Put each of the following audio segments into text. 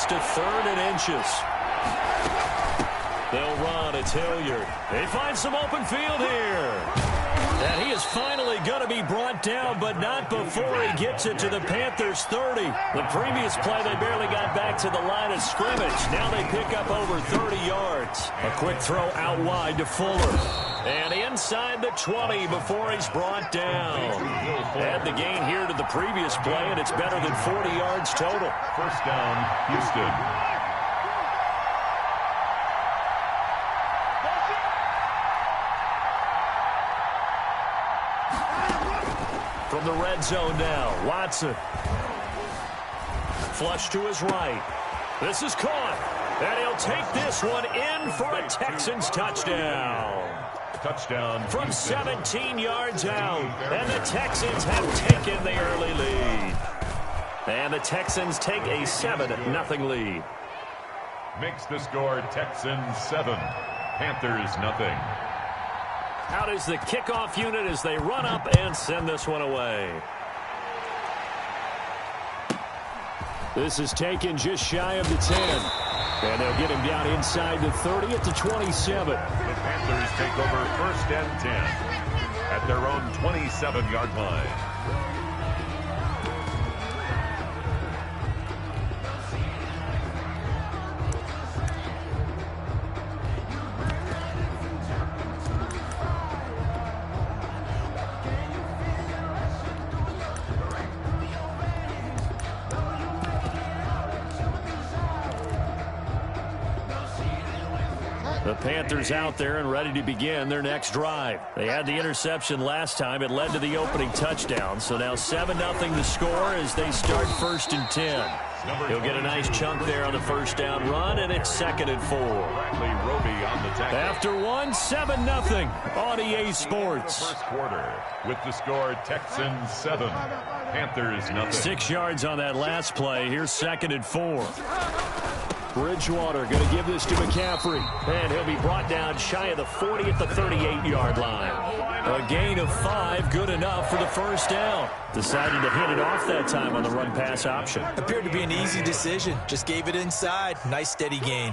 to 3rd and inches. They'll run. It's Hilliard. They find some open field here. And he is finally going to be brought down, but not before he gets it to the Panthers' 30. The previous play, they barely got back to the line of scrimmage. Now they pick up over 30 yards. A quick throw out wide to Fuller. And inside the 20 before he's brought down. Add the gain here to the previous play, and it's better than 40 yards total. First down, Houston. From the red zone now, Watson. Flush to his right. This is caught. And he'll take this one in for a Texans touchdown. Touchdown. From 17 yards out. And the Texans have taken the early lead. And the Texans take a 7-0 lead. Makes the score Texans 7, Panthers nothing. Out is the kickoff unit as they run up and send this one away. This is taken just shy of the 10. And they'll get him down inside the 30 at the 27. The Panthers take over 1st and 10 at their own 27-yard line. The Panthers out there and ready to begin their next drive. They had the interception last time. It led to the opening touchdown. So now 7-0 the score as they start 1st and 10. He'll get a nice chunk there on the first down run, and it's 2nd and 4. After one, 7-0 on EA Sports. First quarter with the score Texans 7, Panthers nothing. 6 yards on that last play. Here's 2nd and 4. Bridgewater going to give this to McCaffrey. And he'll be brought down shy of the 40 at the 38-yard line. A gain of 5, good enough for the first down. Decided to hit it off that time on the run-pass option. Appeared to be an easy decision. Just gave it inside. Nice steady gain.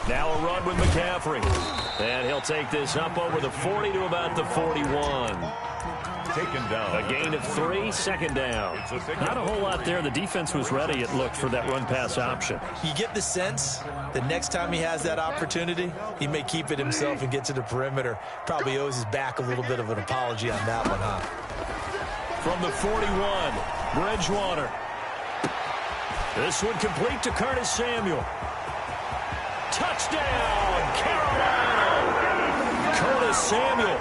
Now a run with McCaffrey. And he'll take this up over the 40 to about the 41. Taken down. A gain of 3, 2nd down. Not a whole lot there. The defense was ready, it looked, for that run-pass option. You get the sense that next time he has that opportunity, he may keep it himself and get to the perimeter. Probably owes his back a little bit of an apology on that one, huh? From the 41, Bridgewater. This one complete to Curtis Samuel. Touchdown, Carolina! Curtis Samuel.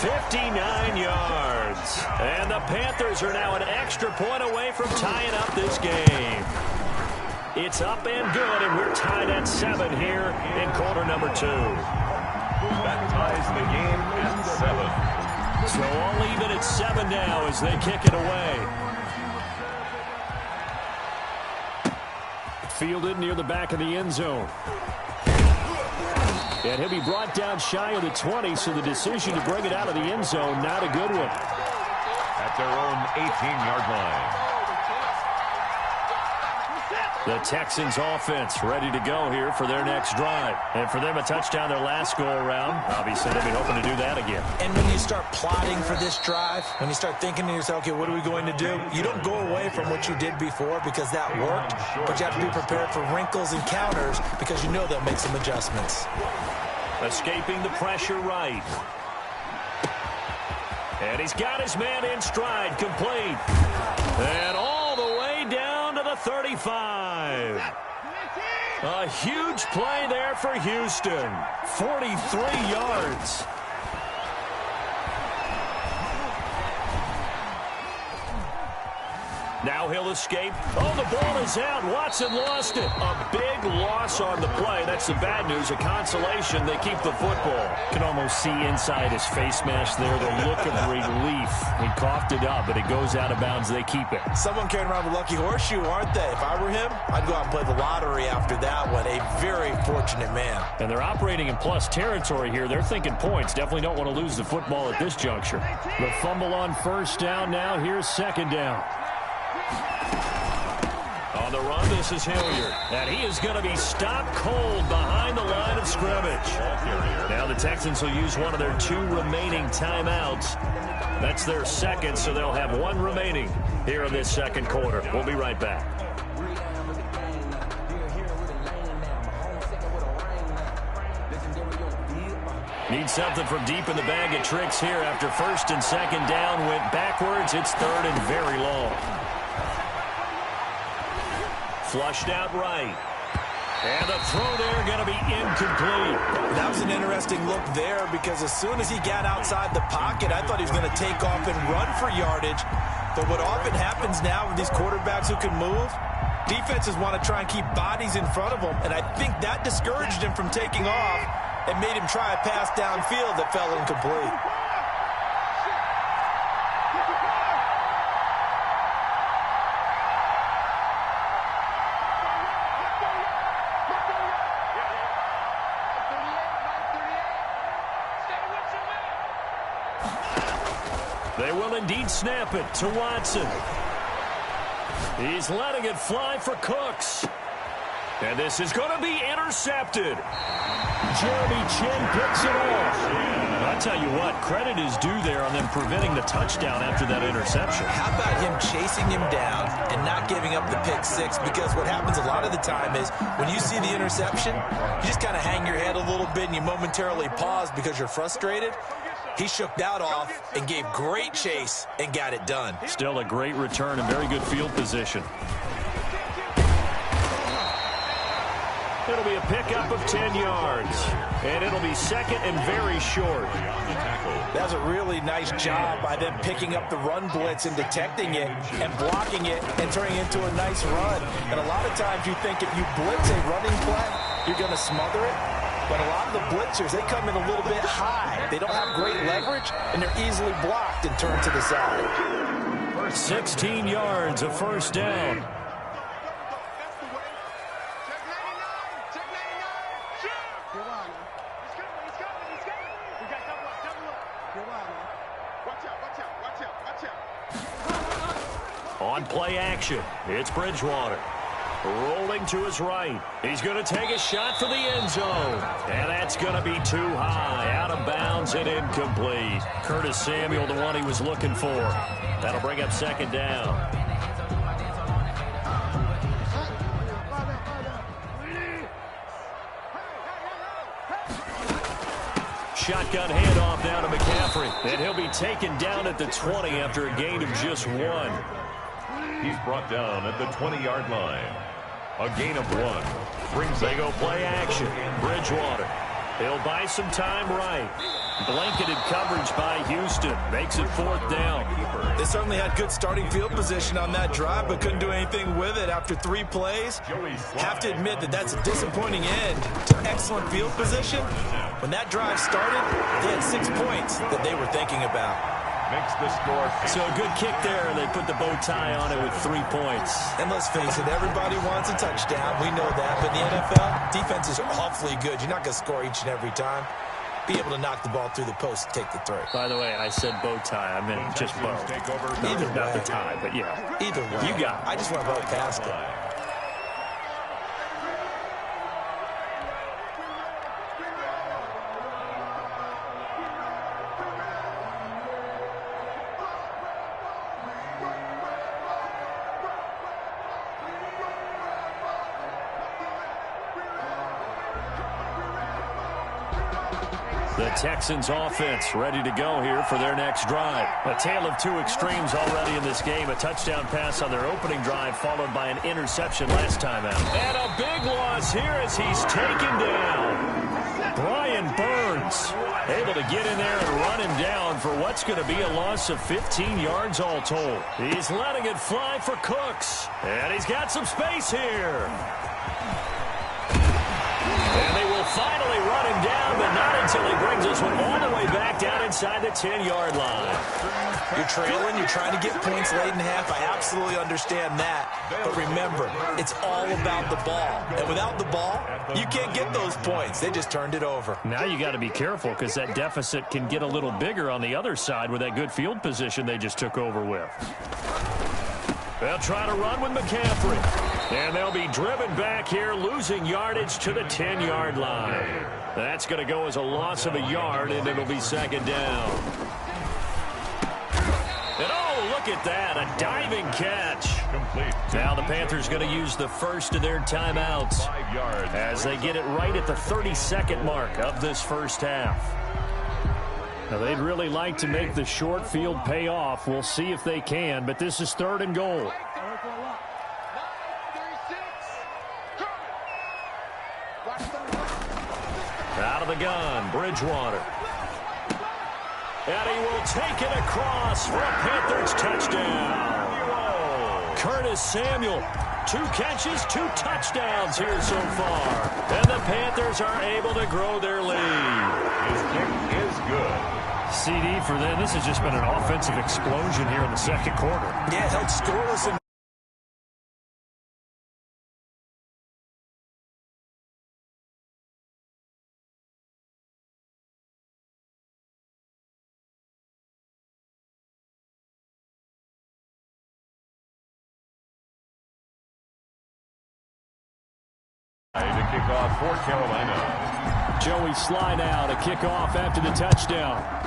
59 yards. And the Panthers are now an extra point away from tying up this game. It's up and good, and we're tied at 7 here in quarter number 2. That ties the game at 7. So all even at 7 now as they kick it away. Fielded near the back of the end zone. And he'll be brought down shy of the 20, so the decision to bring it out of the end zone, not a good one. At their own 18-yard line. The Texans offense ready to go here for their next drive. And for them, a touchdown their last go-around. Obviously, they'll be hoping to do that again. And when you start plotting for this drive, when you start thinking to yourself, okay, what are we going to do? You don't go away from what you did before because that worked, but you have to be prepared for wrinkles and counters because you know they'll make some adjustments. Escaping the pressure right. And he's got his man in stride, complete. And all the way down to the 35. A huge play there for Houston. 43 yards. Now he'll escape. Oh, the ball is out. Watson lost it. A big loss on the play. That's the bad news. A consolation. They keep the football. Can almost see inside his face mask there the look of relief. He coughed it up, but it goes out of bounds. They keep it. Someone carrying around the lucky horseshoe, aren't they? If I were him, I'd go out and play the lottery after that one. A very fortunate man. And they're operating in plus territory here. They're thinking points. Definitely don't want to lose the football at this juncture. The fumble on first down now. Here's second down. On the run, this is Hilliard. And he is going to be stopped cold behind the line of scrimmage. Now the Texans will use one of their 2 remaining timeouts. That's their second, so they'll have 1 remaining here in this second quarter. We'll be right back. Need something from deep in the bag of tricks here after first and second down went backwards. It's third and very long. Flushed out right. And the throw there going to be incomplete. That was an interesting look there because as soon as he got outside the pocket, I thought he was going to take off and run for yardage. But what often happens now with these quarterbacks who can move, defenses want to try and keep bodies in front of them. And I think that discouraged him from taking off and made him try a pass downfield that fell incomplete. They will indeed snap it to Watson. He's letting it fly for Cooks. And this is going to be intercepted. Jeremy Chin picks it off. I'll tell you what, credit is due there on them preventing the touchdown after that interception. How about him chasing him down and not giving up the pick six? Because what happens a lot of the time is when you see the interception, you just kind of hang your head a little bit and you momentarily pause because you're frustrated. He shook that off and gave great chase and got it done. Still a great return and very good field position. It'll be a pickup of 10 yards. And it'll be second and very short. That was a really nice job by them picking up the run blitz and detecting it and blocking it and turning it into a nice run. And a lot of times you think if you blitz a running play, you're going to smother it. But a lot of the blitzers, they come in a little bit high. They don't have great leverage, and they're easily blocked and turned to the side. 16 yards, a first down. On play action, it's Bridgewater. Rolling to his right. He's going to take a shot for the end zone. And that's going to be too high. Out of bounds and incomplete. Curtis Samuel, the one he was looking for. That'll bring up second down. Shotgun handoff down to McCaffrey. And he'll be taken down at the 20 after a gain of just 1. He's brought down at the 20-yard line. A gain of 1. They go play action. Bridgewater. He'll buy some time right. Blanketed coverage by Houston. Makes it fourth down. They certainly had good starting field position on that drive, but couldn't do anything with it after 3 plays. Have to admit that that's a disappointing end to excellent field position. When that drive started, they had 6 points that they were thinking about. Makes the score. So a good kick there, and they put the bow tie on it with 3 points. And let's face it, everybody wants a touchdown. We know that. But in the NFL, defenses are awfully good. You're not going to score each and every time. Be able to knock the ball through the post and take the throw. By the way, I said bow tie. I meant just bow. Either way. Not the tie, but yeah. Either way. You got it. I just went right past it. The Texans offense ready to go here for their next drive. A tale of 2 extremes already in this game. A touchdown pass on their opening drive followed by an interception last time out. And a big loss here as he's taken down. Brian Burns able to get in there and run him down for what's going to be a loss of 15 yards all told. He's letting it fly for Cooks. And he's got some space here. And they will finally run him down, but not until he brings this one all the way back down inside the 10-yard line. You're trailing. You're trying to get points late in half. I absolutely understand that. But remember, it's all about the ball. And without the ball, you can't get those points. They just turned it over. Now you got to be careful because that deficit can get a little bigger on the other side with that good field position they just took over with. They'll try to run with McCaffrey. And they'll be driven back here, losing yardage to the 10-yard line. That's going to go as a loss of a yard, and it'll be second down. And oh, look at that, a diving catch. Complete. Now the Panthers going to use the first of their timeouts 5 yards. as they get it right at the 32nd mark of this first half. Now, they'd really like to make the short field pay off. We'll see if they can, but this is 3rd and goal. Out of the gun, Bridgewater. And he will take it across for a Panthers touchdown. Curtis Samuel, 2 catches, 2 touchdowns here so far. And the Panthers are able to grow their lead. His kick is good. CD for them. This has just been an offensive explosion here in the second quarter. Yeah, held scoreless and To kick off for Carolina. Joey slide out, a kickoff after the touchdown.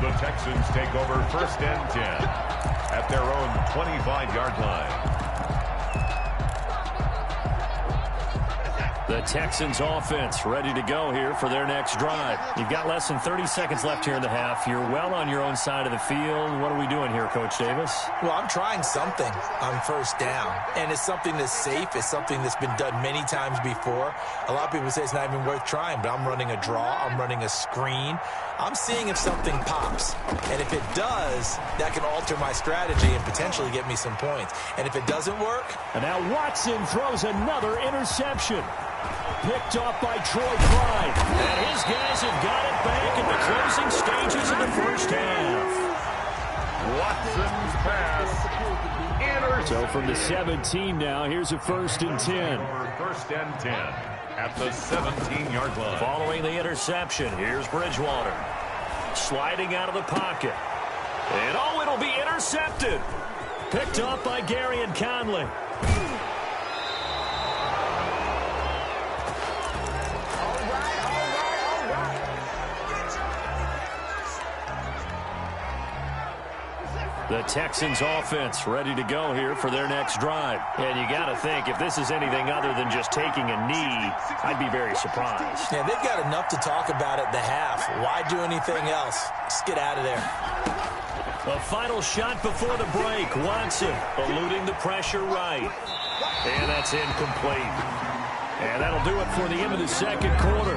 The Texans take over 1st and 10 at their own 25-yard line. The Texans offense ready to go here for their next drive. You've got less than 30 seconds left here in the half. You're well on your own side of the field. What are we doing here, Coach Davis? well, I'm trying something on first down, and it's something that's safe. It's something that's been done many times before. A lot of people say it's not even worth trying, but I'm running a draw. I'm running a screen. I'm seeing if something pops, and if it does, that can alter my strategy and potentially get me some points. And if it doesn't work, And now Watson throws another interception. Picked off by Troy Clyde. And his guys have got it back in the closing stages of the first half. Watson's pass. Intercepted. So from the 17 now, here's a 1st and 10. 1st and 10 at the 17-yard line. Following the interception, here's Bridgewater. Sliding out of the pocket. And oh, it'll be intercepted. Picked up by Gary and Conley. The Texans offense ready to go here for their next drive. And you got to think, if this is anything other than just taking a knee, I'd be very surprised. yeah, they've got enough to talk about at the half. Why do anything else? Just get out of there. A final shot before the break. Watson eluding the pressure right. And that's incomplete. And that'll do it for the end of the second quarter.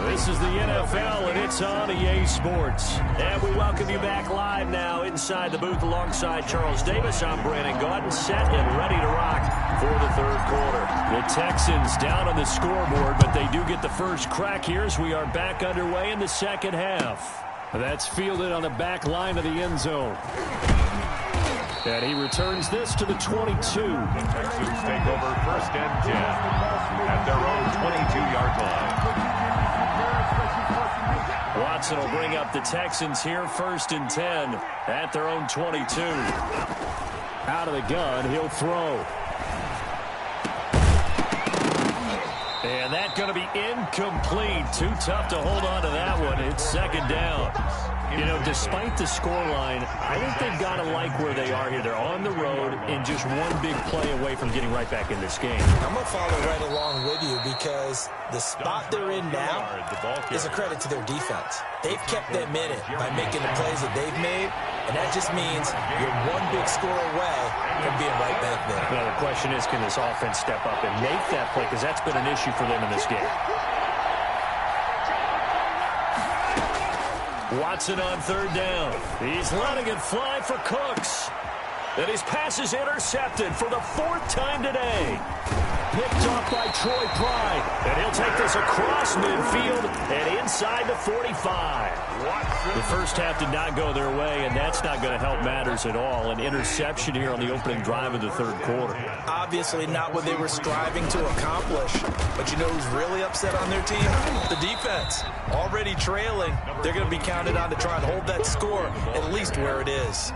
This is the NFL, and it's on EA Sports. And we welcome you back live now inside the booth alongside Charles Davis. I'm Brandon Gaudin, set and ready to rock for the third quarter. The Texans down on the scoreboard, but they do get the first crack here as we are back underway in the second half. That's fielded on the back line of the end zone. And he returns this to the 22. The Texans take over 1st and 10 at their own 22-yard line. Watson will bring up the Texans here, 1st and 10 at their own 22. Out of the gun, he'll throw. And that's going to be incomplete. Too tough to hold on to that one. It's second down. You know, despite the scoreline, I think they've got to like where they are here. They're on the road and just one big play away from getting right back in this game. I'm going to follow right along with you because the spot they're in now is a credit to their defense. They've kept them in it by making the plays that they've made, and that just means you're one big score away from being right back there. Now, the question is, can this offense step up and make that play? Because that's been an issue for them in this game. Watson on third down. He's letting it fly for Cooks. And his pass is intercepted for the 4th time today. picked off by Troy Pride. And he'll take this across midfield and inside the 45. The first half did not go their way, and that's not going to help matters at all. An interception here on the opening drive of the third quarter. Obviously not what they were striving to accomplish. But you know who's really upset on their team? The defense. Already trailing. They're going to be counted on to try and hold that score at least where it is.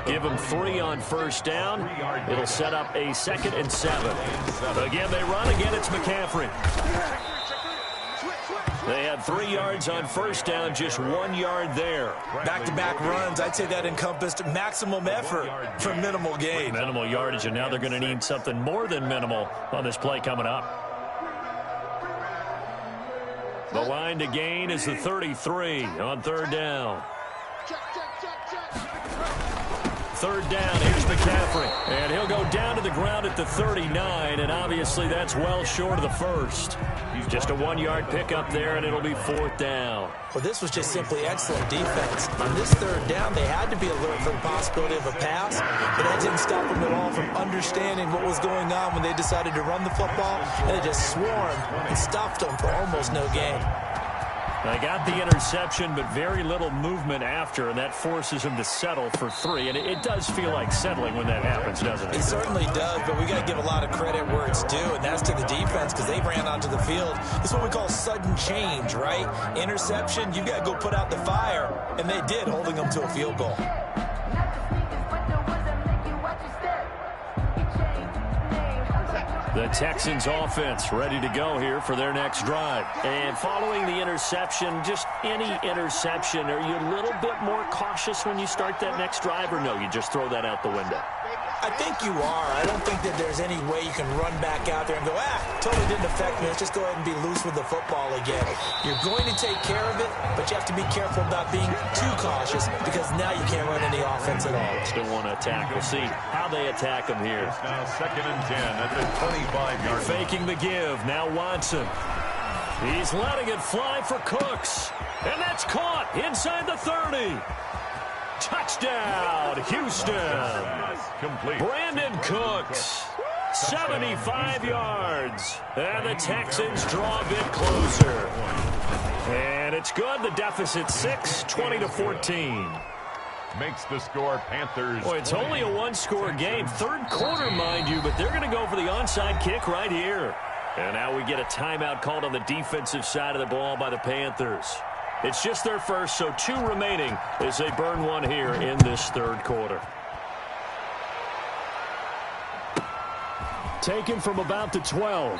Give them 3 on first down. It'll set up a 2nd and 7. Again, they run. Again, it's McCaffrey. They had 3 yards on first down, just 1 yard there. Back-to-back runs, I'd say that encompassed maximum effort for minimal gain. Minimal yardage, and now they're going to need something more than minimal on this play coming up. The line to gain is the 33 on third down. Third down, here's McCaffrey. And he'll go down to the ground at the 39, and obviously that's well short of the first. Just a 1-yard pickup there, and it'll be 4th down. Well, this was just simply excellent defense. On this third down, they had to be alert for the possibility of a pass, but that didn't stop them at all from understanding what was going on when they decided to run the football, and they just swarmed and stopped them for almost no gain. They got the interception, but very little movement after, and that forces them to settle for 3. And it does feel like settling when that happens, doesn't it? It certainly does, but we got to give a lot of credit where it's due, and that's to the defense because they ran onto the field. It's what we call sudden change, right? Interception, you got to go put out the fire, and they did, holding them to a field goal. The Texans offense ready to go here for their next drive. And following the interception, just any interception, are you a little bit more cautious when you start that next drive, or no, you just throw that out the window? I think you are. I don't think that there's any way you can run back out there and go, totally didn't affect me. Let's just go ahead and be loose with the football again. You're going to take care of it, but you have to be careful about being too cautious because now you can't run any offense at all. Still want to attack. We'll see how they attack him here. It's now 2nd and 10 at the 25-yard line. Faking the give. Now Watson. He's letting it fly for Cooks. And that's caught inside the 30. Touchdown, Houston. Complete. Brandon Cooks, 75 yards. And the Texans draw a bit closer. And it's good. The deficit 6, 20-14. Makes the score Panthers. Boy, it's only a 1-score game. Third quarter, mind you, but they're going to go for the onside kick right here. And now we get a timeout called on the defensive side of the ball by the Panthers. It's just their first, so 2 remaining as they burn 1 here in this third quarter. Taken from about the 12.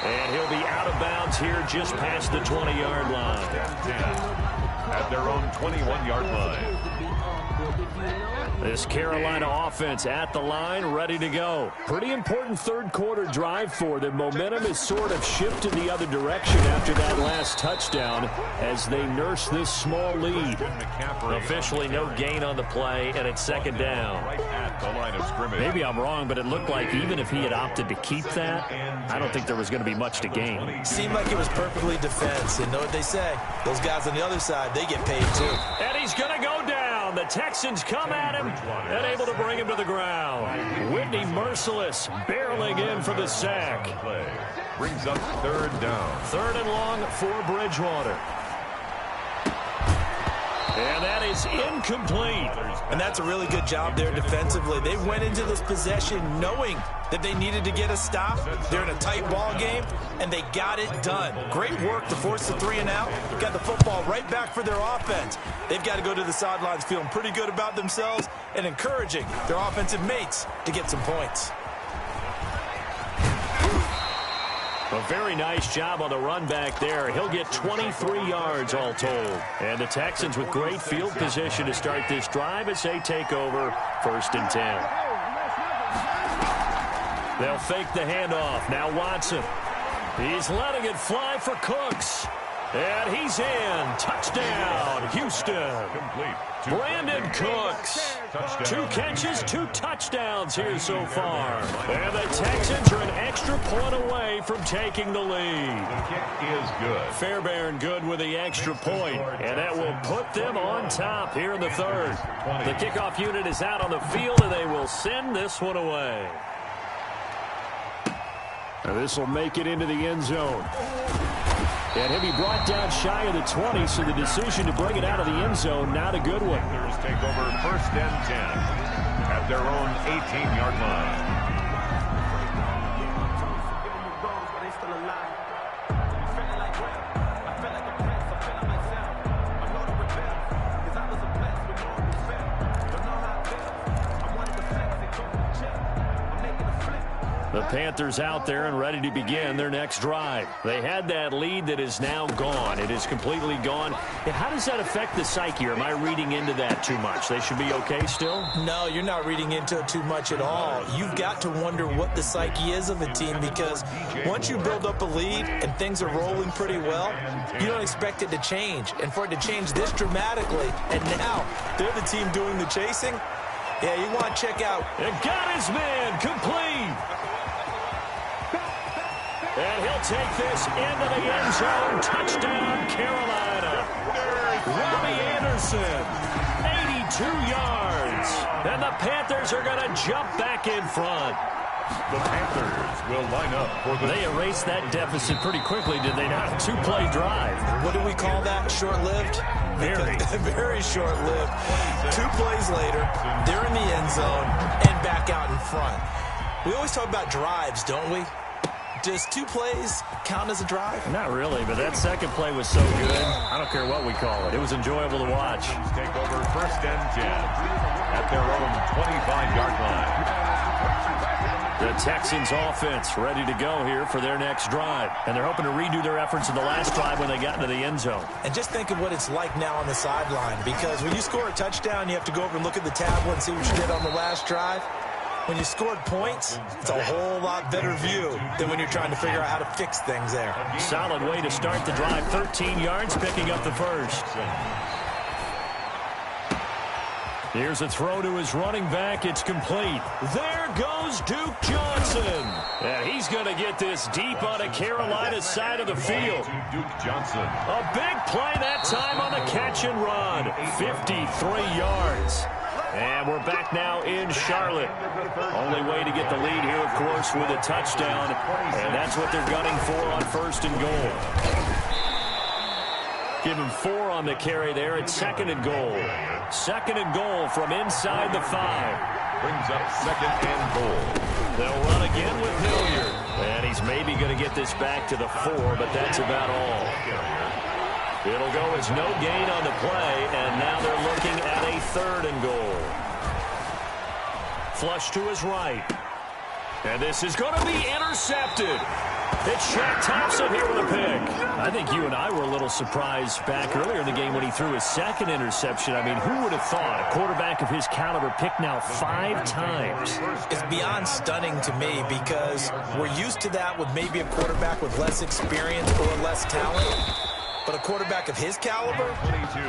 And he'll be out of bounds here just past the 20-yard line. 10 at their own 21-yard line. This Carolina offense at the line, ready to go. Pretty important third quarter drive for them. Momentum has sort of shifted the other direction after that last touchdown as they nurse this small lead. Officially no gain on the play, and it's 2nd down. Right at the line of scrimmage. Maybe I'm wrong, but it looked like even if he had opted to keep that, I don't think there was going to be much to gain. Seemed like it was perfectly defense. And know what they say? Those guys on the other side, they get paid too. And he's going to go down. The Texans come at him and able to bring him to the ground. Whitney Merciless barreling in for the sack. Brings up 3rd down. 3rd and long for Bridgewater. And that is incomplete. And that's a really good job there defensively. They went into this possession knowing that they needed to get a stop. They're in a tight ball game, and they got it done. Great work to force the 3 and out. Got the football right back for their offense. They've got to go to the sidelines feeling pretty good about themselves and encouraging their offensive mates to get some points. A very nice job on the run back there. He'll get 23 yards all told. And the Texans with great field position to start this drive as they take over 1st and 10. They'll fake the handoff. Now Watson. He's letting it fly for Cooks. And he's in. Touchdown, Houston. Complete. Brandon Cooks. 2 catches, 2 touchdowns here so far. And the Texans are an extra point away from taking the lead. The kick is good. Fairbairn good with the extra point. And that will put them on top here in the 3rd. The kickoff unit is out on the field, and they will send this one away. And this will make it into the end zone. And he'll be brought down shy of the 20, so the decision to bring it out of the end zone, not a good one. Panthers take over 1st and 10 at their own 18-yard line. The Panthers out there and ready to begin their next drive. They had that lead that is now gone. It is completely gone. How does that affect the psyche? Or am I reading into that too much? They should be okay still? No, you're not reading into it too much at all. You've got to wonder what the psyche is of a team, because once you build up a lead and things are rolling pretty well, you don't expect it to change. And for it to change this dramatically, and now they're the team doing the chasing, yeah, you want to check out. It got his man complete. And he'll take this into the end zone. Touchdown, Carolina. Robbie Anderson, 82 yards. And the Panthers are going to jump back in front. The Panthers will line up for the... They erased that deficit pretty quickly, did they not? 2-play drive. What do we call that? Short-lived? Very. Very short-lived. 2 plays later, they're in the end zone and back out in front. We always talk about drives, don't we? Does 2 plays count as a drive? Not really, but that second play was so good. I don't care what we call it. It was enjoyable to watch. Take over 1st and 10 at their own 25-yard line. The Texans offense ready to go here for their next drive. And they're hoping to redo their efforts in the last drive when they got into the end zone. And just think of what it's like now on the sideline, because when you score a touchdown, you have to go over and look at the tablet and see what you did on the last drive. When you scored points, it's a whole lot better view than when you're trying to figure out how to fix things there. Solid way to start the drive. 13 yards, picking up the first. Here's a throw to his running back. It's complete. There goes Duke Johnson. And he's going to get this deep on the Carolina side of the field. Duke Johnson. A big play that time on the catch and run. 53 yards. And we're back now in Charlotte. Only way to get the lead here, of course, with a touchdown. And that's what they're gunning for on 1st and goal. Give him 4 on the carry there. It's 2nd and goal. 2nd and goal from inside the 5. Brings up 2nd and goal. They'll run again with Hilliard. And he's maybe going to get this back to the 4, but that's about all. It'll go as no gain on the play, and now they're looking at a 3rd and goal. Flush to his right. And this is going to be intercepted. It's Shaq Thompson here with a pick. I think you and I were a little surprised back earlier in the game when he threw his 2nd interception. I mean, who would have thought a quarterback of his caliber picked now 5 times? It's beyond stunning to me, because we're used to that with maybe a quarterback with less experience or less talent. But a quarterback of his caliber,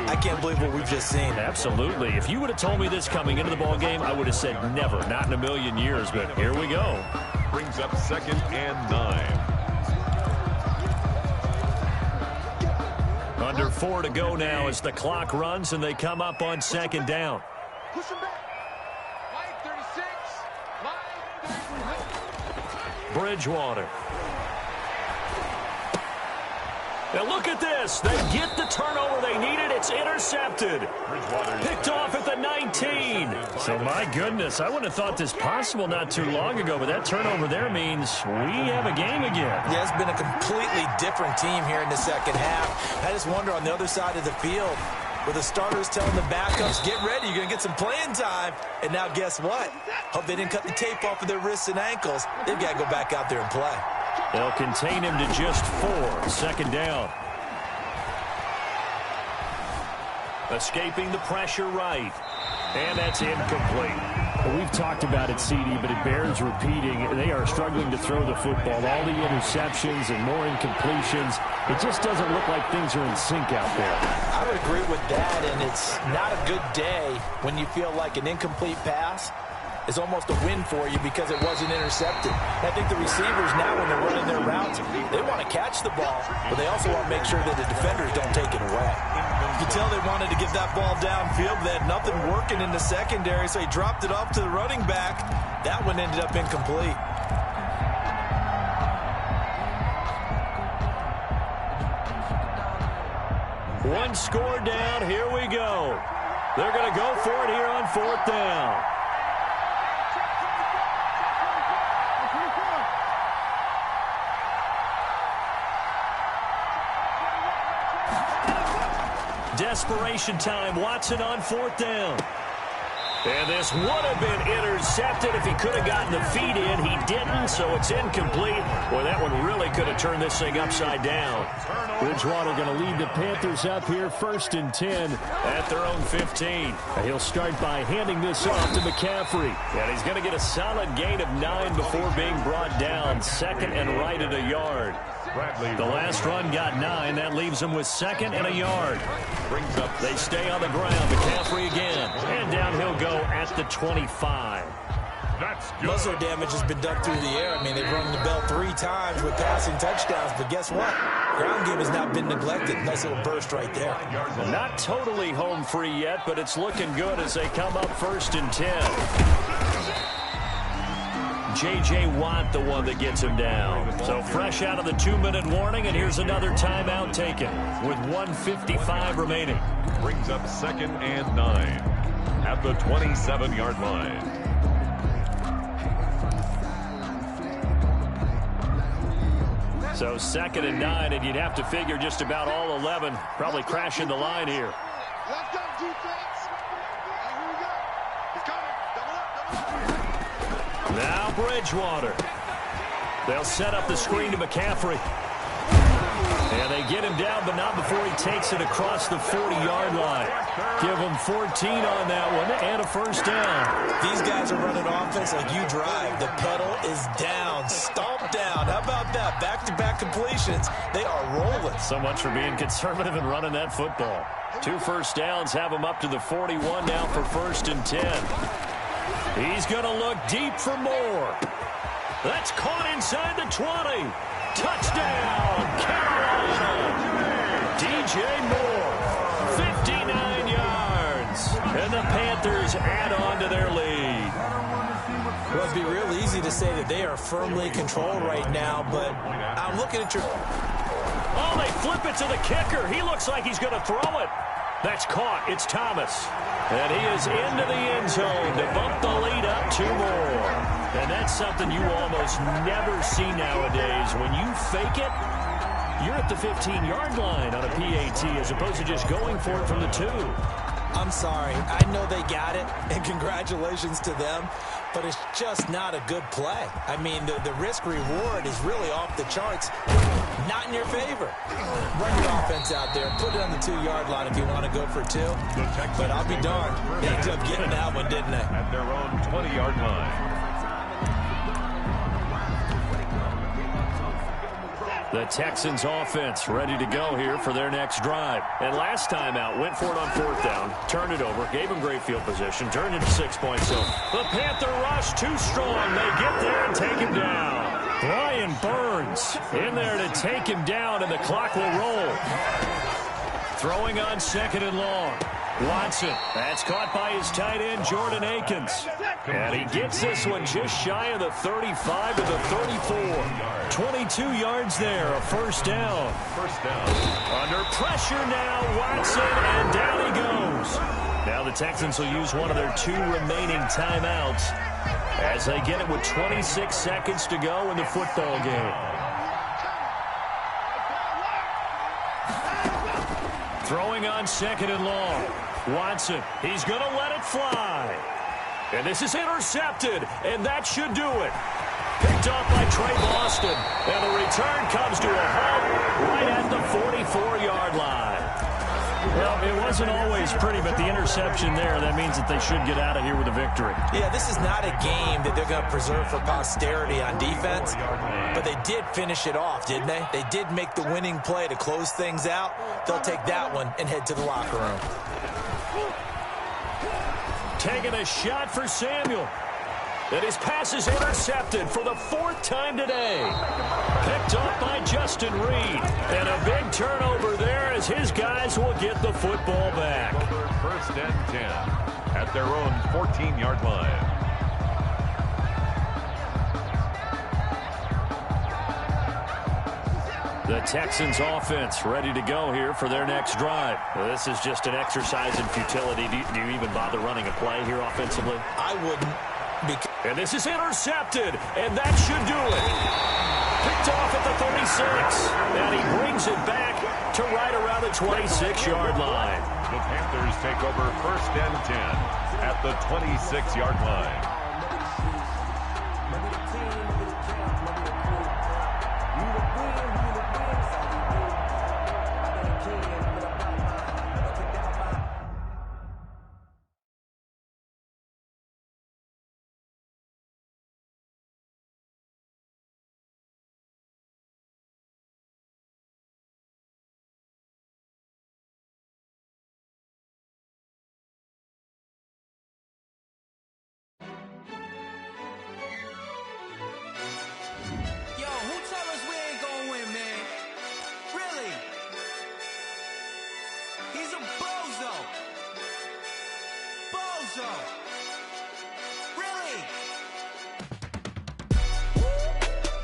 I can't believe what we've just seen. Absolutely. If you would have told me this coming into the ball game, I would have said never, not in a million years. But here we go. Brings up 2nd and 9. Under 4 to go now as the clock runs and they come up on 2nd down. Push him back. Line 36. Bridgewater. Now look at this. They get the turnover they needed. It's intercepted. Picked off at the 19. So my goodness, I wouldn't have thought this possible not too long ago, but that turnover there means we have a game again. Yeah, it's been a completely different team here in the second half. I just wonder on the other side of the field, where the starters telling the backups, get ready, you're going to get some playing time. And now guess what? Hope they didn't cut the tape off of their wrists and ankles. They've got to go back out there and play. They'll contain him to just 4. 2nd down. Escaping the pressure right. And that's incomplete. Well, we've talked about it, CD, but it bears repeating. They are struggling to throw the football. All the interceptions and more incompletions. It just doesn't look like things are in sync out there. I would agree with that, and it's not a good day when you feel like an incomplete pass is almost a win for you because it wasn't intercepted. I think the receivers now, when they're running their routes, they want to catch the ball, but they also want to make sure that the defenders don't take it away. You can tell they wanted to get that ball downfield, but they had nothing working in the secondary, so he dropped it off to the running back. That one ended up incomplete. One score down. Here we go. They're going to go for it here on 4th down. Desperation time. Watson on 4th down. And this would have been intercepted if he could have gotten the feet in. He didn't, so it's incomplete. Boy, that one really could have turned this thing upside down. Bridgewater going to lead the Panthers up here 1st and 10 at their own 15. He'll start by handing this off to McCaffrey. And he's going to get a solid gain of 9 before being brought down. 2nd and right at a yard. The last run got 9. That leaves them with 2nd and a yard. They stay on the ground. McCaffrey again. And down he'll go at the 25. Most of their damage has been done through the air. I mean, they've rung the bell 3 times with passing touchdowns. But guess what? Ground game has not been neglected. Nice little burst right there. Not totally home free yet, but it's looking good as they come up 1st and 10. J.J. Watt, the one that gets him down. So fresh out of the 2-minute warning, and here's another timeout taken with 1:55 remaining. Brings up 2nd and 9 at the 27-yard line. So 2nd and 9, and you'd have to figure just about all 11 probably crashing the line here. Let's go, defense. Here we go. He's coming. Double up. Now Bridgewater. They'll set up the screen to McCaffrey. And they get him down, but not before he takes it across the 40-yard line. Give him 14 on that one and a 1st down. These guys are running offense like you drive. The pedal is down, stomp down. How about that? Back-to-back completions. They are rolling. So much for being conservative and running that football. 2 1st downs have him up to the 41 now for 1st and 10. He's going to look deep for more. That's caught inside the 20. Touchdown, Carolina. DJ Moore, 59 yards. And the Panthers add on to their lead. Well, it'd be real easy to say that they are firmly controlled right now, but I'm looking at your... Oh, they flip it to the kicker. He looks like he's going to throw it. That's caught. It's Thomas. And he is into the end zone to bump the lead up 2 more. And that's something you almost never see nowadays. When you fake it, you're at the 15-yard line on a PAT as opposed to just going for it from the 2. I'm sorry. I know they got it, and congratulations to them, but it's just not a good play. I mean, the risk-reward is really off the charts. Not in your favor. Run your offense out there. Put it on the 2-yard line if you want to go for 2. But I'll be darned. They ended up getting that one, didn't they? At their own 20-yard line. The Texans offense ready to go here for their next drive. And last time out, went for it on 4th down, turned it over, gave him great field position, turned into 6 points. So the Panther rush too strong. They get there and take him down. Brian Burns in there to take him down, and the clock will roll. Throwing on 2nd and long. Watson, that's caught by his tight end, Jordan Akins. And he gets this one just shy of the 35 to the 34. 22 yards there, a 1st down. Under pressure now, Watson, and down he goes. Now the Texans will use one of their 2 remaining timeouts as they get it with 26 seconds to go in the football game. Throwing on 2nd and long. Watson, he's going to let it fly. And this is intercepted, and that should do it. Picked off by Trey Boston, and the return comes to a halt right at the 44-yard line. Well, it wasn't always pretty, but the interception there, that means that they should get out of here with a victory. Yeah, this is not a game that they're going to preserve for posterity on defense, but they did finish it off, didn't they? They did make the winning play to close things out. They'll take that one and head to the locker room. Taking a shot for Samuel. And his pass is intercepted for the 4th time today. Picked up by Justin Reed. And a big turnover there as his guys will get the football back. 1st and 10 at their own 14-yard line. The Texans offense ready to go here for their next drive. Well, this is just an exercise in futility. Do you even bother running a play here offensively? I wouldn't. And this is intercepted, and that should do it. Picked off at the 36, and he brings it back to right around the 26-yard line. The Panthers take over 1st and 10 at the 26-yard line.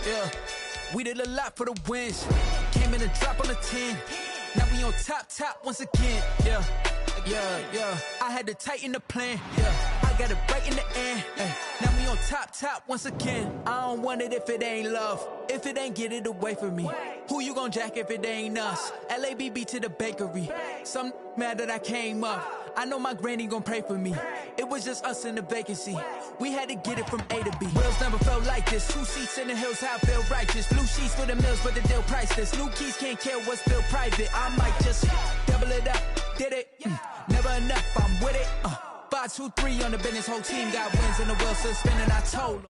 Yeah, we did a lot for the wins. Came in and drop on the 10. Now we on top once again. Yeah. I had to tighten the plan. Yeah, I got it right in the end. Now we on top once again. I don't want it if it ain't love. If it ain't, get it away from me. Who you gon' jack if it ain't us? LABB to the bakery. Some mad that I came up. I know my granny gon' pray for me. It was just us in the vacancy. We had to get it from A to B. Wheels never felt like this. 2 seats in the hills, how I feel righteous. Blue sheets for the mills, but the deal priceless. New keys can't care what's still private. I might just double it up. Did it? Never enough, I'm with it. 5, 2, 3 on the business. Whole team got wins and the wheels still spinning. I told 'em.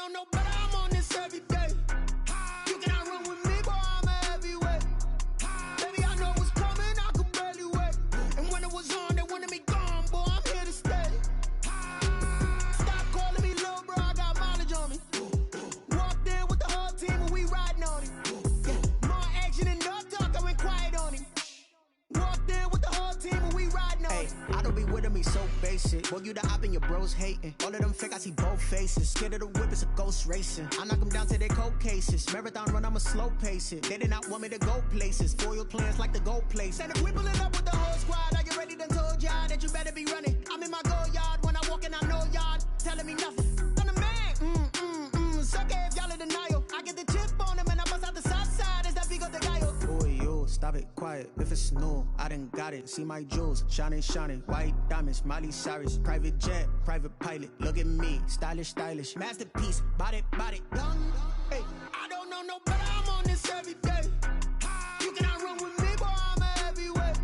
know no better, I'm on this every day. You cannot run with me, boy, I'm a heavyweight. Baby, I know what's coming, I could barely wait. And when it was on, they wanted me gone, boy, I'm here to stay. Stop calling me little bro, I got mileage on me. Walked in with the whole team and we riding on him. Yeah, more action and no talk, I went quiet on him. Walked in with the whole team and we riding on him. I don't be with me so basic. Boy, you the op and your bros hating. All of them fake, I see both faces. Scared of the whip, it's a ghost racing. I knock them down to their cold cases. Marathon run, I'ma slow pace it. They did not want me to go places. Foil plans like the gold place. And if we pulling up with the whole squad, I get ready done told y'all that you better be running. I'm in my go yard when I walk in, I know y'all telling me nothing. I'm the man, suck it if y'all in denial. I get the chip on them and I bust out the south side. Is that big of the guy? Boy, yo, stop it, quiet. If it's new, I done got it. See my jewels, shining, white diamonds, Miley Cyrus, private jet, private pilot. Look at me, stylish, masterpiece, body, young. Hey, I don't know no better, I'm on this every day. You cannot run with me, boy, I'm a heavyweight.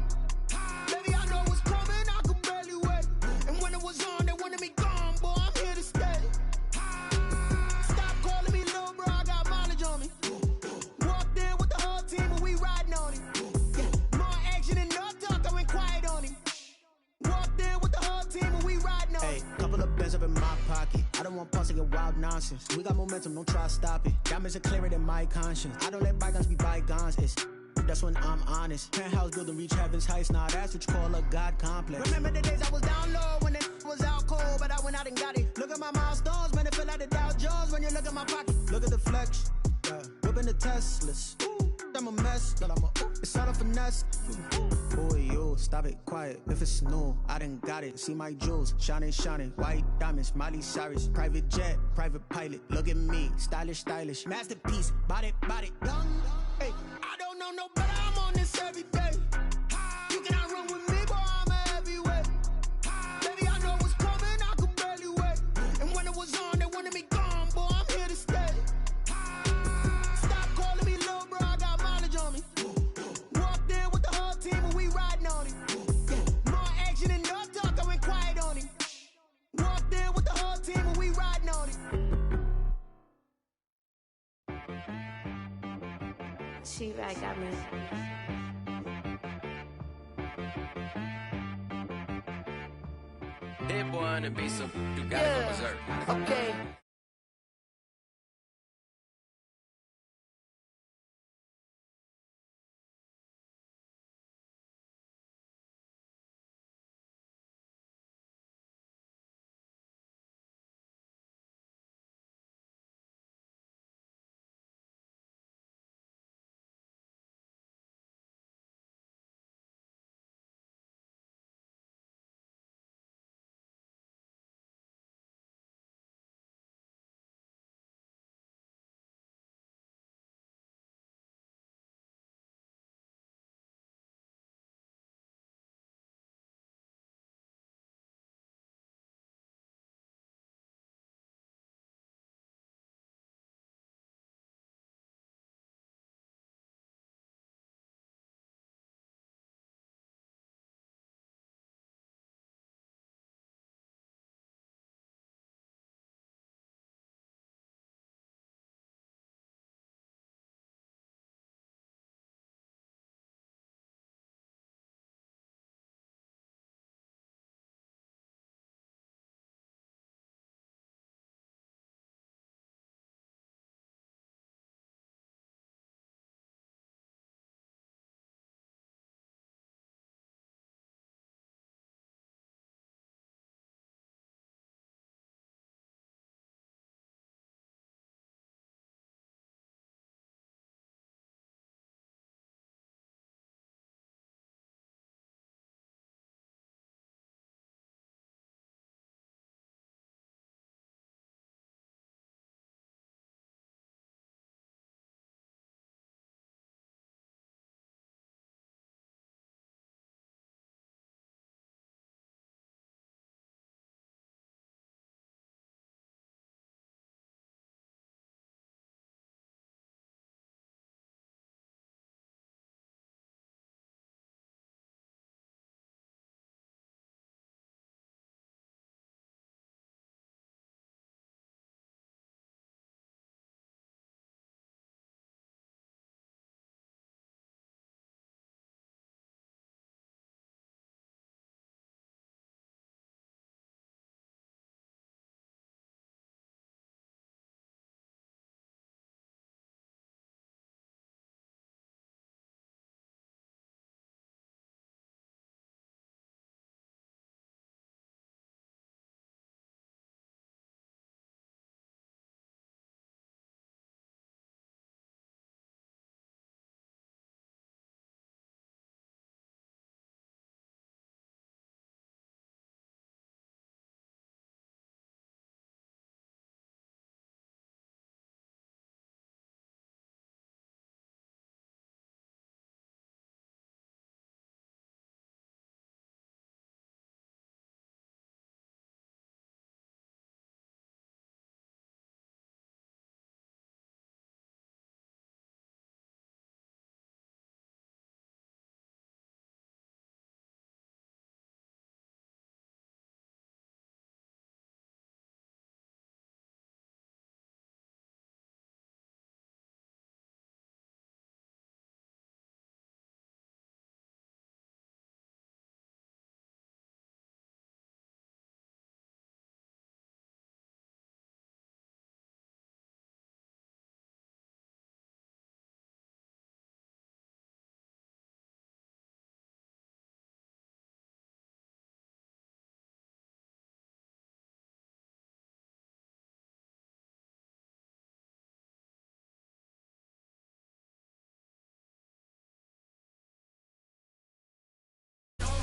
Baby, I know what's coming, I could barely wait. And when it was on, they wanted me gone, boy, I'm here to stay. Stop calling me little bro, I got mileage on me. Walked in with the whole team and we riding on him. Yeah, more action and no talk, I went quiet on him. Walked in with the whole team and we riding on him. Couple of bands up in my pocket. I don't want pulse to get wild nonsense. We got momentum, don't try to stop it. Diamonds are clearer than my conscience. I don't let bygones be bygones. That's when I'm honest. Penthouse building reach heaven's heights. Now that's what you call a God complex. Remember the days I was down low when it was out cold, but I went out and got it. Look at my milestones, man, it feel like the Dow Jones when you look at my pocket. Look at the flex, whipping the Teslas. I'm a mess, but it's all a finesse. Boy, yo, stop it, quiet. If it's new, I done got it. See my jewels, shining, white diamonds, Miley Cyrus, private jet, private pilot. Look at me, stylish, masterpiece, body, young. Hey, I don't know no better, I'm on this every day. You cannot run with me, boy, I'm a heavyweight. Baby, I know what's coming, I could barely wait. And when it was on, they wanted me gone, boy, I'm here to stay. Stop calling me little bro, I got mileage on me. Walked in with the whole team and we riding on him. Yeah, more action and no talk, I went quiet on him. Walked in with the whole team and we riding on him. She-Rag got me. That boy on the beat, so you gotta go berserk. Okay.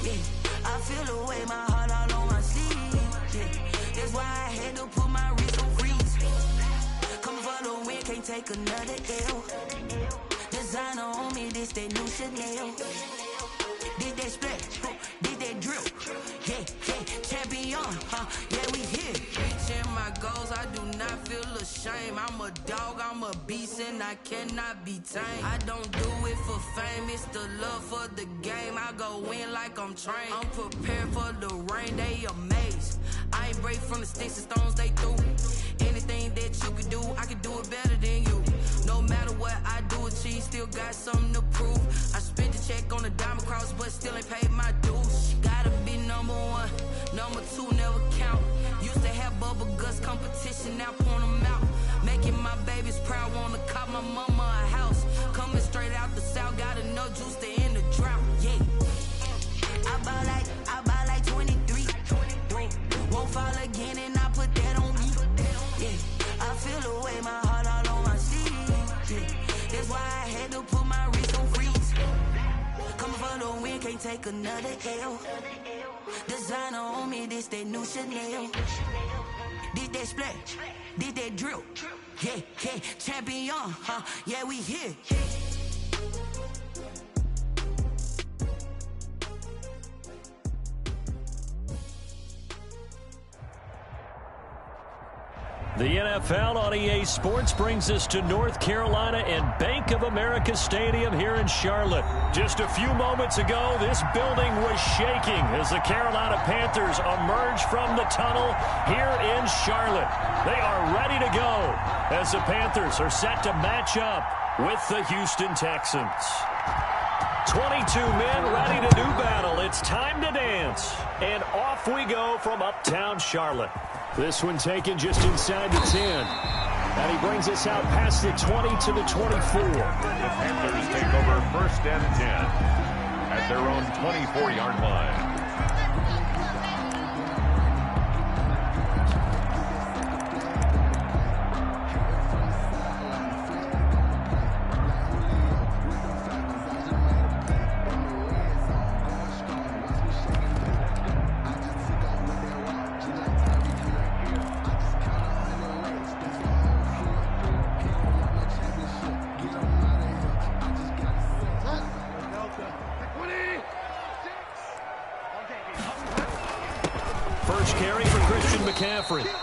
Yeah, I feel the way, my heart all on my sleeve. Yeah, that's why I had to put my wrist on freeze. Coming for the win, can't take another L. Designer on me, this that new Chanel. Did that splash, did that drill. Yeah, champion, yeah, we here. Reaching my goals, I do not feel ashamed. I'm a dog, I'm a beast, and I cannot be tamed. I don't do it for fame, it's the love for the game. I go in like I'm trained. I'm prepared for the rain, they amazed. I ain't break from the sticks and stones they threw. Anything that you can do, I can do it better than you. No matter what I do, achieve, still got something to prove. I spent the check on the diamond cross, but still ain't paid my dues. Gotta be number one, number two never count. Used to have bubble guts competition, now point them out. Making my babies proud, wanna cop my mama a house. Coming straight out the south, got enough juice to end the drought. Yeah, I buy like 23. Won't fall again, and I put that on me. Yeah, I feel the way, my heart all on my sleeve. Yeah, that's why I had to put my wrist on freeze. Coming for the win, can't take another L. Designer on me, this that new Chanel. Did that splash, did that drill. Yeah, champion, yeah, we here. The NFL on EA Sports brings us to North Carolina and Bank of America Stadium here in Charlotte. Just a few moments ago, this building was shaking as the Carolina Panthers emerge from the tunnel here in Charlotte. They are ready to go as the Panthers are set to match up with the Houston Texans. 22 men ready to do battle. It's time to dance. And off we go from uptown Charlotte. This one taken just inside the 10. And he brings us out past the 20 to the 24. The Panthers take over 1st and 10 at their own 24-yard line.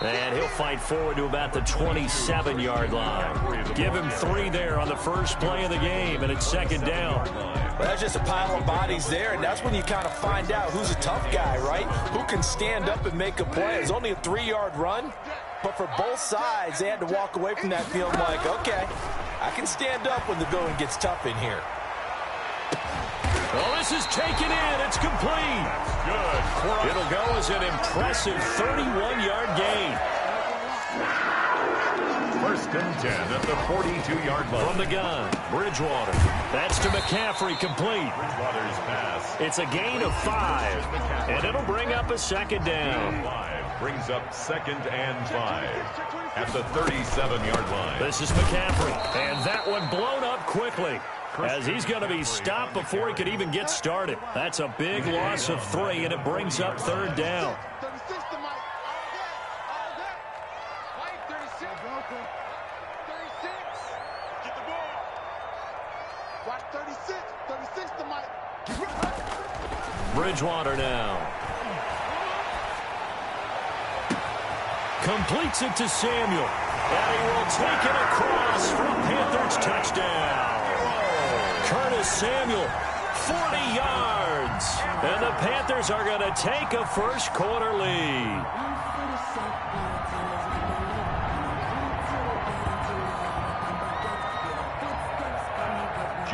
And he'll fight forward to about the 27-yard line. Give him 3 there on the first play of the game, and it's 2nd down. Well, that's just a pile of bodies there, and that's when you kind of find out who's a tough guy, right? Who can stand up and make a play. It's only a 3-yard run, but for both sides, they had to walk away from that feeling like, okay, I can stand up when the going gets tough in here. Oh, this is taken in. It's complete. Good. It'll go as an impressive 31-yard gain. 1st and 10 at the 42-yard line. From the gun, Bridgewater. That's to McCaffrey, complete. Bridgewater's pass. It's a gain of 5, and it'll bring up a 2nd down. 5 brings up 2nd and 5 at the 37-yard line. This is McCaffrey, and that one blown up quickly, as he's going to be stopped before he could even get started. That's a big loss of 3, and it brings up 3rd down. 36 to Mike. All day. Mike, 36. 36. Get the ball. Watch 36. 36 to Mike. Bridgewater now. Completes it to Samuel. And he will take it across for a Panthers touchdown. Curtis Samuel, 40 yards. And the Panthers are going to take a first-quarter lead.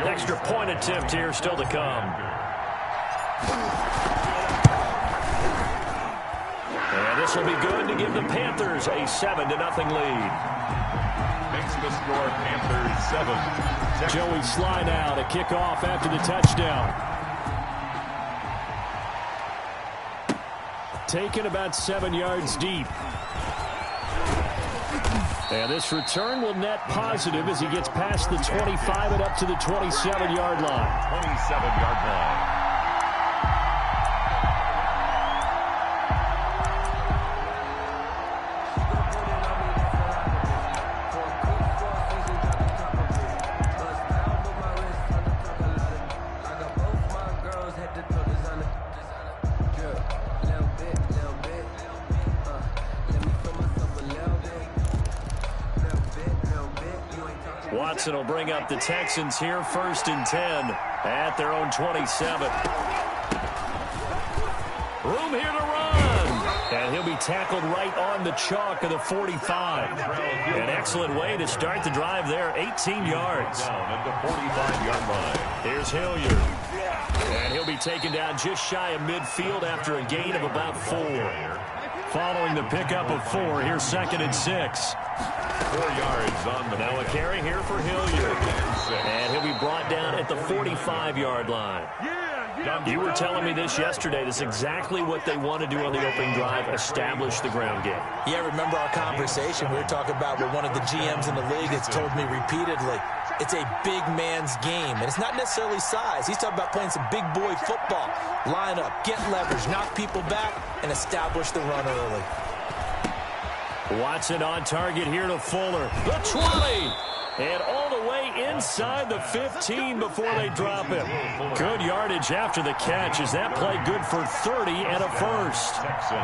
Extra point attempt here still to come. And this will be good to give the Panthers a 7-0 lead. Makes the score Panthers 7. Joey Sly now to kick off after the touchdown. Taken about 7 yards deep. And this return will net positive as he gets past the 25 and up to the 27-yard line. 27-yard line. Watson will bring up the Texans here, 1st and 10 at their own 27. Room here to run. And he'll be tackled right on the chalk of the 45. An excellent way to start the drive there, 18 yards. Down at the 45-yard line. Here's Hilliard. And he'll be taken down just shy of midfield after a gain of about 4. Following the pickup of 4, here's 2nd and 6. 4 yards on the now a carry here for Hilliard. And he'll be brought down at the 45-yard line. You were telling me this yesterday. This is exactly what they want to do on the opening drive, establish the ground game. Yeah, remember our conversation? We were talking about what one of the GMs in the league has told me repeatedly. It's a big man's game, and it's not necessarily size. He's talking about playing some big boy football. Line up, get leverage, knock people back, and establish the run early. Watson on target here to Fuller. The 20! And all the way inside the 15 before they drop him. Good yardage after the catch. Is that play good for 30 and a first? Texans.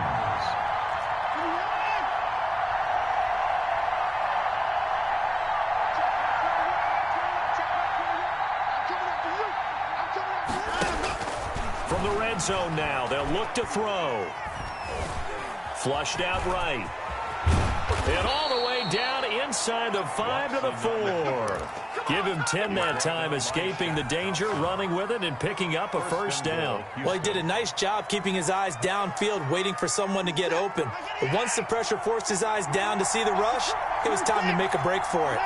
From the red zone now, they'll look to throw. Flushed out right. And all the way down inside the 5 to the 4. Give him 10 that time, escaping the danger, running with it, and picking up a first down. Well, he did a nice job keeping his eyes downfield, waiting for someone to get open. But once the pressure forced his eyes down to see the rush, it was time to make a break for it.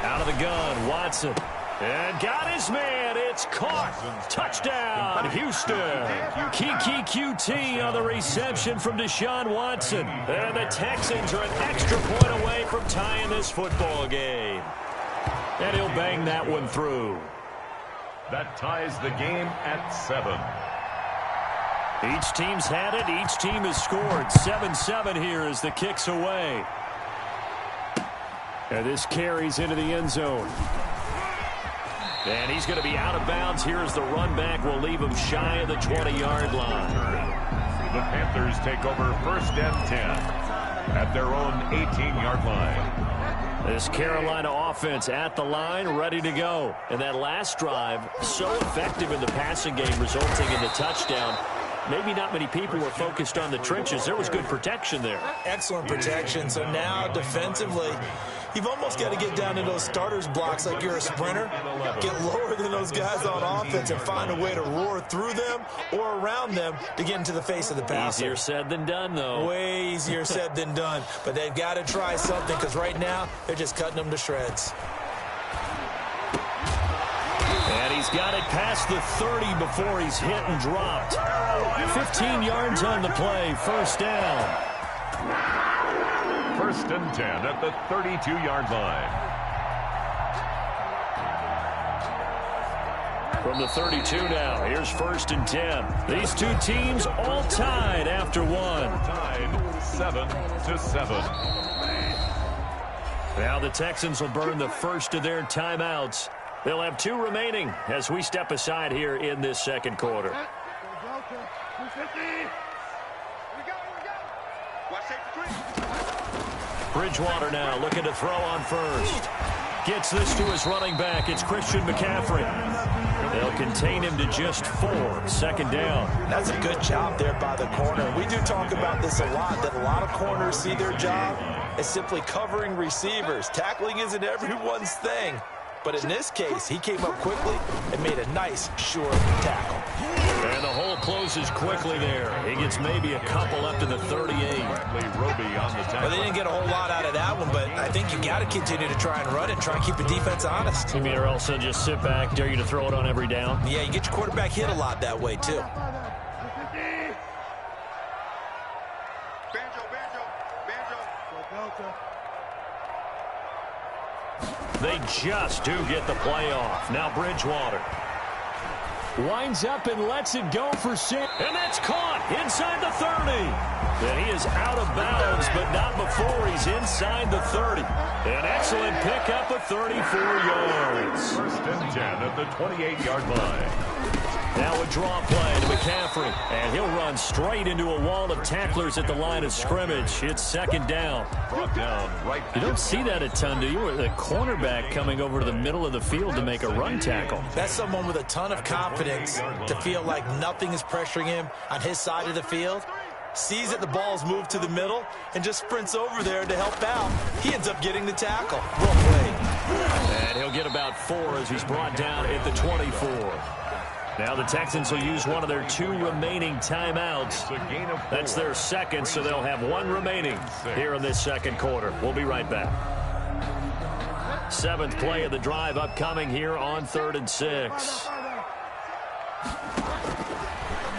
Out of the gun, Watson. And got his man. It's caught. Touchdown, Houston. Kiki QT on the reception from Deshaun Watson. And the Texans are an extra point away from tying this football game. And he'll bang that one through. That ties the game at 7. Each team's had it. Each team has scored. 7-7 here as the kick's away. And this carries into the end zone. And he's going to be out of bounds here as the run back will leave him shy of the 20-yard line. The Panthers take over 1st and 10 at their own 18-yard line. This Carolina offense at the line, ready to go. And that last drive, so effective in the passing game, resulting in the touchdown. Maybe not many people were focused on the trenches. There was good protection there. Excellent protection. So now defensively, you've almost got to get down to those starters blocks like you're a sprinter. Get lower than those guys on offense and find a way to roar through them or around them to get into the face of the passer. Easier said than done, though. Way easier said than done. But they've got to try something because right now they're just cutting them to shreds. And he's got it past the 30 before he's hit and dropped. 15 yards on the play, first down. 1st and 10 at the 32-yard line. From the 32 now, here's 1st and 10. These two teams all tied after one. Tied 7-7. Now the Texans will burn the first of their timeouts. They'll have 2 remaining as we step aside here in this second quarter. Bridgewater now looking to throw on first. Gets this to his running back. It's Christian McCaffrey. They'll contain him to just 4. 2nd down. That's a good job there by the corner. We do talk about this a lot, that a lot of corners see their job as simply covering receivers. Tackling isn't everyone's thing. But in this case, he came up quickly and made a nice, sure tackle. And the hole closes quickly there. He gets maybe a couple up to the 38. Well, they didn't get a whole lot out of that one, but I think you got to continue to try and run it, try and keep the defense honest. You mean, or else they'll just sit back, dare you to throw it on every down? Yeah, you get your quarterback hit a lot that way, too. They just do get the playoff. Now Bridgewater winds up and lets it go for 6. And that's caught inside the 30. And he is out of bounds, but not before he's inside the 30. An excellent pickup of 34 yards. 1st and 10 at the 28-yard line. Now a draw play to McCaffrey. And he'll run straight into a wall of tacklers at the line of scrimmage. It's second down. Brought down right. You don't see that a ton, do you? With a cornerback coming over to the middle of the field to make a run tackle. That's someone with a ton of confidence to feel like nothing is pressuring him on his side of the field. Sees that the ball's moved to the middle and just sprints over there to help out. He ends up getting the tackle. Well played. And he'll get about 4 as he's brought down at the 24. Now the Texans will use one of their 2 remaining timeouts. That's their second, so they'll have 1 remaining here in this second quarter. We'll be right back. 7th play of the drive upcoming here on 3rd and 6.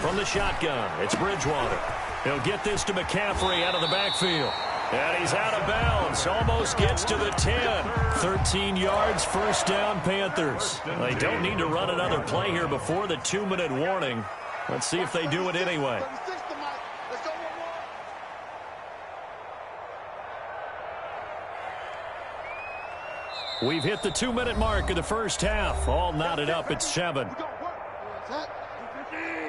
From the shotgun, it's Bridgewater. He'll get this to McCaffrey out of the backfield. And he's out of bounds. Almost gets to the 10. 13 yards, first down, Panthers. They don't need to run another play here before the 2-minute warning. Let's see if they do it anyway. We've hit the 2-minute mark of the first half. All knotted up at 7.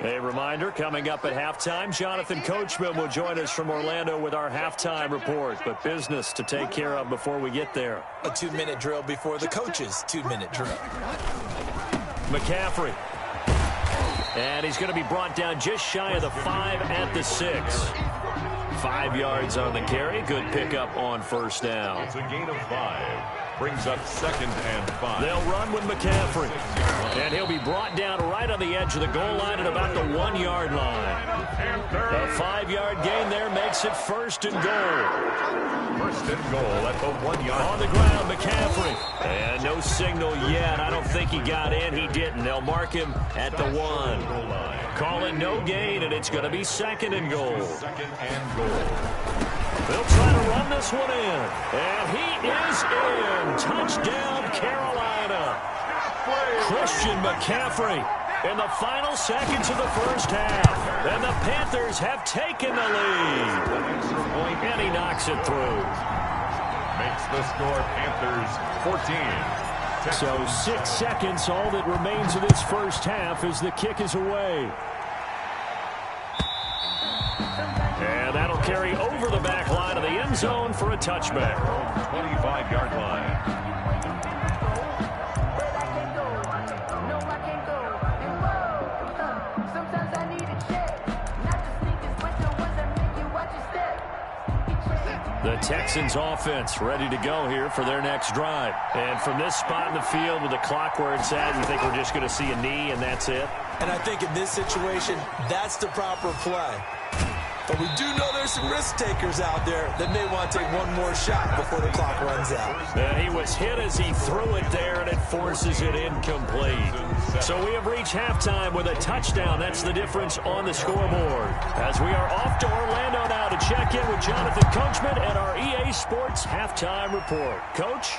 A reminder, coming up at halftime, Jonathan Coachman will join us from Orlando with our halftime report, but business to take care of before we get there. A 2-minute drill before the coach's 2-minute drill. McCaffrey. And he's going to be brought down just shy of the 5 at the 6. 5 yards on the carry. Good pickup on first down. It's a gain of 5. Brings up 2nd and 5. They'll run with McCaffrey. And he'll be brought down right on the edge of the goal line at about the 1-yard line. A 5-yard gain there makes it 1st and goal. 1st and goal at the 1-yard line. On the ground, McCaffrey. And no signal yet. I don't think he got in. He didn't. They'll mark him at the 1. Calling no gain, and it's going to be 2nd and goal. 2nd and goal. They'll try to run this one in. And he is in. Touchdown, Carolina. Christian McCaffrey in the final seconds of the first half. And the Panthers have taken the lead. And he knocks it through. Makes the score Panthers 14. So 6 seconds, all that remains of this first half as the kick is away. And that'll carry over the back line of the end zone for a touchback. 25-yard line. The Texans offense ready to go here for their next drive. And from this spot in the field with the clock where it's at, you think we're just going to see a knee and that's it? And I think in this situation, that's the proper play. But we do know there's some risk takers out there that may want to take one more shot before the clock runs out. And he was hit as he threw it there, and it forces it incomplete. So we have reached halftime with a touchdown. That's the difference on the scoreboard. As we are off to Orlando now to check in with Jonathan Coachman at our EA Sports halftime report. Coach?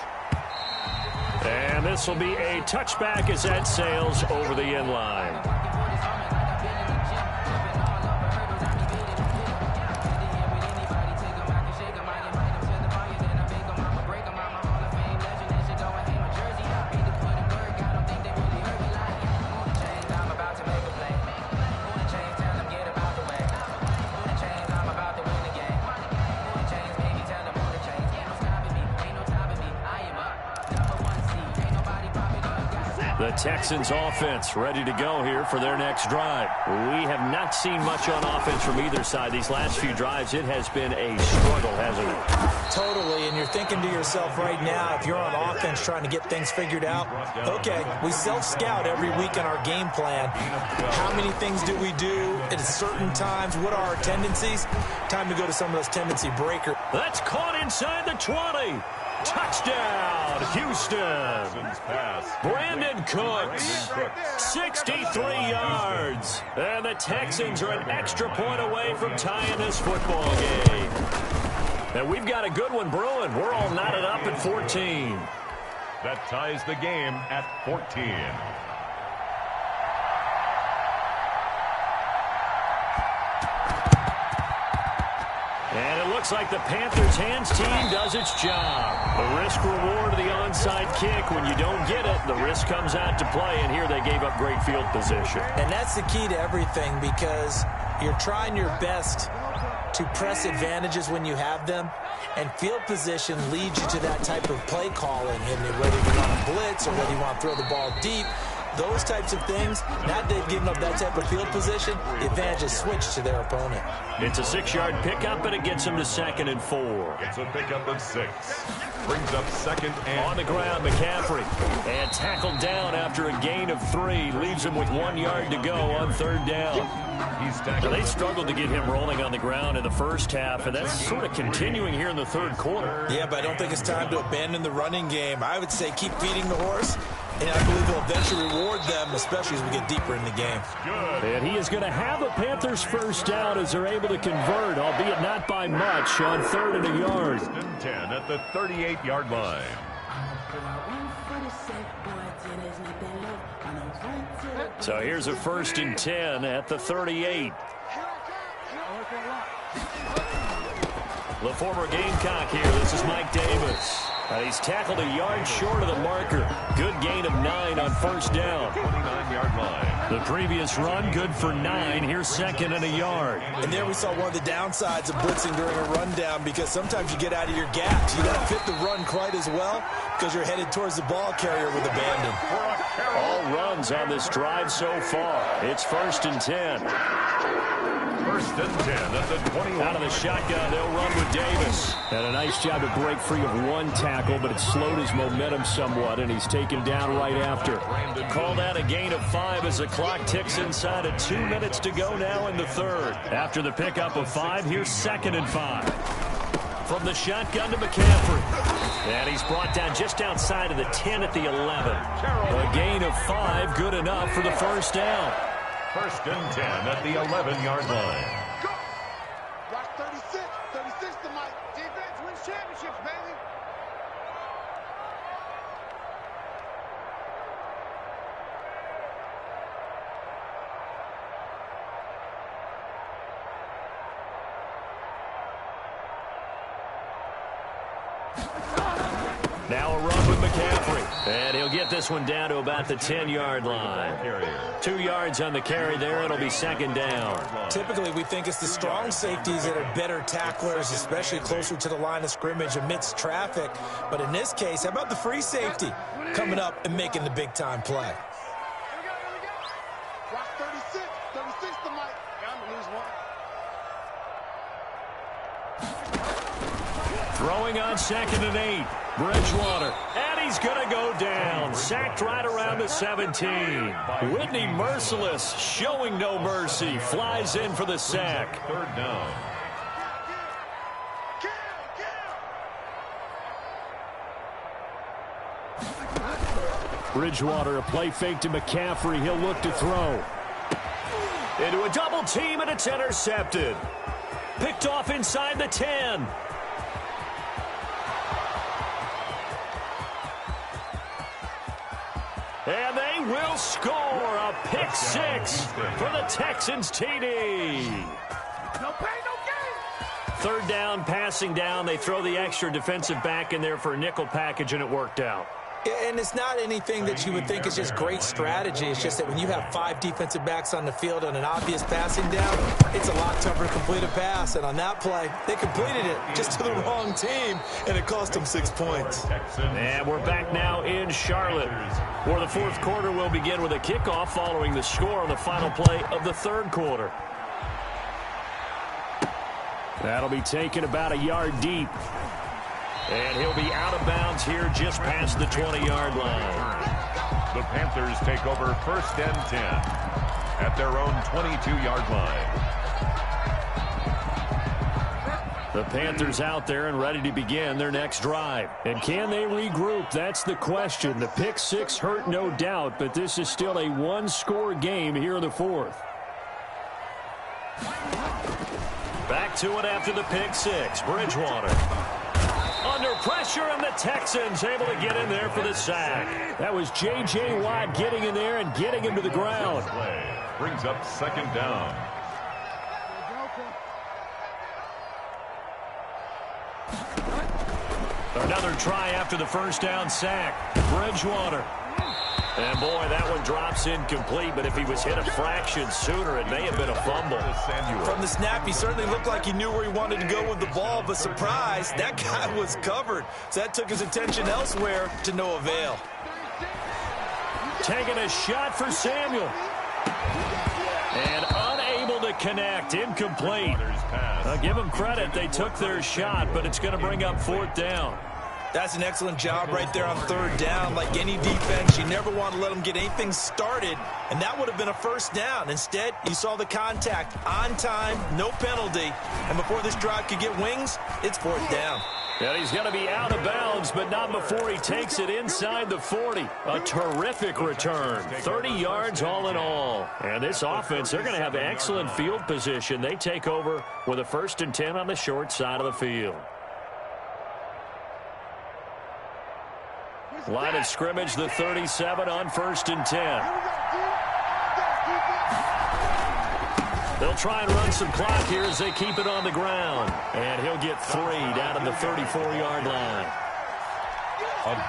And this will be a touchback as that sails over the end line. The Texans offense ready to go here for their next drive. We have not seen much on offense from either side. These last few drives, it has been a struggle, hasn't it? Totally, and you're thinking to yourself right now, if you're on offense trying to get things figured out, okay, we self-scout every week in our game plan. How many things do we do at certain times? What are our tendencies? Time to go to some of those tendency breakers. That's caught inside the 20. Touchdown, Houston. Brandon Cooks, 63 yards. And the Texans are an extra point away from tying this football game. And we've got a good one brewing. We're all knotted up at 14. That ties the game at 14. And it looks like the Panthers' hands team does its job. The risk-reward of the onside kick. When you don't get it, the risk comes out to play, and here they gave up great field position. And that's the key to everything, because you're trying your best to press advantages when you have them, and field position leads you to that type of play calling, and whether you want to blitz or whether you want to throw the ball deep, those types of things. Now that they've given up that type of field position, the advantage is switched to their opponent. It's a 6-yard pickup, and it gets them to 2nd and 4. It's a pickup of 6. Brings up 2nd and on the ground, McCaffrey. And tackled down after a gain of 3. Leaves him with 1 yard to go on 3rd down. Now, they struggled to get him rolling on the ground in the first half, and that's sort of continuing here in the 3rd quarter. Yeah, but I don't think it's time to abandon the running game. I would say keep feeding the horse, and I believe he'll eventually reward them, especially as we get deeper in the game. And he is going to have a Panthers first down as they're able to convert, albeit not by much, on 3rd and a yard. 1st and 10 at the 38-yard line. So here's a 1st and 10 at the 38. The former Gamecock here. This is Mike Davis. He's tackled a yard short of the marker. Good gain of 9 on 1st down. 29-yard line. The previous run, good for 9. Here's 2nd and a yard. And there we saw one of the downsides of blitzing during a rundown, because sometimes you get out of your gaps. You don't fit the run quite as well because you're headed towards the ball carrier with abandon. All runs on this drive so far. It's 1st and 10. 1st and 10 at the 21. Out of the shotgun, they'll run with Davis. And a nice job to break free of 1 tackle, but it slowed his momentum somewhat, and he's taken down right after. Call that a gain of 5 as the clock ticks inside of 2 minutes to go now in the 3rd. After the pickup of 5, here's 2nd and 5. From the shotgun to McCaffrey. And he's brought down just outside of the 10 at the 11. A gain of 5, good enough for the first down. 1st and 10 at the 11-yard line. Go! Watch 36. 36 to Mike. Defense wins championships, baby. Now a run with McCaffrey. And he'll get this one down to about the 10-yard line. 2 yards on the carry there. It'll be 2nd down. Typically, we think it's the strong safeties that are better tacklers, especially closer to the line of scrimmage amidst traffic. But in this case, how about the free safety coming up and making the big-time play? Here we go. Watch 36. 36 to Mike. I'm going to lose 1. Throwing on 2nd and 8. Bridgewater. And he's going to go down. Sacked right around the 17. Whitney Merciless showing no mercy. Flies in for the sack. 3rd down. Bridgewater, a play fake to McCaffrey. He'll look to throw. Into a double team, and it's intercepted. Picked off inside the 10. And they will score a pick 6 for the Texans TD. No pay, no gain. 3rd down, passing down. They throw the extra defensive back in there for a nickel package, and it worked out. And it's not anything that you would think is just great strategy. It's just that when you have 5 defensive backs on the field on an obvious passing down, it's a lot tougher to complete a pass. And on that play, they completed it just to the wrong team, and it cost them 6 points. And we're back now in Charlotte, where the 4th quarter will begin with a kickoff following the score on the final play of the 3rd quarter. That'll be taken about a yard deep. And he'll be out of bounds here just past the 20-yard line. The Panthers take over 1st and 10 at their own 22-yard line. The Panthers out there and ready to begin their next drive. And can they regroup? That's the question. The pick 6 hurt, no doubt, but this is still a 1-score game here in the 4th. Back to it after the pick 6. Bridgewater. Under pressure, and the Texans able to get in there for the sack. That was J.J. Watt getting in there and getting him to the ground. Brings up 2nd down. Another try after the first down sack. Bridgewater. And, boy, that one drops incomplete, but if he was hit a fraction sooner, it may have been a fumble. From the snap, he certainly looked like he knew where he wanted to go with the ball, but surprise, that guy was covered. So that took his attention elsewhere to no avail. Taking a shot for Samuel. And unable to connect. Incomplete. Give them credit. They took their shot, but it's going to bring up fourth down. That's an excellent job right there on third down. Like any defense, you never want to let them get anything started, and that would have been a first down. Instead, you saw the contact on time, no penalty, and before this drive could get wings, it's fourth down. And he's going to be out of bounds, but not before he takes it inside the 40. A terrific return. 30 yards all in all. And this offense, they're going to have excellent field position. They take over with a 1st and 10 on the short side of the field. Line of scrimmage, the 37 on 1st and 10. They'll try and run some clock here as they keep it on the ground. And he'll get 3 down at the 34-yard line.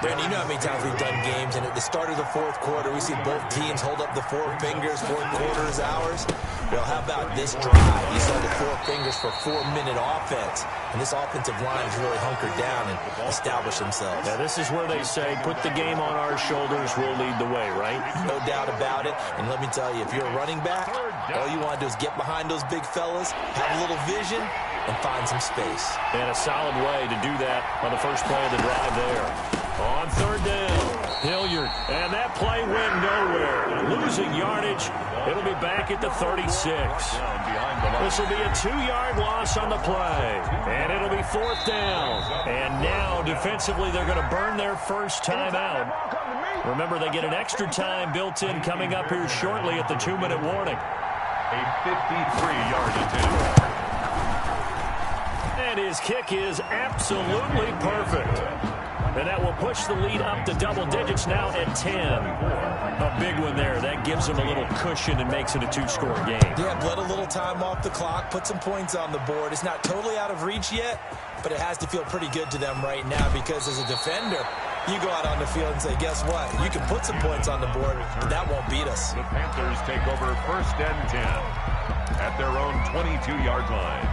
Brandon, you know how many times we've done games, and at the start of the fourth quarter, we see both teams hold up the 4 fingers, fourth quarter is ours. Well, how about this drive? You saw the 4 fingers for 4-minute offense, and this offensive line has really hunkered down and established themselves. Now, this is where they say, put the game on our shoulders, we'll lead the way, right? No doubt about it, and let me tell you, if you're a running back, all you want to do is get behind those big fellas, have a little vision, and find some space. And a solid way to do that on the first play of the drive there. On third down, Hilliard. And that play went nowhere. Losing yardage. It'll be back at the 36. This will be a 2-yard loss on the play. And it'll be fourth down. And now, defensively, they're going to burn their first time out. Remember, they get an extra time built in coming up here shortly at the 2-minute warning. A 53-yard attempt. And his kick is absolutely perfect. And that will push the lead up to double digits now at 10. A big one there. That gives them a little cushion and makes it a 2-score game. Yeah, let a little time off the clock, put some points on the board. It's not totally out of reach yet, but it has to feel pretty good to them right now because as a defender, you go out on the field and say, guess what? You can put some points on the board, but that won't beat us. The Panthers take over 1st and 10 at their own 22-yard line.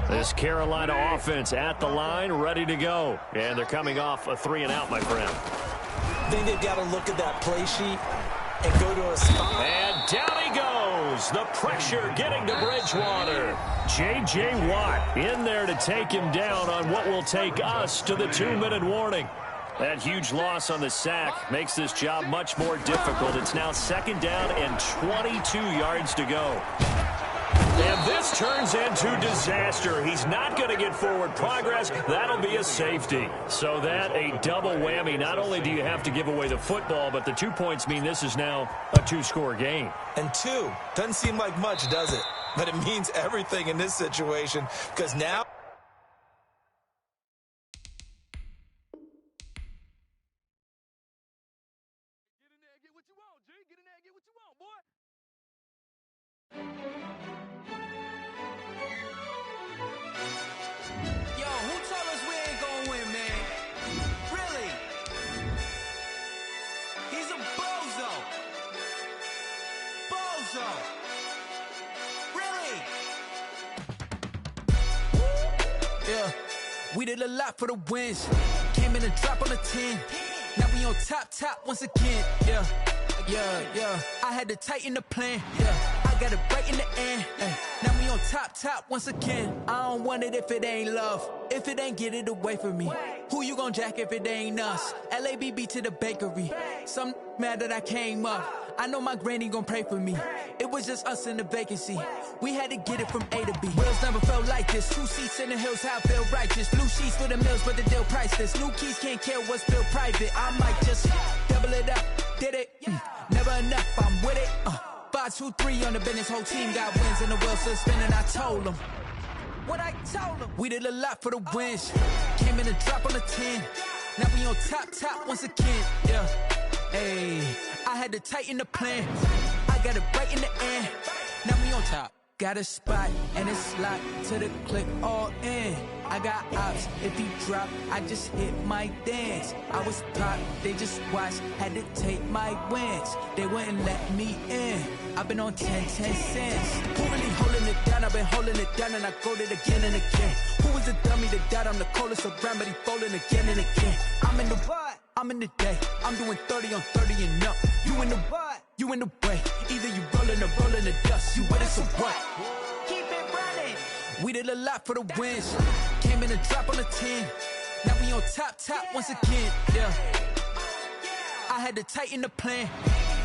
This Carolina offense at the line, ready to go. And they're coming off a 3-and-out, my friend. I think they've got to look at that play sheet and go to a spot. And down he goes. The pressure getting to Bridgewater. J.J. Watt in there to take him down on what will take us to the 2-minute warning. That huge loss on the sack makes this job much more difficult. It's now 2nd down and 22 yards to go. And this turns into disaster. He's not going to get forward progress. That'll be a safety. So that a double whammy. Not only do you have to give away the football, but the 2 points mean this is now a 2-score game. And 2 doesn't seem like much, does it? But it means everything in this situation because now we did a lot for the wins. Came in and dropped on the 10. Now we on top once again. Yeah. I had to tighten the plan. Yeah. I got it right in the end. Now we on top once again. I don't want it if it ain't love. If it ain't, get it away from me. Who you gon' jack if it ain't us? LABB to the bakery. Some mad that I came up. I know my granny gon' pray for me. It was just us in the vacancy. We had to get it from A to B. Wheels never felt like this. 2 seats in the hills, how I feel righteous. Blue sheets for the mills, but the deal priceless. New keys can't care what's built private. I might just double it up. Did it? Never enough, I'm with it. 5, 2, 3 on the business. Whole team got wins and the wheels still spinning. I told them what I told them. We did a lot for the wins. Came in and dropped on the 10. Now we on top once again, yeah. Hey, I had to tighten the plan. I got it right in the end. Now we on top. Got a spot and it's locked to the click all in. I got ops, if he drop, I just hit my dance. I was top, they just watched, had to take my wins. They wouldn't let me in. I've been on 10 cents. Who really holding it down? I've been holding it down and I go it again and again. Who was the dummy that died? I'm the coldest around, but he falling again and again. I'm in the what? I'm in the day. I'm doing 30 on 30 and up. You in the what? You in the way. Either you rolling or rolling the dust. You with us or what? Keep it running. We did a lot for the wins. Came in a drop on a 10. Now we on top once again, yeah. I had to tighten the plan.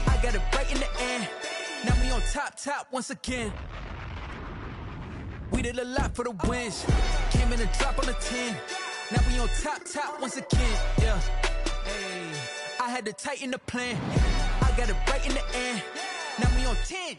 I got it right in the end. Now we on top once again. We did a lot for the wins. Came in a drop on a 10. Now we on top once again, yeah. Hey, I had to tighten the plan. I got it right in the end. Now we on 10.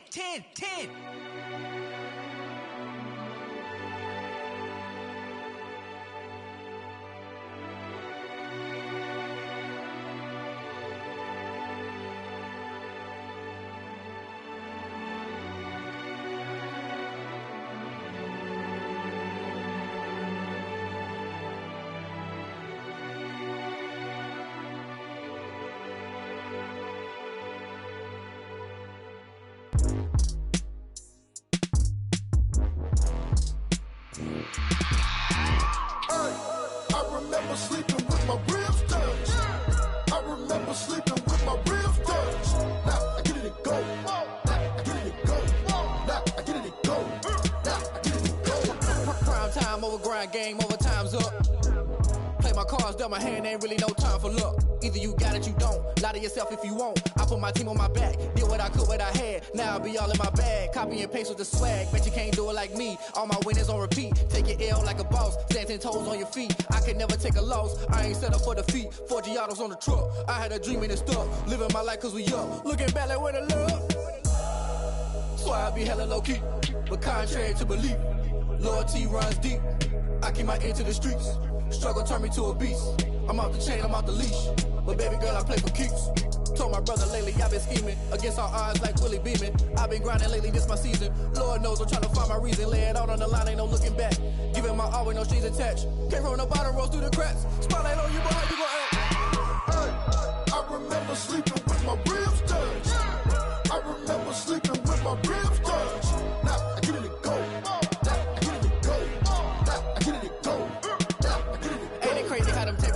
Game over, time's up. Play my cards, dealt my hand, ain't really no time for luck. Either you got it, you don't. Lie to yourself if you won't. I put my team on my back, did what I could, what I had. Now I'll be all in my bag, copy and paste with the swag. Bet you can't do it like me. All my winners on repeat. Take your L like a boss, stand 10 toes on your feet. I can never take a loss, I ain't set up for defeat. 4 Giottos on the truck, I had a dream and it's stuck. Living my life cause we up, looking back like where the love. So I be hella low key, but contrary to belief, loyalty runs deep. I keep my ear to the streets. Struggle turned me to a beast. I'm out the chain, I'm out the leash. But baby girl, I play for keeps. Told my brother lately, I've been scheming against all odds like Willie Beeman. I've been grinding lately, this my season. Lord knows I'm trying to find my reason. Lay it out on the line, ain't no looking back. Giving my all with no strings attached. Can't roll no bottom, rolls through the cracks. Spotlight on you, but how you gon' act? I remember sleeping with my ribs touched. I remember sleeping with my ribs touched. Now I get it to go.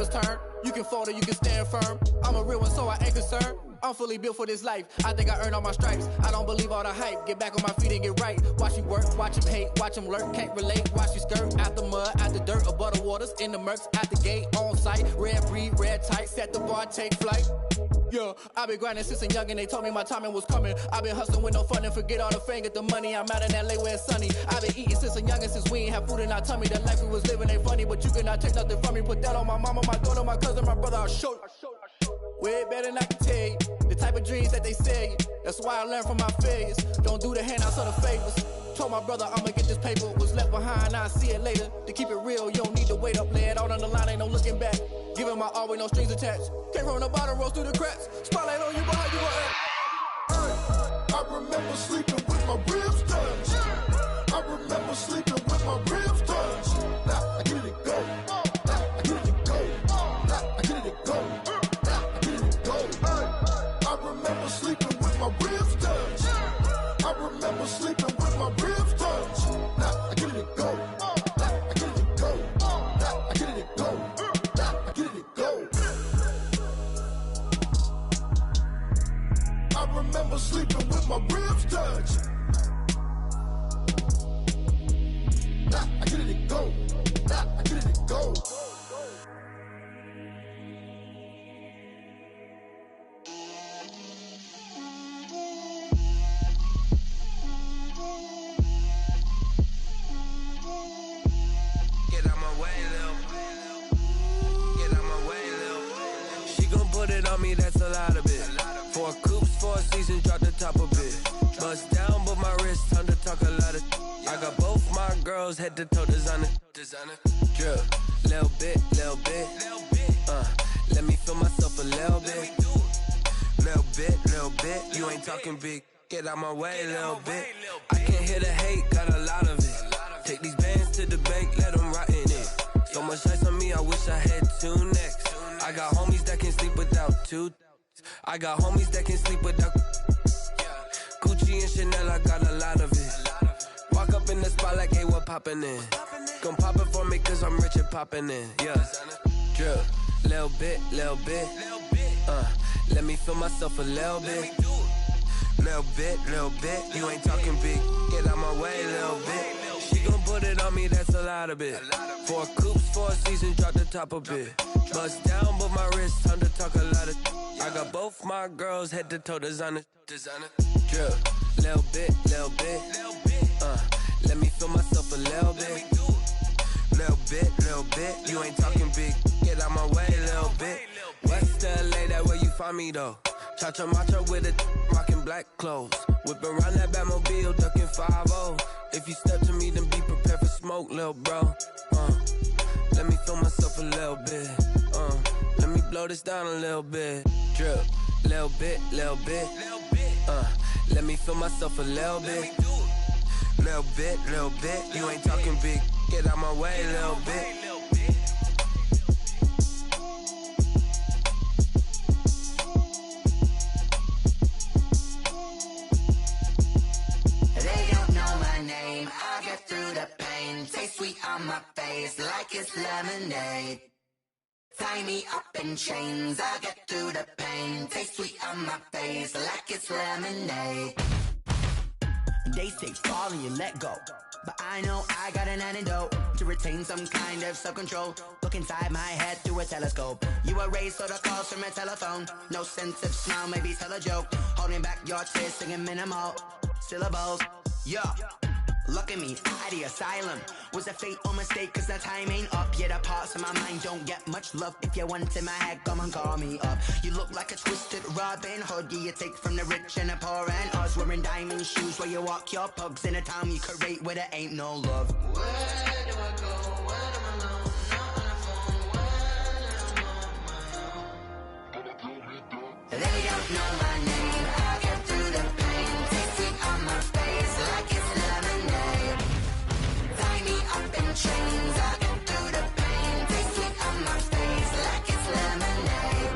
Turn. You can fold or you can stand firm. I'm a real one, so I ain't concerned. I'm fully built for this life. I think I earned all my stripes. I don't believe all the hype. Get back on my feet and get right. Watch you work, watch him hate, watch him lurk. Can't relate, watch you skirt. Out the mud, out the dirt, above the waters, in the murks, out the gate, on site. Red breed, red tight, set the bar, take flight. Yeah, I've been grinding since a young and they told me my timing was coming. I've been hustling with no fun and forget all the fame, get the money. I'm out in LA where it's sunny. I've been eating since a young and since we ain't have food in our tummy. The life we was living ain't funny, but you cannot take nothing from me. Put that on my mama, my daughter, my cousin, my brother, I'll show you. Way better than I can tell you. The type of dreams that they sell you. That's why I learned from my failures. Don't do the handouts or the favors. Told my brother I'ma get this paper. Was left behind, I'll see it later. To keep it real, you don't need to wait up. Lay it out on the line, ain't no looking back. Giving my all with no strings attached. Can't roll no bottom, rolls through the cracks. Spotlight on you, but how you gon' act? I remember sleeping with my ribs touched. I remember sleeping with my ribs touched. Now I get it to go. Now I get it to go. Now I get it to go. Now I get it to go. I remember sleeping with my ribs touched. I remember sleeping with my ribs touched. Now I get it to go. Now I get it to go. Now I get it to go. Now I get it to go. I remember sleeping with my ribs touched. Now I get it to go. Now I get it to go. Get out my way, Lil. Get out my way, Lil. She gon' put it on me, that's a lot of it. 4 coops, 4 seasons, drop the top a bit. Bust down, but my wrist, time to talk a lot of. I got both my girls head to toe designer. Drip, little bit, Let me feel myself a little bit. Little bit, you ain't talking big. Get out my way a little bit. I can't hear the hate, got a lot of it. Take these bands to the bank, let them rot in it. So much ice on me, I wish I had two necks. I got homies that can sleep without two. I got homies that can sleep without Gucci and Chanel, I got a lot of it. Walk up in the spot like, hey, what poppin' in? Gon' pop it for me cause I'm rich and poppin' in. Yeah, drip, little bit. Let me feel myself a little bit. Little bit, you ain't talking big. Get out my way a little bit. She gon' put it on me, that's a lot of it. 4 coops, 4 seasons, drop the top a bit. Bust down, but my wrist, time to talk a lot of. I got both my girls head to toe designer. Drip, little bit. Let me feel myself a little bit. Little bit, you ain't talking big. Get out my way a little bit. West LA, that where you find me though. Cha-cha macha with a rockin' black clothes. Whip around that Batmobile, ducking 5-0. If you step to me, then be prepared for smoke, lil' bro. Let me feel myself a little bit. Let me blow this down a little bit. Drip, little bit. Let me feel myself a little bit. Little bit, you ain't talking big. Get out my way a little bit. They don't know my name, I'll get through the pain. Taste sweet on my face like it's lemonade. Tie me up in chains, I'll get through the pain. Taste sweet on my face like it's lemonade. They say fall and you let go, but I know I got an antidote to retain some kind of self-control. Look inside my head through a telescope. You erase all the calls from a telephone. No sense of smile, maybe tell a joke. Holding back your tears, singing minimal syllables. Yeah, look at me, out the asylum. Was a fate or mistake, cause the time ain't up. Yet the parts of my mind don't get much love. If you want in my head, come and call me up. You look like a twisted Robin Hood. Yeah, you take from the rich and the poor and us. Wearing diamond shoes where you walk your pugs in a town you create where there ain't no love. Where do I go? When I'm alone? Not on the phone. When I'm on my own. They don't know my name. I'll get through the pain. Taste sweet on my face like it's lemonade. Tie me up in chains. I'll get through the pain. Taste sweet on my face like it's lemonade.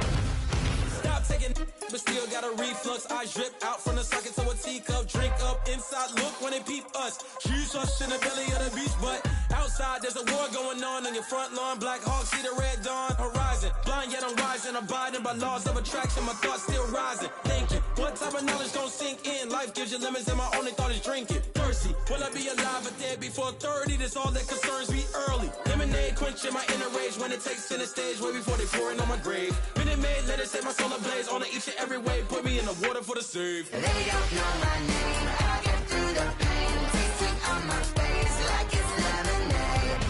Stop taking, but still got a reflux. I drip out from the socket to a teacup. Drink up inside, look when they peep us. Shoes us in the belly of the beach, but outside there's a war going on your front lawn. Black Hawk, see the red dawn horizon. Blind yet I'm rising, abiding by laws of attraction. My thoughts still rising, thinking what type of knowledge don't sink in. Life gives you limits and my only thought is drinking. Thirsty, will I be alive or dead before 30? That's all that concerns me early. Lemonade quenching my inner rage when it takes center stage way before they pour it on my grave. Minute Maid, let it set my soul ablaze on each and every way. Put me in the water for the save. They don't know my name. I'll get through the pain. Taste sweet on my face like it's lemonade.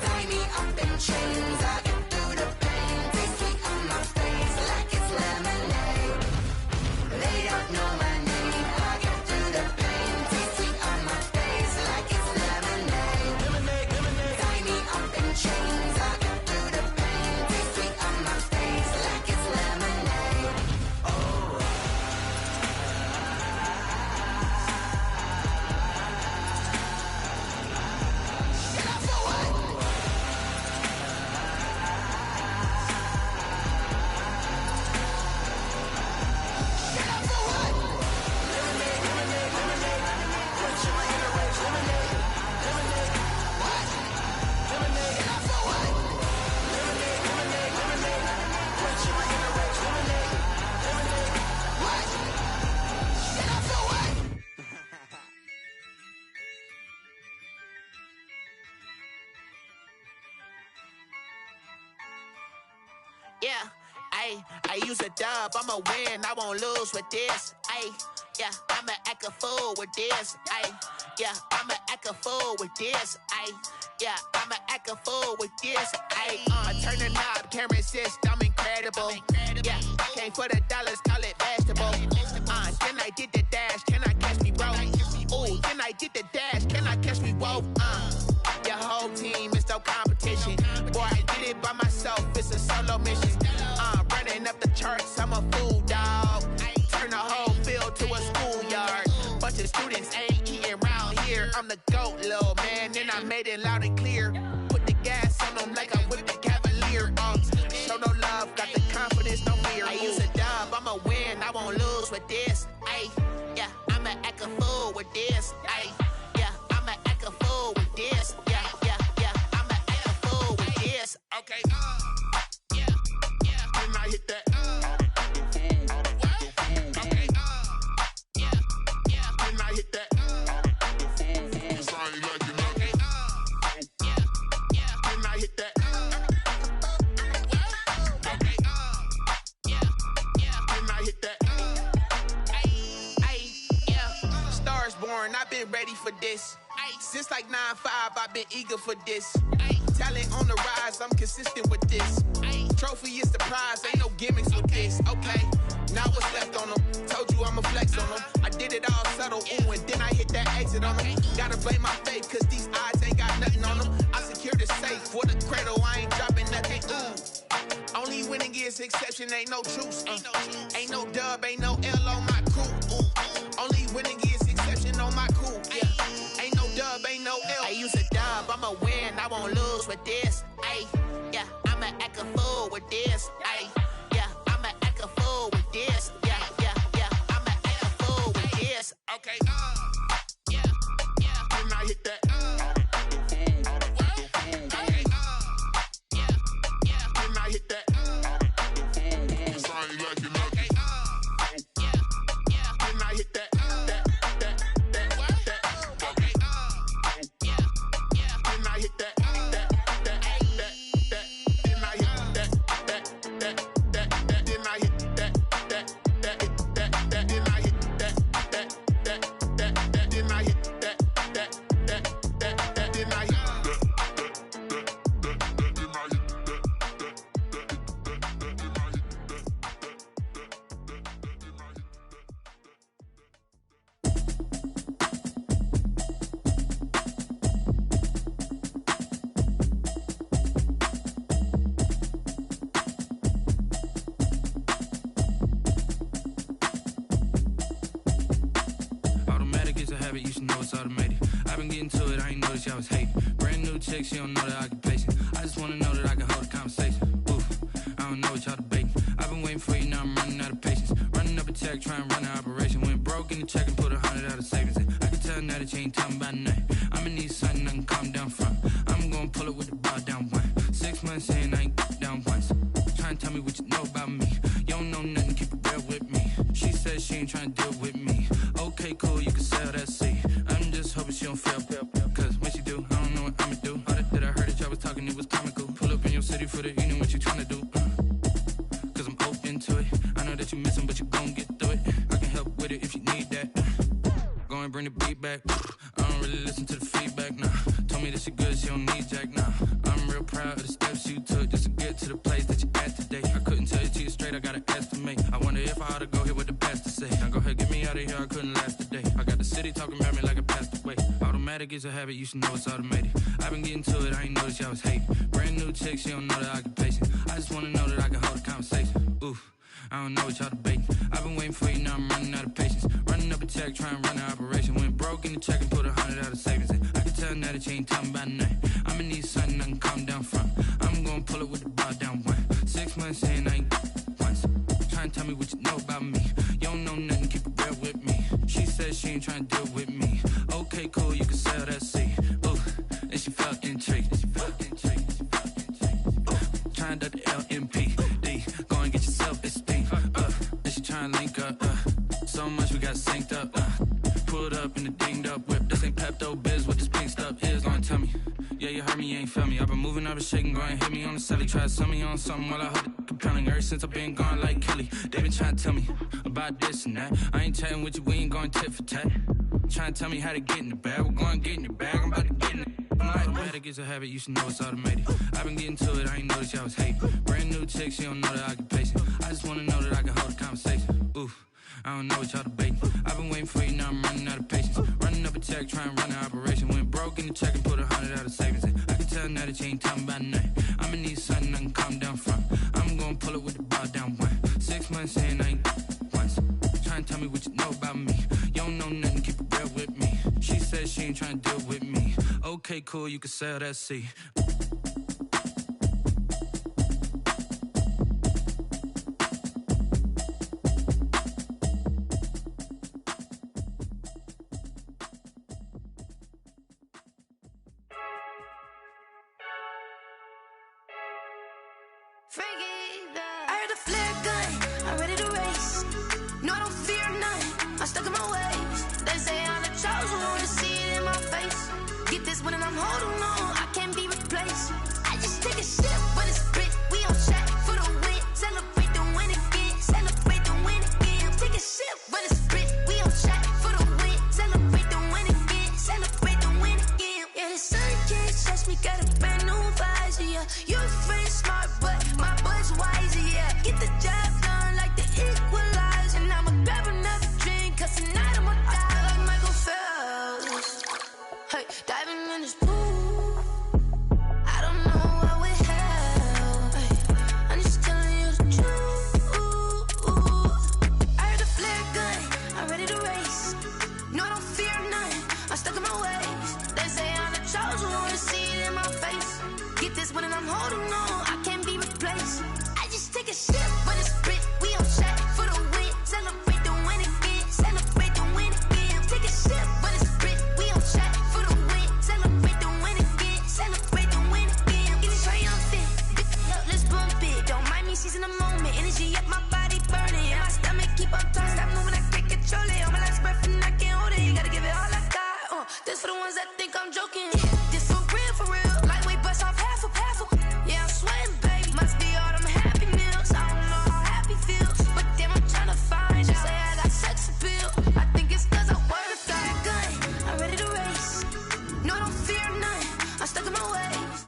Tie me up in chains. I'll get through the pain. Taste sweet on my face like it's lemonade. They don't know my name. I'll get through the pain. Taste sweet on my face like it's lemonade. Tie me up in chains. I'll get through the pain. Taste sweet on my face like it's lemonade. Oh. Yeah, I use a dub, I'ma win, I won't lose with this. Yeah, I'ma act a fool with this. Yeah, I'ma act a fool with this. Yeah, I'ma act a fool with this. I turn the knob, can't resist, I'm incredible. Yeah, came for the dollars, call it vegetable. Then I did the dash, can I catch me, bro? Ooh, then I did the dash, can I catch me, whoa? Your whole team is no competition. Boy, I did it by myself, it's a solo mission. I'm the GOAT, little man, and I made it loud and clear. Put the gas on them like I whipped the Cavalier. Show no love, got the confidence, no fear. I use a dub, I'ma win, I won't lose with this. Ay, yeah, I'ma act a fool with this. Ay, yeah, I'ma act a fool with this. Yeah, yeah, yeah, I'ma act a fool with this. Okay, yeah, yeah, then I hit that. I've been ready for this. Since like 9-5, I've been eager for this. Talent on the rise, I'm consistent with this. Trophy is the prize, ain't no gimmicks with this. Okay, now what's left on them? Told you I'ma flex on them. I did it all subtle, ooh, and then I hit that exit on them. Gotta blame my faith, cause these eyes ain't got nothing on them. I secured the safe for the cradle, I ain't dropping nothing, ooh. Only winning is exception, ain't no truce. Ain't no dub, ain't no L on my crew, ooh. Only winning is exception on my cool, yeah. Ain't no dub, ain't no L. I use a dub, I'ma win, I won't lose with this. Ay, yeah, I'ma act a fool with this. Ay, yeah, I'ma act a fool with this. Yeah, yeah, yeah, I'ma act a fool with this. Okay, yeah, yeah, then I hit that. Okay, yeah, yeah, then I hit that. Sorry, like you know. Yeah, yeah, then I hit that. I was hating. Brand new chick, she don't know the occupation. I just wanna know that I can hold a conversation. Oof, I don't know what y'all debating. I've been waiting for you, now I'm running out of patience. Running up a check, trying to run an operation. Went broke in the check and put 100 out of savings in. I can tell now that you ain't talking about nothing. I'ma need something I can calm down from. I'm gonna pull it with the bar down one. 6 months in, I ain't down once. Trying to tell me what you know about me. You don't know nothing, keep it real with me. She says she ain't trying to deal with me. Okay, cool, you can sell that seat. I'm just hoping she don't fail. Cause when she do, I don't know what I'ma do. All that I heard that y'all was talking, it was comical. Pull up in your city for the evening, what you tryna do? Cause I'm open to it. I know that you missing, but you gon' get through it. I can help with it if you need that. Go and bring the beat back. I don't really listen to the feedback, nah. Told me that she good, she don't need jack, nah. I'm real proud of the steps you took just to get to the place that you at today. I couldn't tell you to you straight, I gotta estimate. I wonder if I ought to go here with the best to say. Now go ahead, get me out of here, I couldn't last a day. I got the city talking about me like I passed away. Automatic is a habit, you should know it's automated. I've been getting to it, I ain't noticed y'all was hating. Brand new chick, she don't know the occupation. I just wanna know that I can hold a conversation. Oof, I don't know what y'all debating. I've been waiting for you, now I'm running out of patience. Running up a check, trying to run an operation. Went broke in the check and put 100 out of savings in. I can tell now that you ain't talking about nothing. I'ma need something I can calm down from. I'm gonna pull it with the bar down one. 6 months in, I ain't once. Trying to tell me what you know about me. You don't know nothing, keep it real with me. She says she ain't trying to deal with me. Okay, cool, you can sell that seat. Ooh, and she felt intrigued. Trying to duck the LMPD. Go and get your self-esteem. And she trying to link up. So much we got synced up. Pulled up in the dinged up whip. This ain't Pepto-Biz, what this pink stuff is. Gonna tell me. Yeah, you heard me, you ain't felt me. I've been moving, I've been shaking, go and hit me on the celly. Try to sell me on something while I heard it compelling. Ever since I've been gone like Kelly. They been trying to tell me about this and that. I ain't chatting with you, we ain't going tit for tat. Trying to tell me how to get in the bag. We're going to get in the bag, I'm about to get in it. Automatic is a habit, you should know it's automated. I've been getting to it, I ain't noticed y'all was hating. Brand new chick, she don't know the occupation. I just wanna know that I can hold a conversation. Oof, I don't know what y'all debating. I've been waiting for you, now I'm running out of patience. Running up a check, trying to run an operation. Went broke in the check and put 100 out of savings in. I can tell now that you ain't talking about nothing. I'ma need something I can calm down from. I'm gonna pull it with the bar down one. 6 months in, I ain't once. Trying to tell me what you know about me. You don't know nothing, keep it real with me. She says she He ain't trying to deal with me. Okay, cool, you can sail that sea. I heard a flare gun, I'm ready to race. No, I don't fear none, I'm stuck in my ways. They say I'm the chosen one, to see it in my face. Get this one and I'm holding on, I can't be replaced. I just take a sip, but it's split, we on track for the win. Celebrate the win again, celebrate the win again. Take a sip, but it's split, we on track for the win. Celebrate the win again, celebrate the win again. Yeah, the sun can't touch me, got a brand new visor, yeah. You friend smart, but my bud's wiser, yeah. Get the job done like the equalizer. And I'ma grab another drink, cause tonight I'ma die like Michael Phelps. Hey, diving in this pool, I don't know what would help. Hey, I'm just telling you the truth. I heard a flare gun, I'm ready to race. No, I don't fear none, I'm stuck in my ways. They say I'm the chosen one, to see it in my face. Get this one and I'm holding on, I can't be replaced. I just take a sip, but it's split, we on track for the win. Celebrate the win again, celebrate the win again. Take a sip, but it's split, we on track for the win. Celebrate the win again, celebrate the win again. Get it triumphant, look, let's bump it. Don't mind me seizing the moment, energy up my body burning. And my stomach keep on turning, stop moving, I can't control it. On my last breath and I can't hold it, you gotta give it all I got. This for the ones that think I'm joking. This for real, lightweight bust off half a. Yeah, I'm sweating, baby, must be all them happy meals. I don't know how happy feels, but damn, I'm trying to find you. Say I got sex appeal, I think it's cause I work a gun, I'm ready to race. No, I don't fear none, I'm stuck in my ways.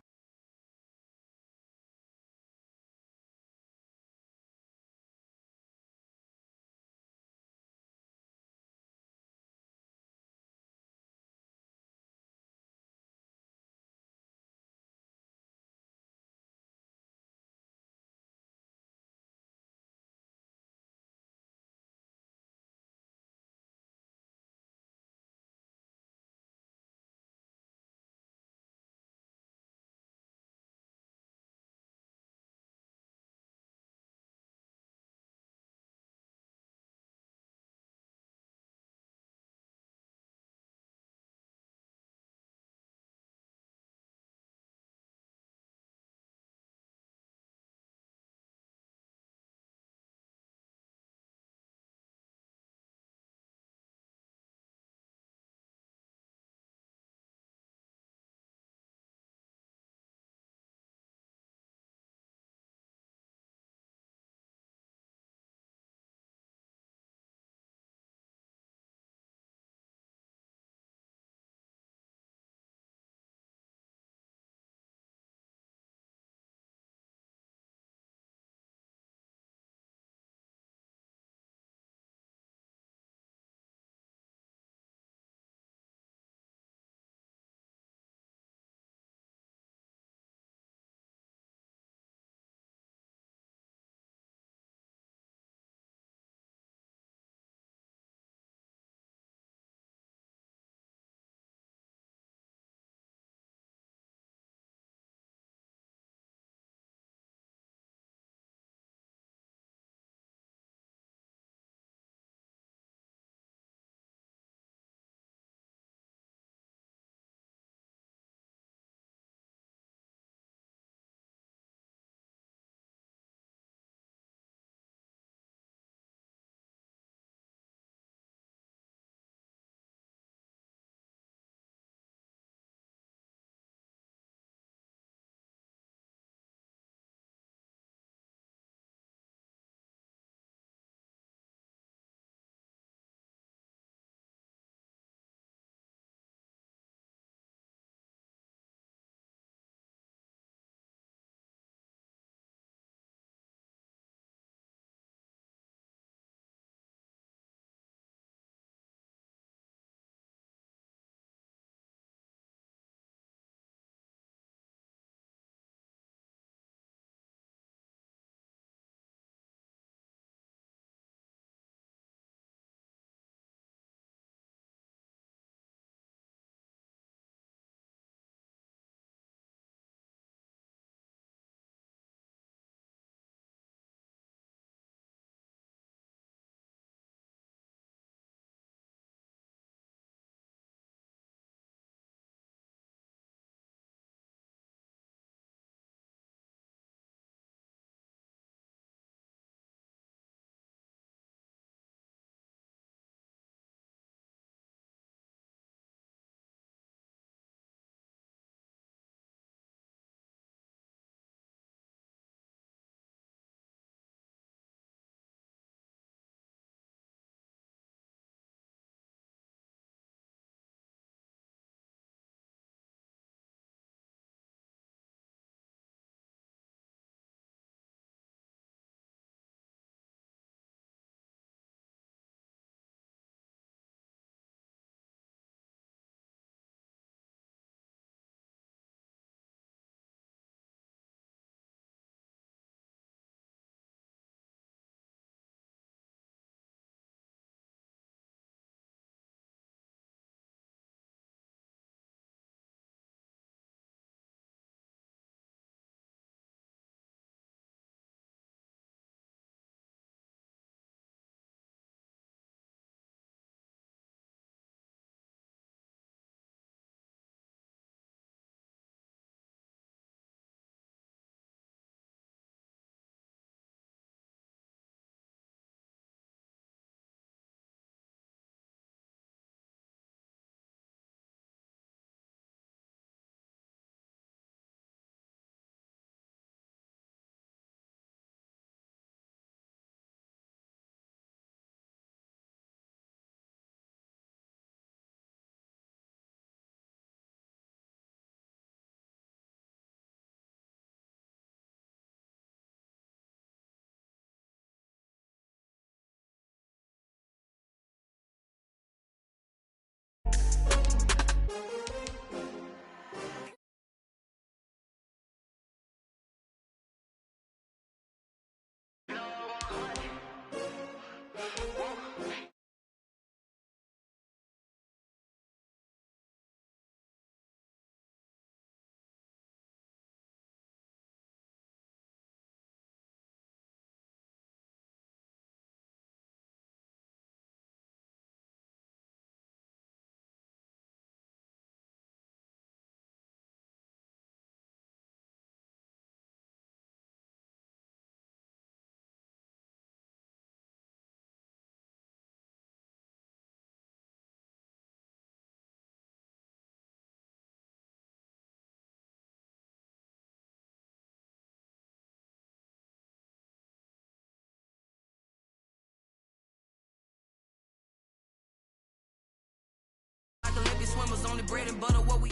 bread and butter, what we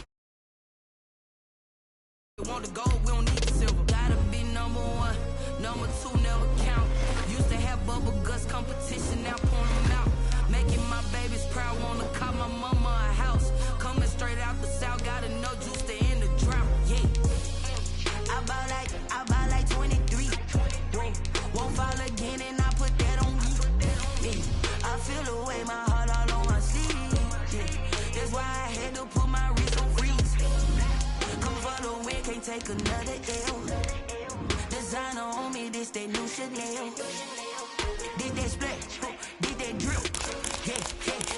want the gold, we don't need the silver. Gotta be number one, number two never count. Used to have bubble guts competition, now pouring them out. Making my babies proud, wanna call my mama a house. Coming straight out the south, gotta know juice to end the drought. Yeah, I bought like 23. Won't fall again, and I put that on me. Yeah, I feel the way, my heart all on my sleeve. Yeah, that's why I had to put my wrist on freeze. Come for the win, can't take another L. Designer on me, this that new Chanel. Did that splash, did that drip. Yeah,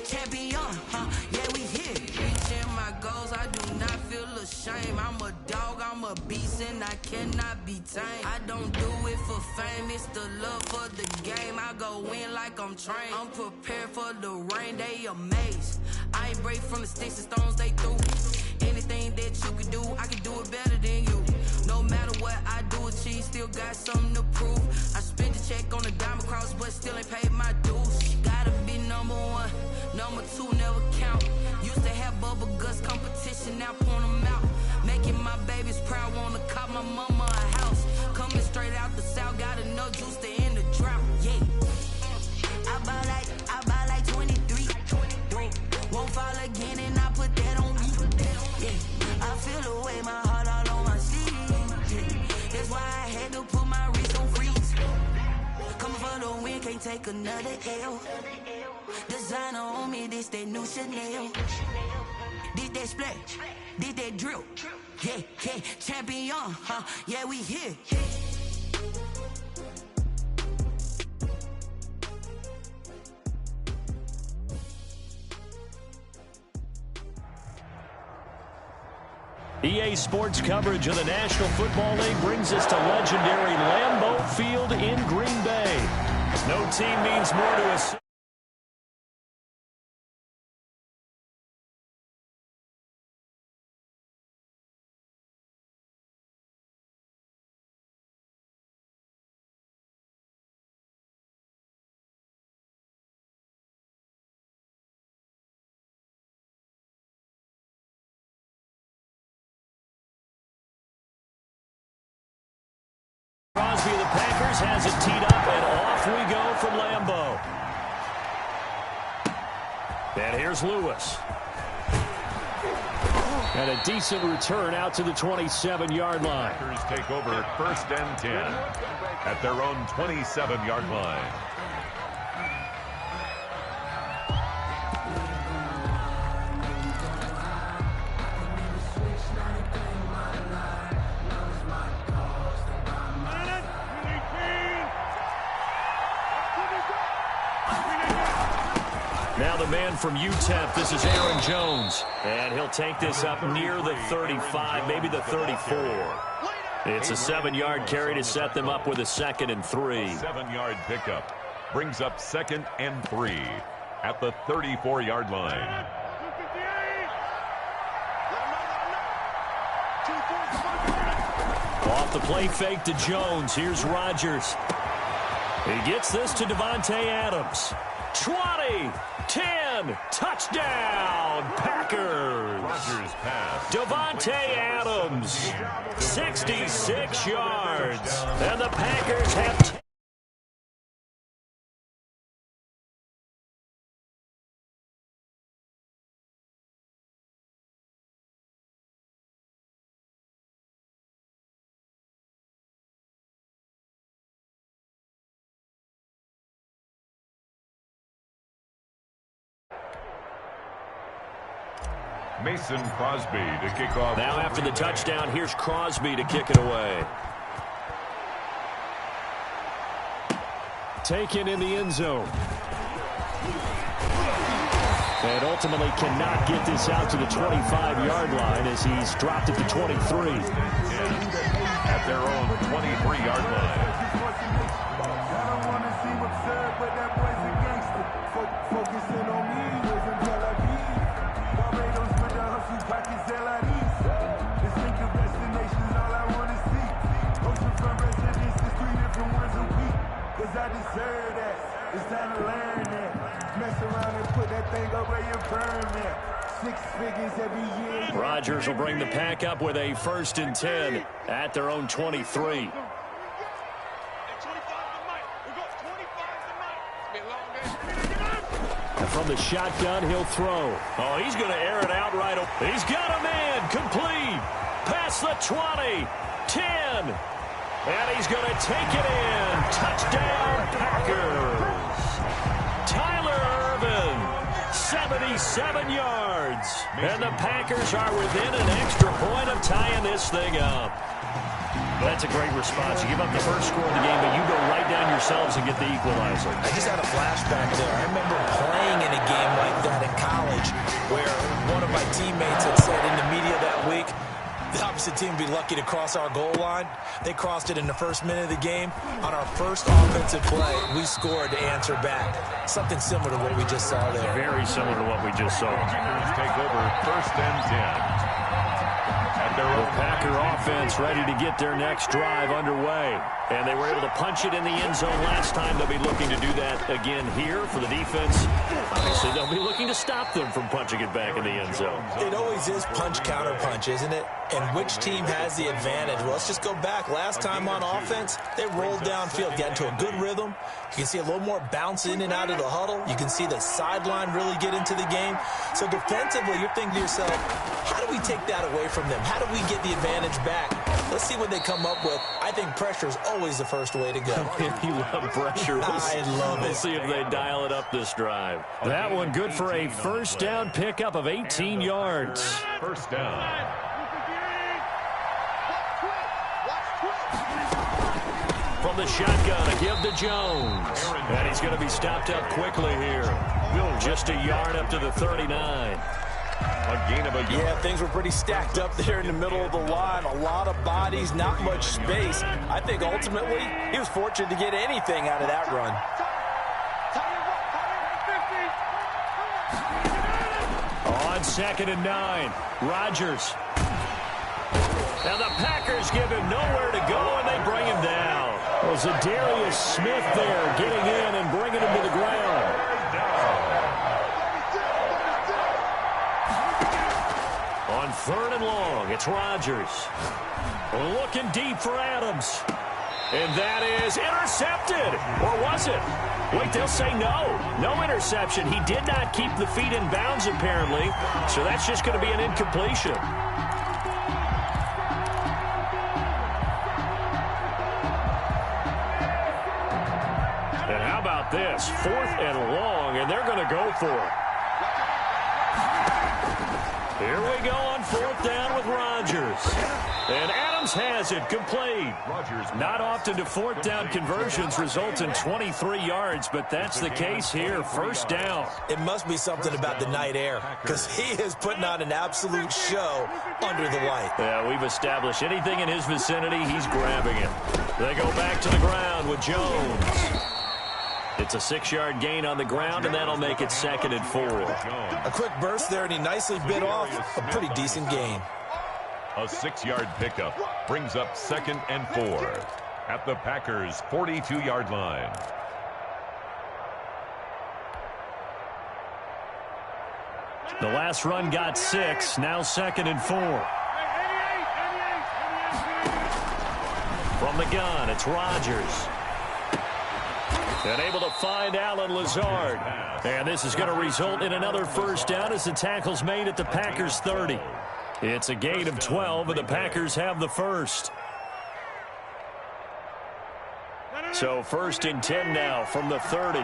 champion, yeah, we here. Reaching my goals, I do not feel ashamed. I'm a dog, I'm a beast, and I cannot be tamed. I don't do it for fame, it's the love for the game. I go in like I'm trained. I'm prepared for the rain, they amazed. I ain't break from the sticks and stones they threw. Anything that you can do, I can do it better than you. No matter what I do, achieve, still got something to prove. I spent the check on the diamond cross, but still ain't paid my dues. Gotta be number one, number two never count. Used to have bubble guts competition, now pouring them out. Making my babies proud, wanna call my mama a house. Coming straight out the south, gotta know juice to end the drought. Yeah, I bought like 23. Won't fall again, and I put that on me. Yeah, I feel the way, my heart all on my sleeve. Yeah, that's why I had to put my wrist on freeze. Coming for the win, can't take another L. Designer on me, this that new Chanel. Did that splash, did that drip. Yeah, champion, yeah, we here. EA Sports coverage of the National Football League brings us to legendary Lambeau Field in Green Bay. No team means more to us. Crosby of the Packers has it teed up, and off we go from Lambeau. And here's Lewis. And a decent return out to the 27-yard line. Packers take over at 1st and 10 at their own 27-yard line. Now the man from UTEP, this is Aaron Jones. And he'll take this up near the 35, maybe the 34. It's a 7-yard carry to set them up with a 2nd and 3. 7-yard pickup brings up 2nd and 3 at the 34-yard line. Off the play fake to Jones. Here's Rodgers. He gets this to Devontae Adams. 20, 10, touchdown, Packers. Rodgers pass. Devontae Adams, 66 yards. And the Packers have... Mason Crosby to kick off. Now after the touchdown, here's Crosby to kick it away. Taken in the end zone. And ultimately cannot get this out to the 25-yard line as he's dropped it to 23. At their own 23-yard line. Focusing on me, wasn't Tel Aviv. Barbados with the hustle pockets, LIDs. Distinctive destinations, all I want to see. Oceanfront residences, 3 different ones a week. Cause I deserve that. It's time to learn that. Mess around and put that thing up where you burn that. Rodgers will bring the pack up with a 1st and 10 at their own 23. And from the shotgun, he'll throw. Oh, he's going to air it out right. He's got a man. Complete. Past the 20. 10. And he's going to take it in. Touchdown, Packers. Tyler Ervin, 77 yards. And the Packers are within an extra point of tying this thing up. That's a great response. You give up the first score of the game, but you go right down yourselves and get the equalizer. I just had a flashback there. I remember playing in a game like that in college where one of my teammates had said in the media that week, the opposite team would be lucky to cross our goal line. They crossed it in the first minute of the game. On our first offensive play, we scored to answer back. Something similar to what we just saw there. Very similar to what we just saw. Take over 1st and 10. The Packer offense ready to get their next drive underway. And they were able to punch it in the end zone last time. They'll be looking to do that again here for the defense. Obviously, they'll be looking to stop them from punching it back in the end zone. It always is punch-counter-punch, isn't it? And which team has the advantage? Well, let's just go back. Last time on offense, they rolled downfield, got into a good rhythm. You can see a little more bounce in and out of the huddle. You can see the sideline really get into the game. So defensively, you're thinking to yourself, how do we take that away from them? How do we get the advantage back? Let's see what they come up with. I think pressure is always the first way to go. You love pressure. I love it. We'll see if they dial it up this drive. That one good for a 1st down pickup of 18 yards. 1st down. From the shotgun, a give to Jones. And he's going to be stopped up quickly here. Just a yard up to the 39. A gain of a yard. Yeah, things were pretty stacked up there in the middle of the line. A lot of bodies, not much space. I think ultimately he was fortunate to get anything out of that run. On 2nd and 9, Rodgers. Now the Packers give him nowhere to go, and they bring him down. Well, Zadarius Smith there getting in and bringing him to the ground. On 3rd and long, it's Rodgers. Looking deep for Adams. And that is intercepted. Or was it? Wait, they'll say no. No interception. He did not keep the feet in bounds, apparently. So that's just going to be an incompletion. And how about this? 4th and long, and they're going to go for it. Here we go on 4th down with Rodgers. And Adams has it complete. Not often do 4th down conversions result in 23 yards, but that's the case here. 1st down. It must be something about the night air, because he is putting on an absolute show under the light. Yeah, we've established anything in his vicinity, he's grabbing it. They go back to the ground with Jones. It's a 6-yard gain on the ground, and that'll make it 2nd and 4. A quick burst there, and he nicely bit off a pretty decent gain. A 6-yard pickup brings up 2nd and 4 at the Packers' 42-yard line. The last run got 6, now 2nd and 4. From the gun, it's Rodgers. And able to find Alan Lazard. And this is going to result in another 1st down as the tackle's made at the Packers' 30. It's a gain of 12, and the Packers have the first. So 1st and 10 now from the 30.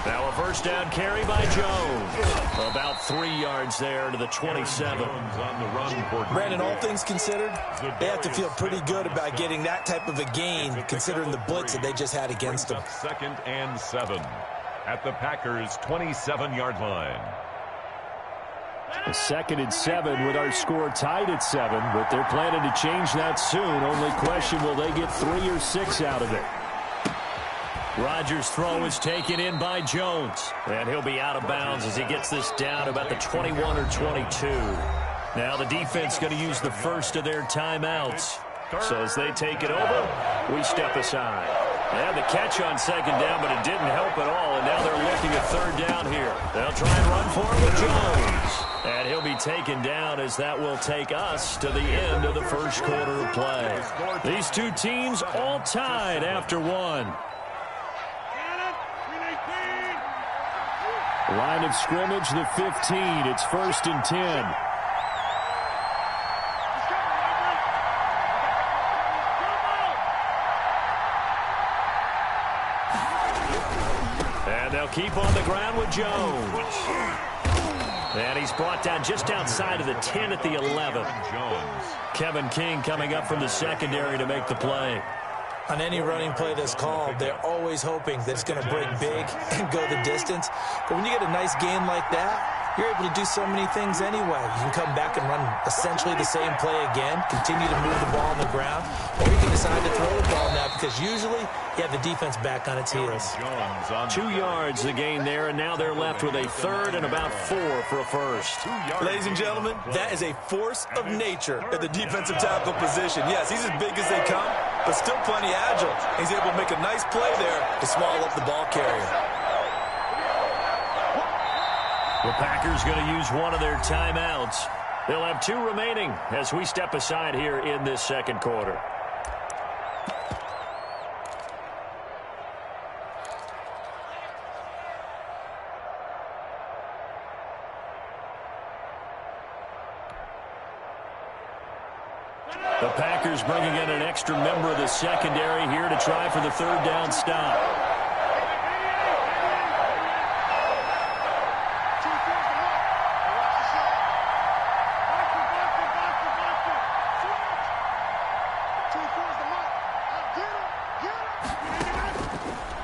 Now a 1st down carry by Jones. About 3 yards there to the 27. Brandon, all things considered, they have to feel pretty good about getting that type of a gain, considering the blitz that they just had against them. 2nd and 7 at the Packers' 27-yard line. A 2nd and 7 with our score tied at 7, but they're planning to change that soon. Only question, will they get 3 or 6 out of it? Rodgers' throw is taken in by Jones, and he'll be out of bounds as he gets this down about the 21 or 22. Now the defense going to use the first of their timeouts. So as they take it over, we step aside. They had the catch on second down, but it didn't help at all, and now they're looking at third down here. They'll try and run for it with Jones. And he'll be taken down as that will take us to the end of the first quarter of play. These two teams all tied after one. Line of scrimmage, the 15. It's 1st and 10. And they'll keep on the ground with Jones. And he's brought down just outside of the 10 at the 11. Kevin King coming up from the secondary to make the play. On any running play that's called, they're always hoping that it's going to break big and go the distance. But when you get a nice gain like that, you're able to do so many things anyway. You can come back and run essentially the same play again, continue to move the ball on the ground, or you can decide to throw the ball now because usually you have the defense back on its heels. 2 yards the gain there, and now they're left with a third and about 4 for a first. Ladies and gentlemen, that is a force of nature at the defensive tackle position. Yes, he's as big as they come, but still plenty agile. He's able to make a nice play there to swallow up the ball carrier. The Packers going to use one of their timeouts. They'll have 2 remaining as we step aside here in this second quarter. The Packers bringing in an extra member of the secondary here to try for the third down stop.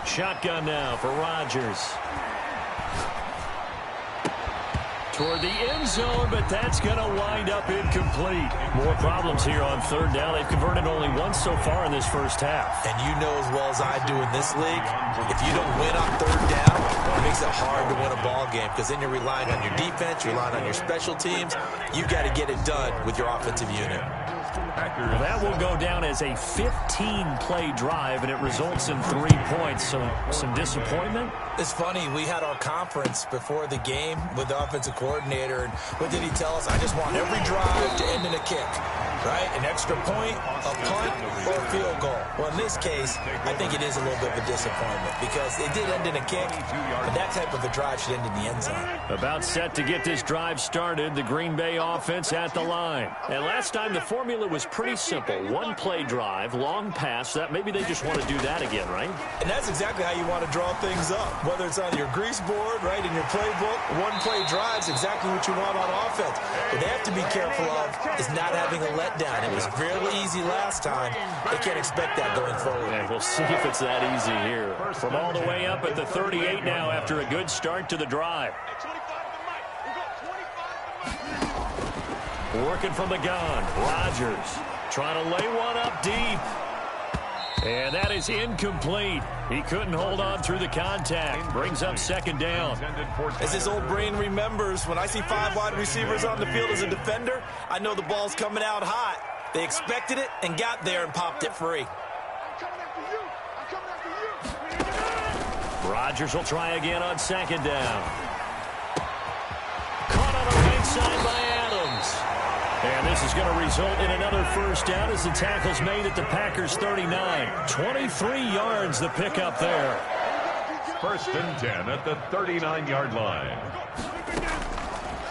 Shotgun now for Rodgers. Toward the end zone, but that's going to wind up incomplete. More problems here on third down. They've converted only once so far in this first half. And you know as well as I do in this league, if you don't win on third down, it makes it hard to win a ball game because then you're relying on your defense, you're relying on your special teams. You've got to get it done with your offensive unit. Well, that will go down as a 15-play drive, and it results in 3 points. So some disappointment. It's funny. We had our conference before the game with the offensive coordinator, and what did he tell us? I just want every drive to end in a kick, right? An extra point, a punt, or a field goal. Well, in this case, I think it is a little bit of a disappointment because it did end in a kick, but that type of a drive should end in the end zone. About set to get this drive started, the Green Bay offense at the line. And last time the formula was pretty simple. 1-play drive, long pass. That maybe they just want to do that again, right? And that's exactly how you want to draw things up. Whether it's on your grease board, right, in your playbook, 1-play drive is exactly what you want on offense. What they have to be careful of is not having a letdown. It was fairly easy last time. They can't expect that going forward. And we'll see if it's that easy here. From all the way up at the 38 now after a good start to the drive. Working from the gun, Rodgers trying to lay one up deep. And that is incomplete. He couldn't hold on through the contact. Brings up second down. As his old brain remembers, when I see 5 wide receivers on the field as a defender, I know the ball's coming out hot. They expected it and got there and popped it free. Rodgers will try again on second down. Caught on the right side by Adams. And this is going to result in another first down as the tackle's made at the Packers' 39. 23 yards the pickup there. 1st and 10 at the 39-yard line.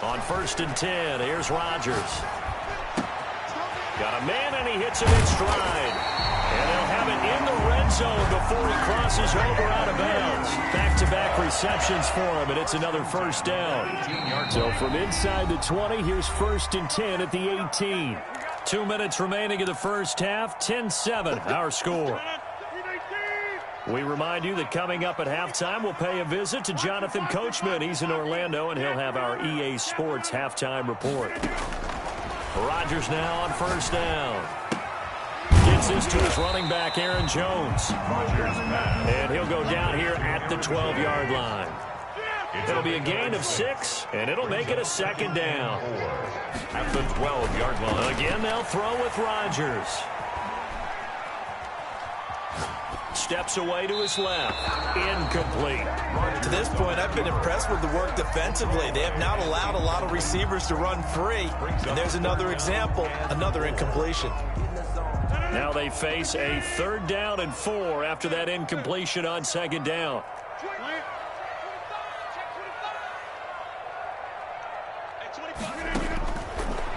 On 1st and 10, here's Rodgers. Got a man, and he hits it in stride. And they'll have it in the red zone before he crosses over out of bounds. Back-to-back receptions for him, and it's another first down. So from inside the 20, here's 1st and 10 at the 18. 2 minutes remaining in the first half, 10-7, our score. We remind you that coming up at halftime, we'll pay a visit to Jonathan Coachman. He's in Orlando, and he'll have our EA Sports halftime report. Rodgers now on first down. Gets this to his running back, Aaron Jones. And he'll go down here at the 12-yard line. It'll be a gain of 6, and it'll make it a second down. At the 12-yard line. Again, they'll throw with Rodgers. steps away to his left. Incomplete. To this point, I've been impressed with the work defensively. They have not allowed a lot of receivers to run free. And there's another example, another incompletion. Now they face a 3rd down and 4 after that incompletion on 2nd down.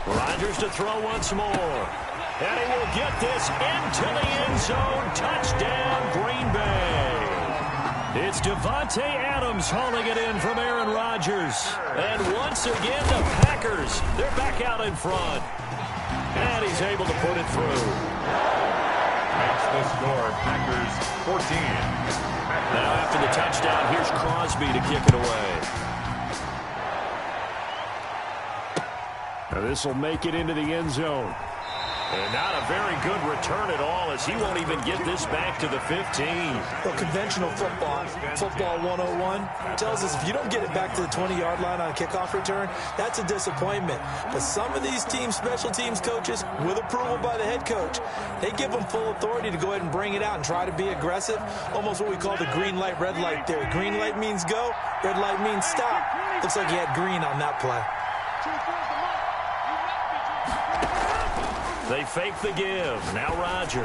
Rodgers to throw once more. And he will get this into the end zone. Touchdown, Green Bay. It's Devontae Adams hauling it in from Aaron Rodgers. And once again, the Packers, they're back out in front. And he's able to put it through. Makes the score, Packers 14. Now after the touchdown, here's Crosby to kick it away. Now this will make it into the end zone. And not a very good return at all, as he won't even get this back to the 15. Well, conventional football 101, tells us if you don't get it back to the 20-yard line on a kickoff return, that's a disappointment. But some of these teams, special teams coaches, with approval by the head coach, they give them full authority to go ahead and bring it out and try to be aggressive, almost what we call the green light, red light theory. Green light means go, red light means stop. Looks like he had green on that play. They fake the give. Now Rodgers.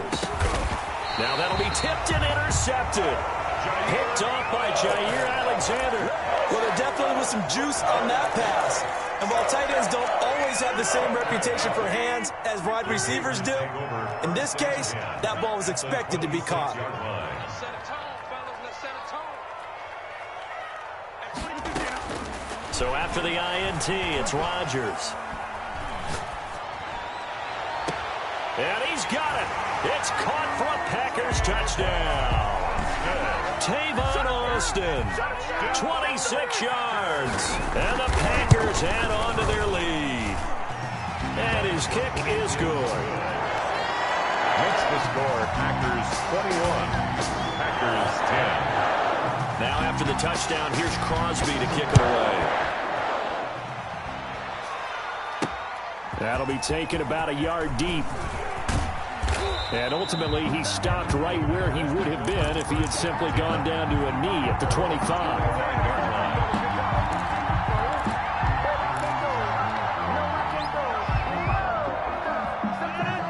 Now that'll be tipped and intercepted. Picked off by Jair Alexander. Well, there definitely was some juice on that pass. And while tight ends don't always have the same reputation for hands as wide receivers do, in this case, that ball was expected to be caught. So after the INT, it's Rodgers. And he's got it. It's caught for a Packers touchdown. Tavon Austin, 26 yards. And the Packers add on to their lead. And his kick is good. Makes the score, Packers 21, Packers 10. Now after the touchdown, here's Crosby to kick it away. That'll be taken about a yard deep. And ultimately, he stopped right where he would have been if he had simply gone down to a knee at the 25.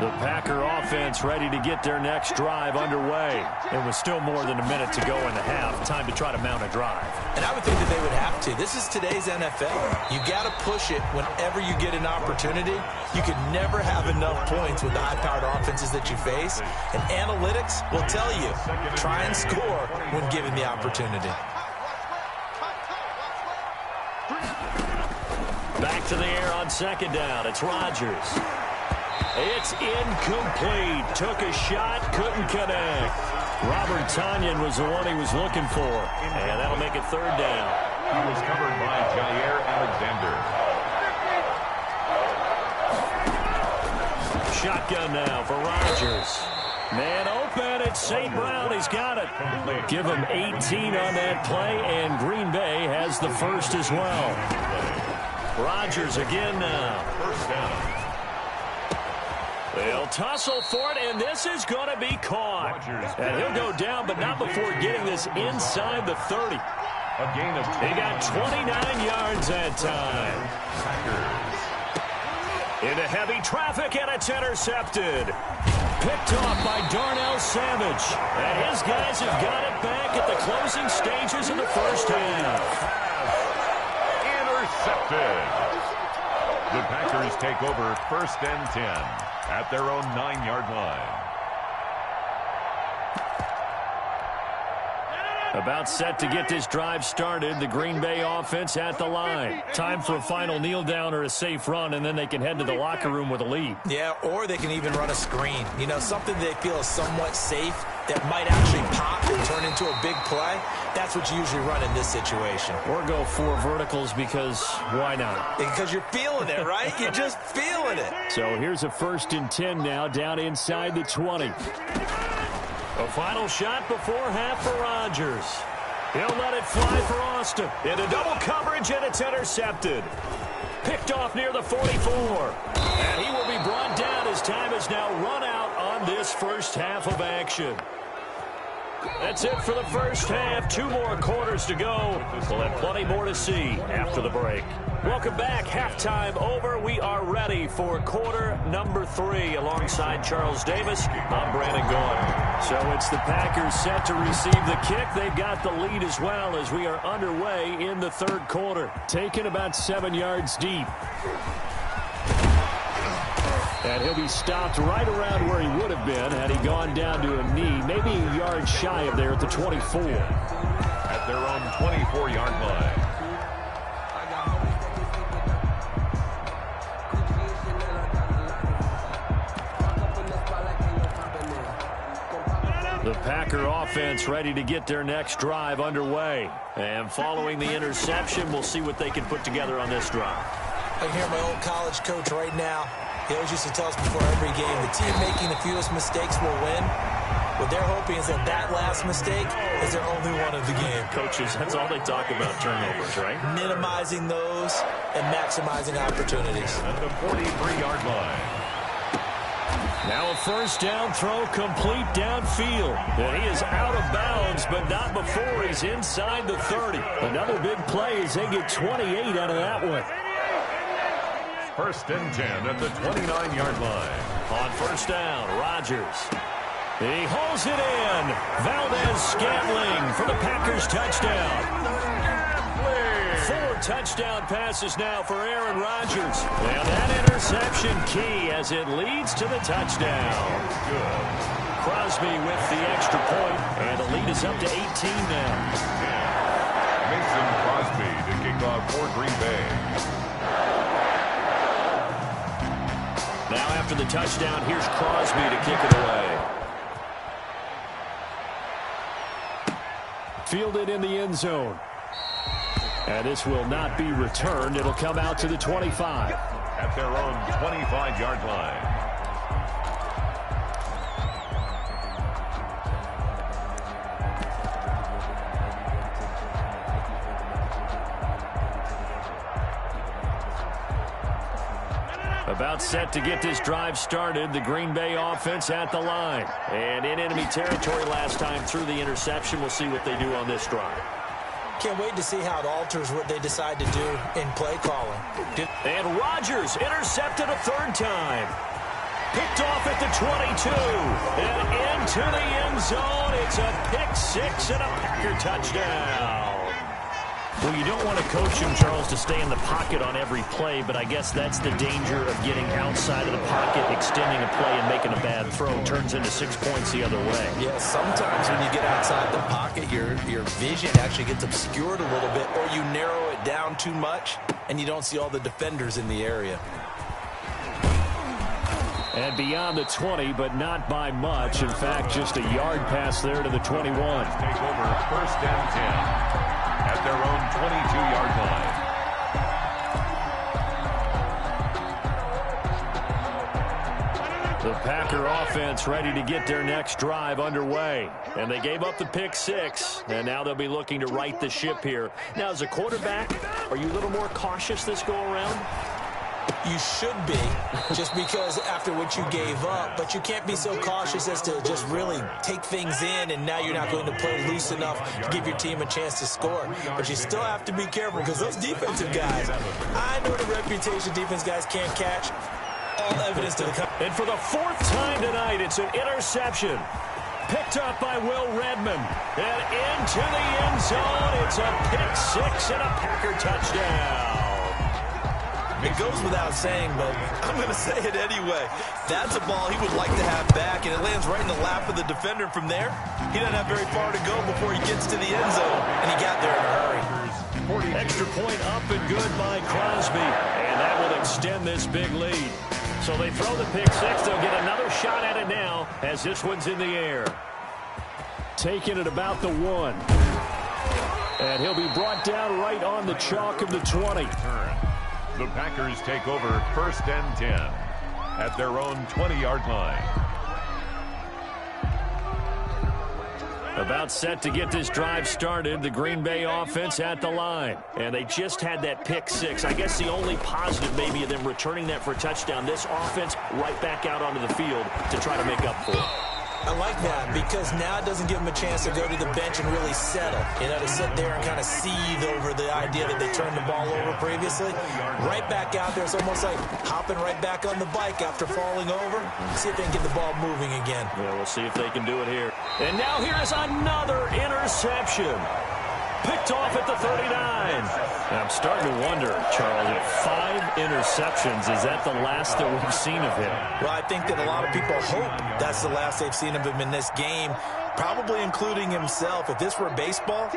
The Packer offense ready to get their next drive underway. It was still more than a minute to go in the half. Time to try to mount a drive. And I would think that they would have to. This is today's NFL. You got to push it whenever you get an opportunity. You can never have enough points with the high-powered offenses that you face. And analytics will tell you, try and score when given the opportunity. Back to the air on 2nd down. It's Rodgers. It's incomplete. Took a shot, couldn't connect. Robert Tonyan was the one he was looking for. And that'll make it 3rd down. He was covered by Jair Alexander. Shotgun now for Rodgers. Man open, it's St. Brown. He's got it. Give him 18 on that play, and Green Bay has the first as well. Rodgers again now. 1st down. They'll tussle for it, and this is going to be caught. And he'll go down, but not before getting this inside the 30. A gain of 10. He got 29 yards that time. Packers. Into heavy traffic, and it's intercepted. Picked off by Darnell Savage. And his guys have got it back at the closing stages of the first half. Intercepted. The Packers take over 1st and 10 at their own 9-yard line. About set to get this drive started. The Green Bay offense at the line. Time for a final kneel down or a safe run, and then they can head to the locker room with a lead. Yeah, or they can even run a screen. You know, something they feel is somewhat safe that might actually pop and turn into a big play. That's what you usually run in this situation. Or go 4 verticals because why not? Because you're feeling it, right? You're just feeling it. So here's a 1st and 10 now down inside the 20. A final shot before half for Rodgers. He'll let it fly for Austin. Into double coverage, and it's intercepted. Picked off near the 44. And he will be brought down as time is now run out on this first half of action. That's it for the first half. 2 more quarters to go. We'll have plenty more to see after the break. Welcome back. Halftime over. We are ready for quarter number 3. Alongside Charles Davis, I'm Brandon Gaughan. So it's the Packers set to receive the kick. They've got the lead as well as we are underway in the third quarter. Taken about 7 yards deep. And he'll be stopped right around where he would have been had he gone down to a knee, maybe a yard shy of there at the 24. At their own 24-yard line. The Packer offense ready to get their next drive underway. And following the interception, we'll see what they can put together on this drive. I hear my old college coach right now. He always used to tell us before every game, the team making the fewest mistakes will win. What they're hoping is that last mistake is their only one of the game. Coaches, that's all they talk about, turnovers, right? Minimizing those and maximizing opportunities. At the 43-yard line. Now a first down throw complete downfield. And he is out of bounds, but not before he's inside the 30. Another big play as they get 28 out of that one. First and 10 at the 29-yard line. On first down, Rodgers. He hauls it in. Valdez-Scantling for the Packers touchdown. 4 touchdown passes now for Aaron Rodgers. And that interception key as it leads to the touchdown. Good. Crosby with the extra point, and the lead is up to 18 now. Mason Crosby to kick off for Green Bay. Now after the touchdown, here's Crosby to kick it away. Fielded in the end zone. And this will not be returned. It'll come out to the 25. At their own 25-yard line. About set to get this drive started. The Green Bay offense at the line. And in enemy territory last time through the interception. We'll see what they do on this drive. Can't wait to see how it alters what they decide to do in play calling. And Rodgers intercepted a 3rd time. Picked off at the 22. And into the end zone. It's a pick 6 and a Packer touchdown. Well, you don't want to coach him, Charles, to stay in the pocket on every play, but I guess that's the danger of getting outside of the pocket, extending a play, and making a bad throw. Turns into 6 points the other way. Yeah, sometimes when you get outside the pocket, your vision actually gets obscured a little bit, or you narrow it down too much, and you don't see all the defenders in the area. And beyond the 20, but not by much. In fact, just a yard pass there to the 21. Take over first and 10. At their own 22-yard line. The Packer offense ready to get their next drive underway. And they gave up the pick 6, and now they'll be looking to right the ship here. Now, as a quarterback, are you a little more cautious this go-around? You should be, just because after what you gave up, but you can't be so cautious as to just really take things in, and now you're not going to play loose enough to give your team a chance to score. But you still have to be careful because those defensive guys, I know the reputation defense guys can't catch. All evidence to the contrary. And for the 4th time tonight, it's an interception. Picked up by Will Redmond. And into the end zone, it's a pick 6 and a Packer touchdown. It goes without saying, but I'm going to say it anyway. That's a ball he would like to have back, and it lands right in the lap of the defender. From there, he doesn't have very far to go before he gets to the end zone, and he got there in a hurry. Extra point up and good by Crosby, and that will extend this big lead. So they throw the pick 6. They'll get another shot at it now as this one's in the air. Taking it about the 1. And he'll be brought down right on the chalk of the 20. The Packers take over first and 10 at their own 20-yard line. About set to get this drive started, the Green Bay offense at the line. And they just had that pick 6. I guess the only positive maybe of them returning that for a touchdown. This offense right back out onto the field to try to make up for it. I like that because now it doesn't give them a chance to go to the bench and really settle. You know, to sit there and kind of seethe over the idea that they turned the ball over previously. Right back out there. It's almost like hopping right back on the bike after falling over. See if they can get the ball moving again. Yeah, we'll see if they can do it here. And now here is another interception. Picked off at the 39. I'm starting to wonder, Charles, if 5 interceptions, is that the last that we've seen of him? Well, I think that a lot of people hope that's the last they've seen of him in this game, probably including himself. If this were baseball,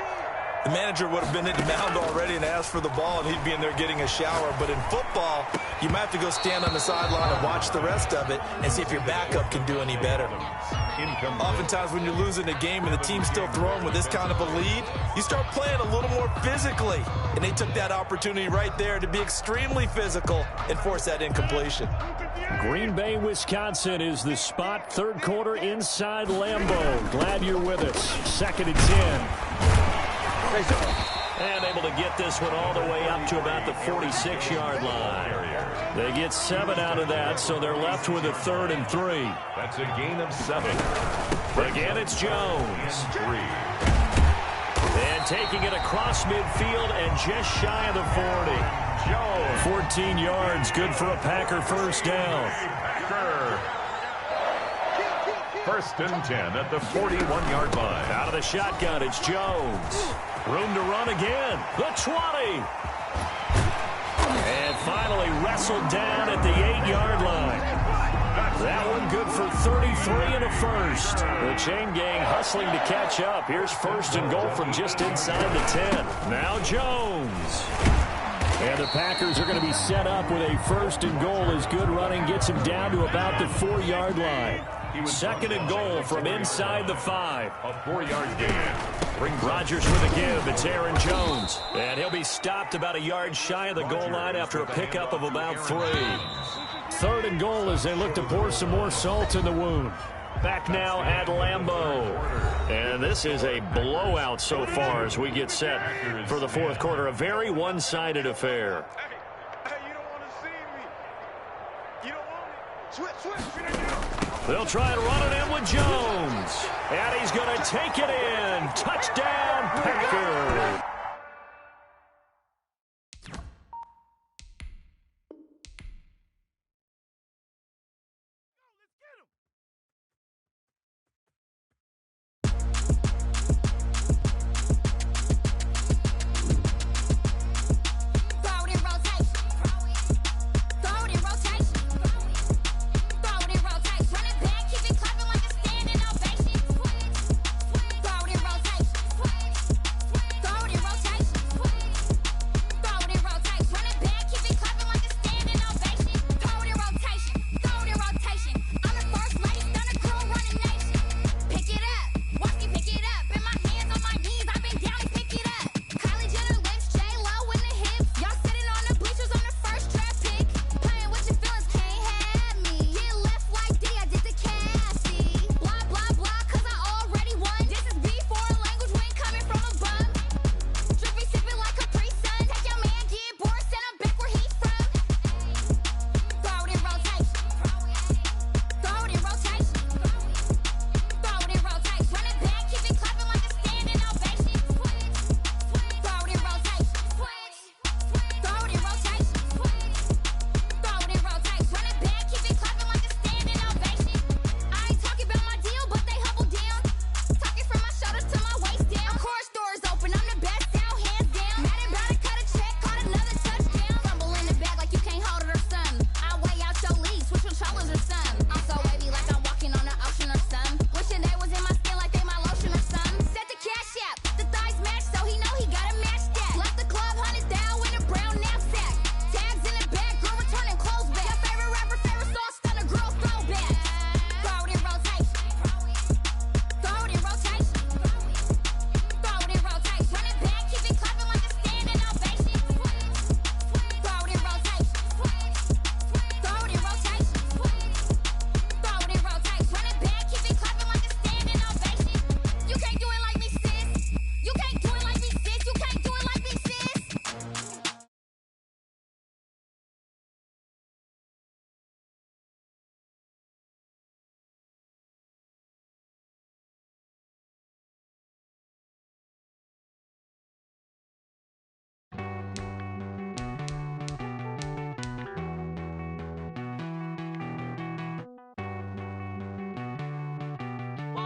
the manager would have been at the mound already and asked for the ball, and he'd be in there getting a shower. But in football, you might have to go stand on the sideline and watch the rest of it and see if your backup can do any better. Oftentimes when you're losing a game and the team's still throwing with this kind of a lead, you start playing a little more physically. And they took that opportunity right there to be extremely physical and force that incompletion. Green Bay, Wisconsin is the spot. Third quarter inside Lambeau. Glad you're with us. 2nd and 10. And able to get this one all the way up to about the 46-yard line. They get 7 out of that, so they're left with a 3rd and 3. That's a gain of 7. Again, it's Jones. 3. And taking it across midfield and just shy of the 40. Jones. 14 yards, good for a Packer first down. Packer. 1st and 10 at the 41-yard line. Out of the shotgun, it's Jones. Room to run again. The 20. And finally wrestled down at the 8-yard line. That one good for 33 and a first. The chain gang hustling to catch up. Here's 1st and goal from just inside the 10. Now Jones. And the Packers are going to be set up with a 1st and goal as good running gets him down to about the 4-yard line. 2nd and goal from inside the 5. A 4-yard gain. Rodgers with a give. It's Aaron Jones. And he'll be stopped about a yard shy of the goal line after a pickup of about 3. 3rd and goal as they look to pour some more salt in the wound. Back now at Lambeau. And this is a blowout so far as we get set for the 4th quarter. A very one-sided affair. Hey, you don't want to see me. You don't want me. Switch. They'll try and run it in with Jones. And he's going to take it in. Touchdown, Packers.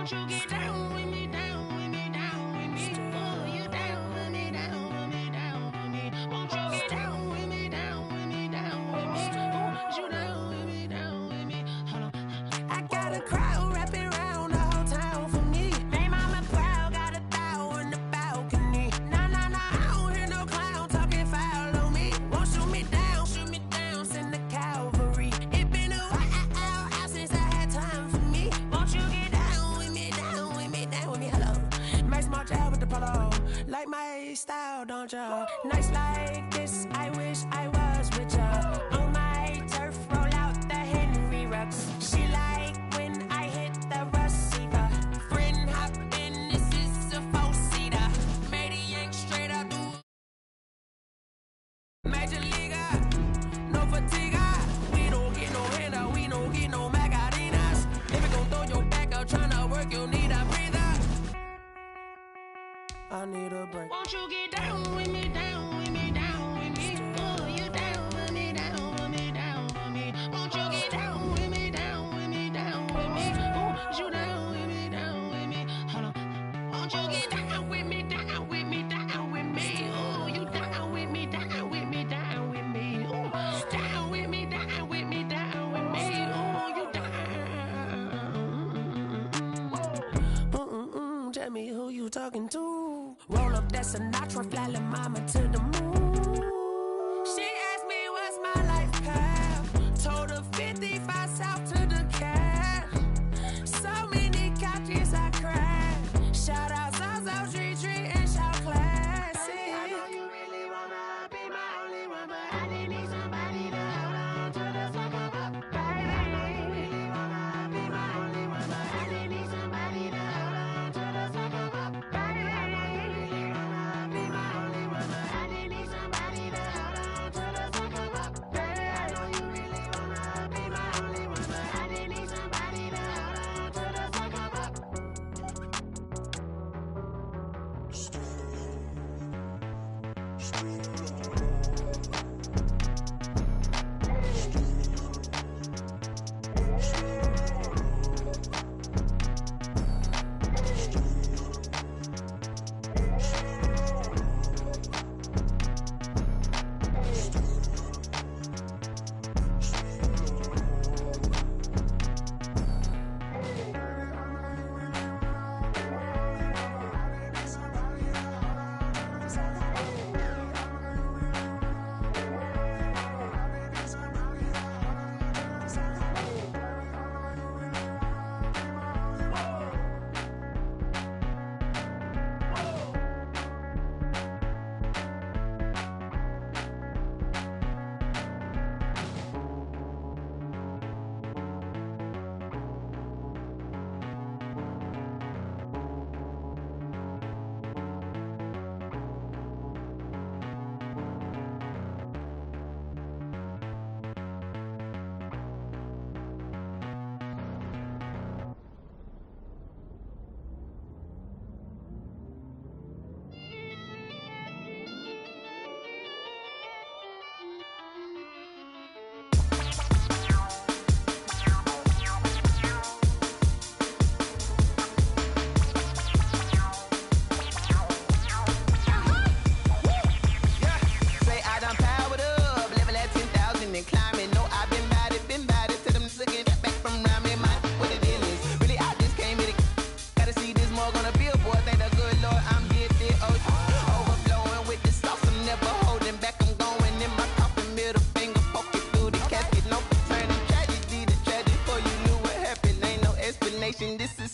Won't you get down with me, down with me, down with me? Oh, you down with me, down with me, down with me. Won't you get down with me, down with me, down with me? Oh, you down with me, down with me? Hold on. I got a crowd wrapping around the whole town for me. They mama proud, got a thou on the balcony. Nah, nah, nah, I don't hear no clown talking foul on me. Won't shoot me down, send the cavalry. It been a while since I had time for me. Won't you get down with me, down with me, down with me? Hello. Max March out with the polo. Like my style, don't ya? Nights like this, I wish I was with ya. On my turf, roll out the Henry Rux. She like when I hit the receiver. Friend hop in, this is a four-seater. Made a yank straight out the Major Leaguer. No fatigue, we don't get no handout, we don't get no Macarinas. If you gon' throw your back out tryna work, you need a breather. I need a break. Won't you get down with me, down with me, down with me? Oh, you down with me, down with me, down with me. Won't you get down with me, down with me, down with me? Oh, you down with me, down with me? Hold on. Won't you get down with me, down with me, down with me? Oh, you down with me, down with me, down with me? Oh, down with me, down with me, down with me? Oh, you down. Tell me who you talking to. Roll up that Sinatra, fly la mama to the moon. She asked me what's my life path. Told her 55 south to the cat. So many couches I cried. Shout out South Street Tree and shout classy. I know you really wanna be my only one, but I didn't need somebody to hold on to the fuck up, baby. I know you really wanna be my only one, but I didn't need somebody to hold on to the fuck up, baby. I know you really wanna be my only one, but I didn't need somebody to hold on to the fuck up, baby. I know you really wanna be my only one, but I didn't need somebody to hold on to the fuck up.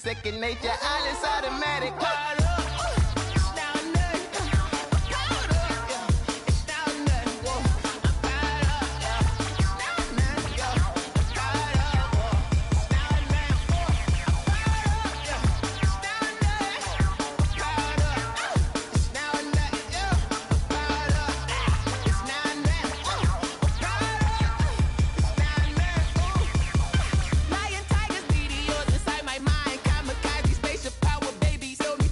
second nature. All is automatic. Caught up. It's down there. Caught up. It's down there. Whoa. I'm caught up. It's down there. Yo. I'm caught up. It's down there. I'm caught up. It's down there. I'm caught up. It's down there. Yo. I'm caught up. It's down there. I'm caught up. It's down there. Lion, tigers, meteors inside my mind. Kamikaze, spaceship power, baby. Show me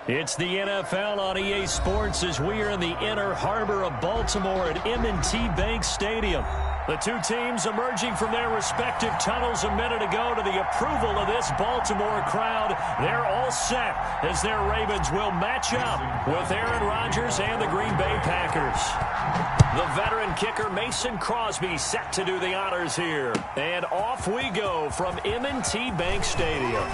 It's the NFL on EA Sports as we are in the inner harbor of Baltimore at M&T Bank Stadium. The two teams emerging from their respective tunnels a minute ago to the approval of this Baltimore crowd. They're all set as their Ravens will match up with Aaron Rodgers and the Green Bay Packers. The veteran kicker Mason Crosby set to do the honors here. And off we go from M&T Bank Stadium.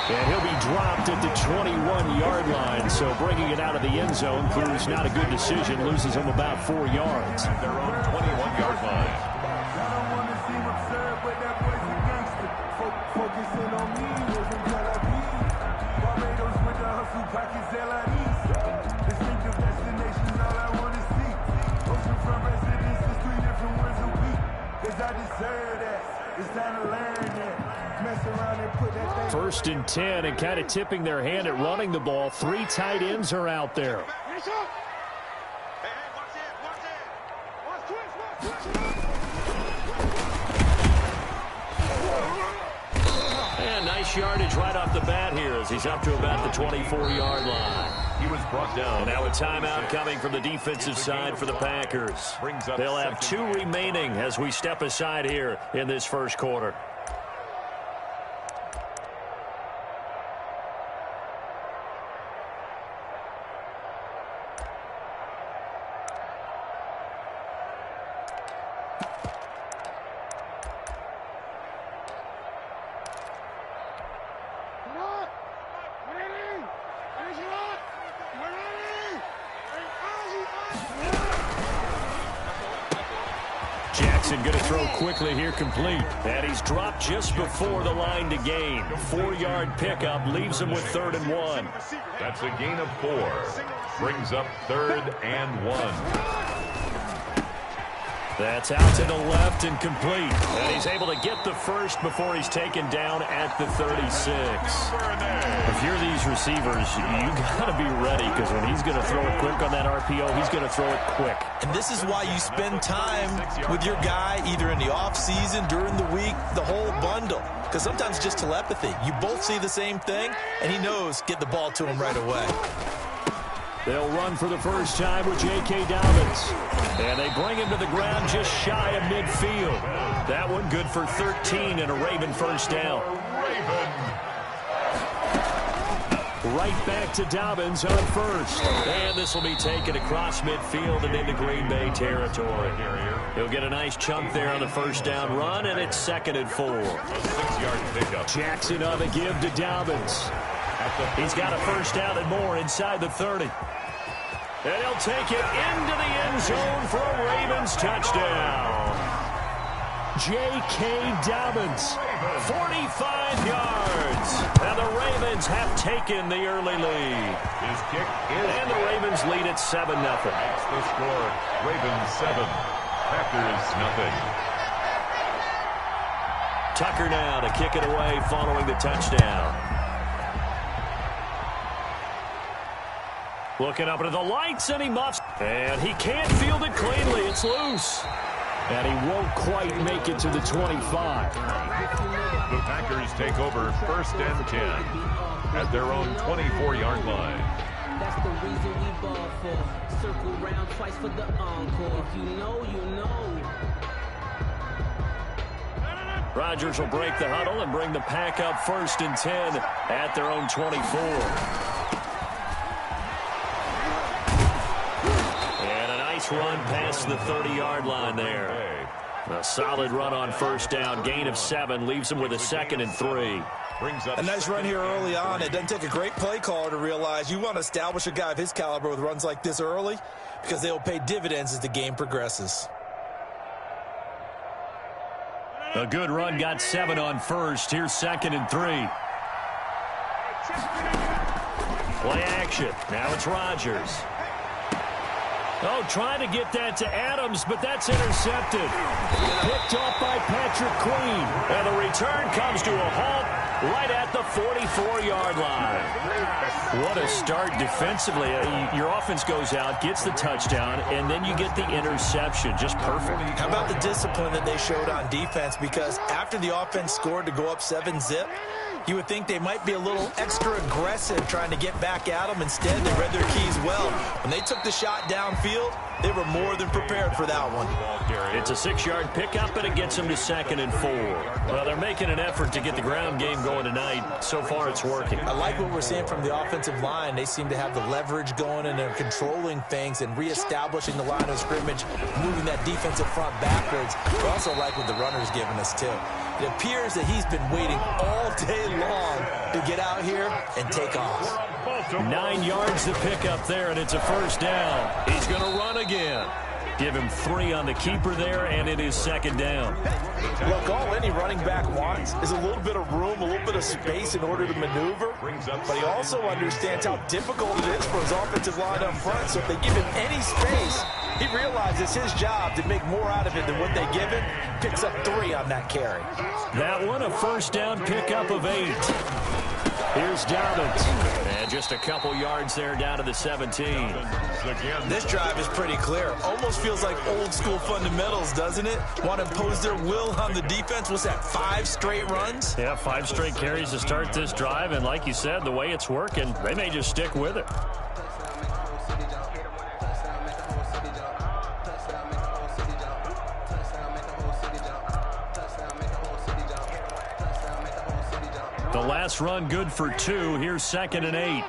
And he'll be dropped at the 21-yard line, so bringing it out of the end zone proves not a good decision, loses him about 4 yards. At their own 21-yard line. First and 10, and kind of tipping their hand at running the ball. 3 tight ends are out there. And nice yardage right off the bat here as he's up to about the 24-yard line. He was brought down. And now a timeout coming from the defensive side for the Packers. They'll have 2 remaining as we step aside here in this first quarter. Going to throw quickly here, complete. And he's dropped just before the line to gain. 4-yard pickup leaves him with 3rd and 1. That's a gain of 4. Brings up 3rd and 1. That's out to the left and complete. And he's able to get the first before he's taken down at the 36. If you're these receivers, you got to be ready because when he's going to throw it quick on that RPO, he's going to throw it quick. And this is why you spend time with your guy either in the offseason, during the week, the whole bundle. Because sometimes it's just telepathy. You both see the same thing, and he knows get the ball to him right away. They'll run for the first time with J.K. Dobbins. And they bring him to the ground just shy of midfield. That one good for 13 and a Raven first down. Right back to Dobbins on first. And this will be taken across midfield and into Green Bay territory. He'll get a nice chunk there on the first down run, and it's 2nd and 4. A 6-yard pickup. Jackson on the give to Dobbins. He's got a first down and more inside the 30. And he'll take it into the end zone for a Ravens touchdown. J.K. Dobbins, 45 yards. And the Ravens have taken the early lead. His kick is and the Ravens lead at 7-0. That's the score. Ravens 7, Packers 0. Tucker now to kick it away following the touchdown. Looking up into the lights, and he muffs. And he can't field it cleanly. It's loose. And he won't quite make it to the 25. The Packers take over 1st and 10 at their own 24-yard line. That's the reason we ball for. Circle round twice for the encore. If you know, you know. Rodgers will break the huddle and bring the pack up 1st and 10 at their own 24. Run past the 30-yard line there. A solid run on first down. Gain of 7 leaves him with a 2nd and 3. A nice run here early on. It doesn't take a great play caller to realize you want to establish a guy of his caliber with runs like this early because they'll pay dividends as the game progresses. A good run got 7 on first. Here's 2nd and 3. Play action. Now it's Rodgers. Oh, trying to get that to Adams, but that's intercepted. Picked off by Patrick Queen. And the return comes to a halt right at the 44-yard line. What a start defensively. Your offense goes out, gets the touchdown, and then you get the interception. Just perfect. How about the discipline that they showed on defense? Because after the offense scored to go up 7-zip, you would think they might be a little extra aggressive trying to get back at them. Instead, they read their keys well. When they took the shot downfield, they were more than prepared for that one. It's a 6-yard pickup, and it gets them to 2nd and 4. Well, they're making an effort to get the ground game going tonight. So far, it's working. I like what we're seeing from the offensive line. They seem to have the leverage going, and they're controlling things and reestablishing the line of scrimmage, moving that defensive front backwards. I also like what the runner's giving us, too. It appears that he's been waiting all day long to get out here and take off. 9 yards to pick up there, and it's a first down. He's going to run again. Give him 3 on the keeper there, and it is 2nd down. Look, all any running back wants is a little bit of room, a little bit of space in order to maneuver. But he also understands how difficult it is for his offensive line up front. So if they give him any space, he realizes his job to make more out of it than what they give him. Picks up 3 on that carry. That one, a first down pickup of 8. Here's Dobbins. And just a couple yards there down to the 17. This drive is pretty clear. Almost feels like old school fundamentals, doesn't it? Want to impose their will on the defense. What's that, 5 straight runs? Yeah, 5 straight carries to start this drive. And like you said, the way it's working, they may just stick with it. The last run good for 2. Here's 2nd and 8.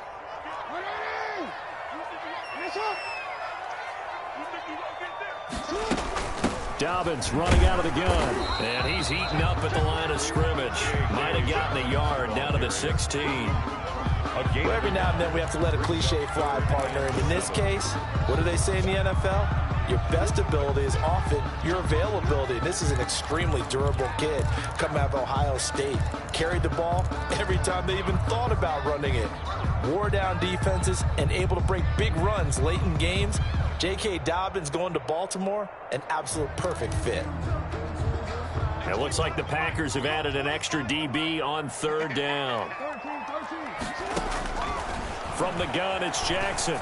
Dobbins running out of the gun. And he's eaten up at the line of scrimmage. Might have gotten a yard down to the 16. Well, every now and then we have to let a cliche fly, partner. And in this case, what do they say in the NFL? Your best ability is often your availability. And this is an extremely durable kid coming out of Ohio State. Carried the ball every time they even thought about running it. Wore down defenses and able to break big runs late in games. J.K. Dobbins going to Baltimore, an absolute perfect fit. It looks like the Packers have added an extra DB on 3rd down. From the gun, it's Jackson.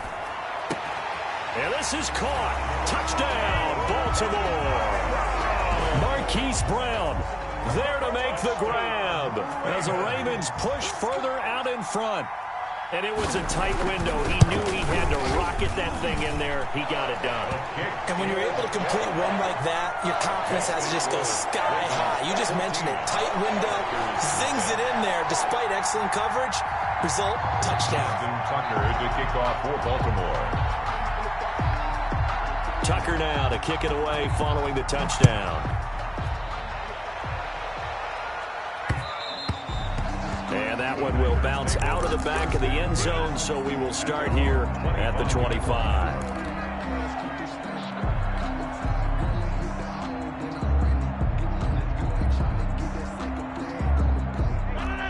And this is caught. Touchdown, Baltimore. Marquise Brown there to make the grab as the Ravens push further out in front. And it was a tight window. He knew he had to rocket that thing in there. He got it done. And when you're able to complete one like that, your confidence has to just go sky high. You just mentioned it. Tight window, zings it in there despite excellent coverage. Result, touchdown. Tucker to kick off for Baltimore. Tucker now to kick it away following the touchdown. And that one will bounce out of the back of the end zone, so we will start here at the 25.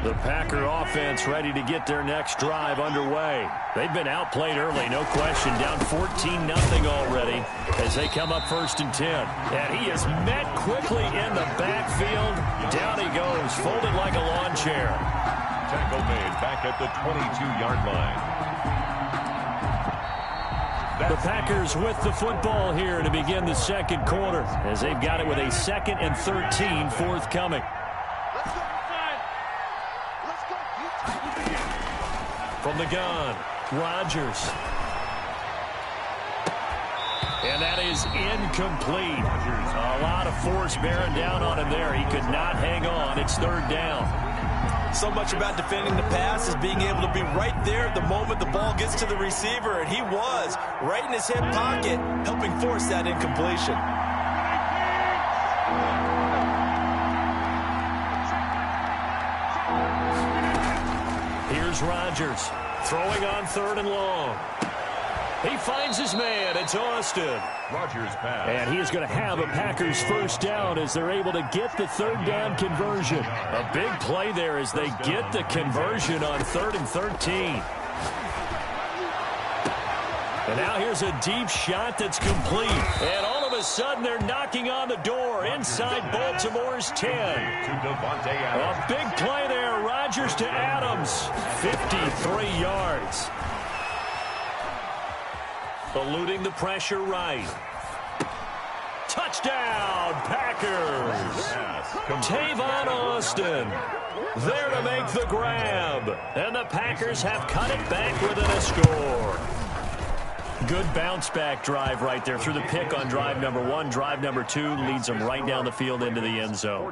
The Packer offense ready to get their next drive underway. They've been outplayed early, no question. Down 14-0 already as they come up 1st and 10. And he is met quickly in the backfield. Down he goes, folded like a lawn chair. Tackle made back at the 22-yard line. The Packers with the football here to begin the 2nd quarter as they've got it with a 2nd and 13 forthcoming. From the gun, Rodgers. And that is incomplete. A lot of force bearing down on him there. He could not hang on. It's 3rd down. So much about defending the pass is being able to be right there at the moment the ball gets to the receiver, and he was right in his hip pocket, helping force that incompletion. Here's Rodgers throwing on 3rd and long. He finds his man. It's Austin. Rodgers pass. And he is going to have a Packers first down as they're able to get the 3rd down conversion. A big play there as they get the conversion on 3rd and 13. And now here's a deep shot that's complete. And all of a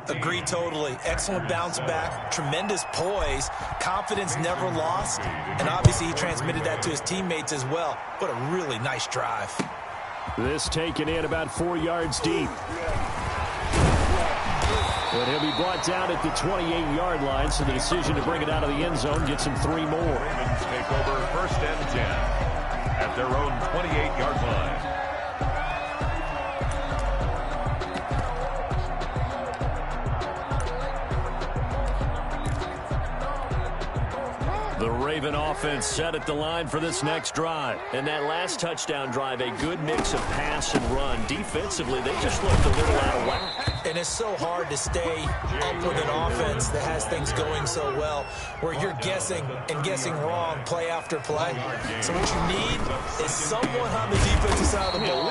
Agree totally. Excellent bounce-back, tremendous poise, confidence never lost, and obviously he transmitted that to his teammates as well. What a really nice drive. This taken in about 4 yards deep. And he'll be brought down at the 28-yard line, so the decision to bring it out of the end zone gets him 3 more. Ravens take over first and 10. At their own 28-yard line. The Raven offense set at the line for this next drive. And that last touchdown drive, a good mix of pass and run. Defensively, they just looked a little out of whack. And it's so hard to stay up with an offense that has things going so well, where you're guessing and guessing wrong play after play. So what you need is someone on the defensive side of the ball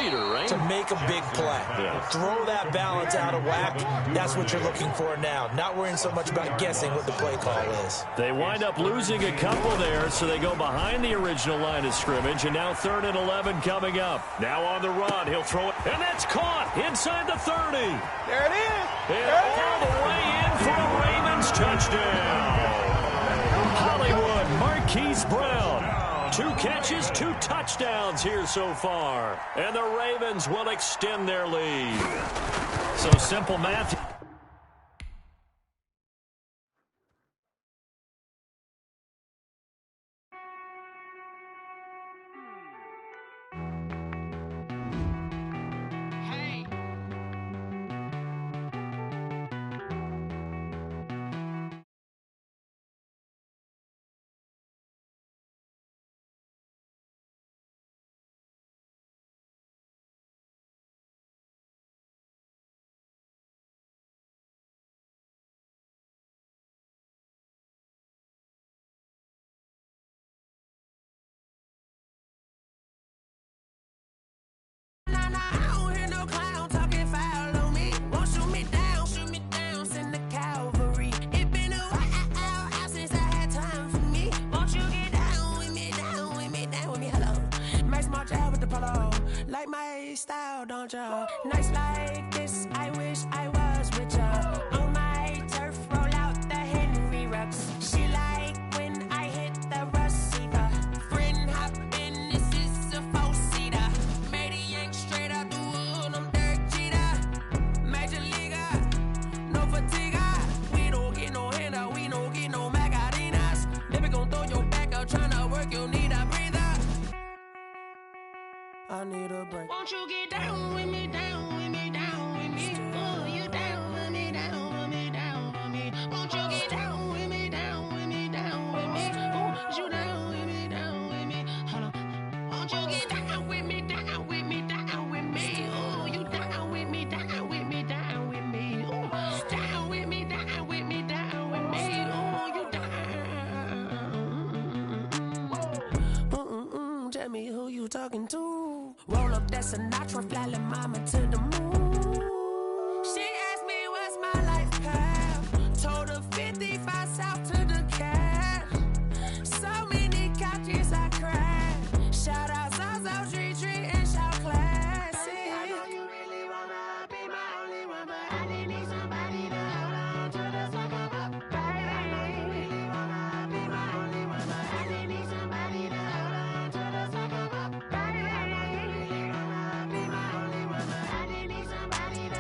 to make a big play. Throw that balance out of whack. That's what you're looking for now. Not worrying so much about guessing what the play call is. They wind up losing a couple there, so they go behind the original line of scrimmage, and now 3rd and 11 coming up. Now on the run, he'll throw it, and that's caught inside the 30. There it is. And all the way in for a Ravens touchdown. Hollywood Marquise Brown. 2 catches, 2 touchdowns here so far. And the Ravens will extend their lead. So simple math. Like my style, don't ya? Nights like this, I wish I was with ya. On my turf, roll out the Henry Rux. She like when I hit the receiver. Friend hop in, this is a 4-seater. Made a yank straight out the wood, I'm Derek Jeter. Major leaguer, no fatigue. We don't get no handout, we don't get no Macarinas. Never gon' throw your back out, tryna work, you need a breather. I need a break. Won't you get down with me, down with me, down with me? Oh, you down with me, down with me, down with me. Won't you get down with me, down with me, down with me? Oh, you down with me, down with me? Hold on. Won't you get down with me, down with me, down with me? Oh, you down with me, down with me, down with me? Oh, down with me, down with me, down with me? Oh, you down. Tell me who you talking to. Roll up that Sinatra, fly la mama to the moon. She asked me what's my life path. Told her 55 south to the cat. So many couches I cried. Shout out Zazo, Tree and shout classy. I know you really wanna be my only one, but I didn't need somebody to hold on to the sucker up, baby. I know you really wanna be my only one, but I didn't need somebody to hold on to the sucker up, baby. I know you really wanna be my only one, but I didn't need somebody to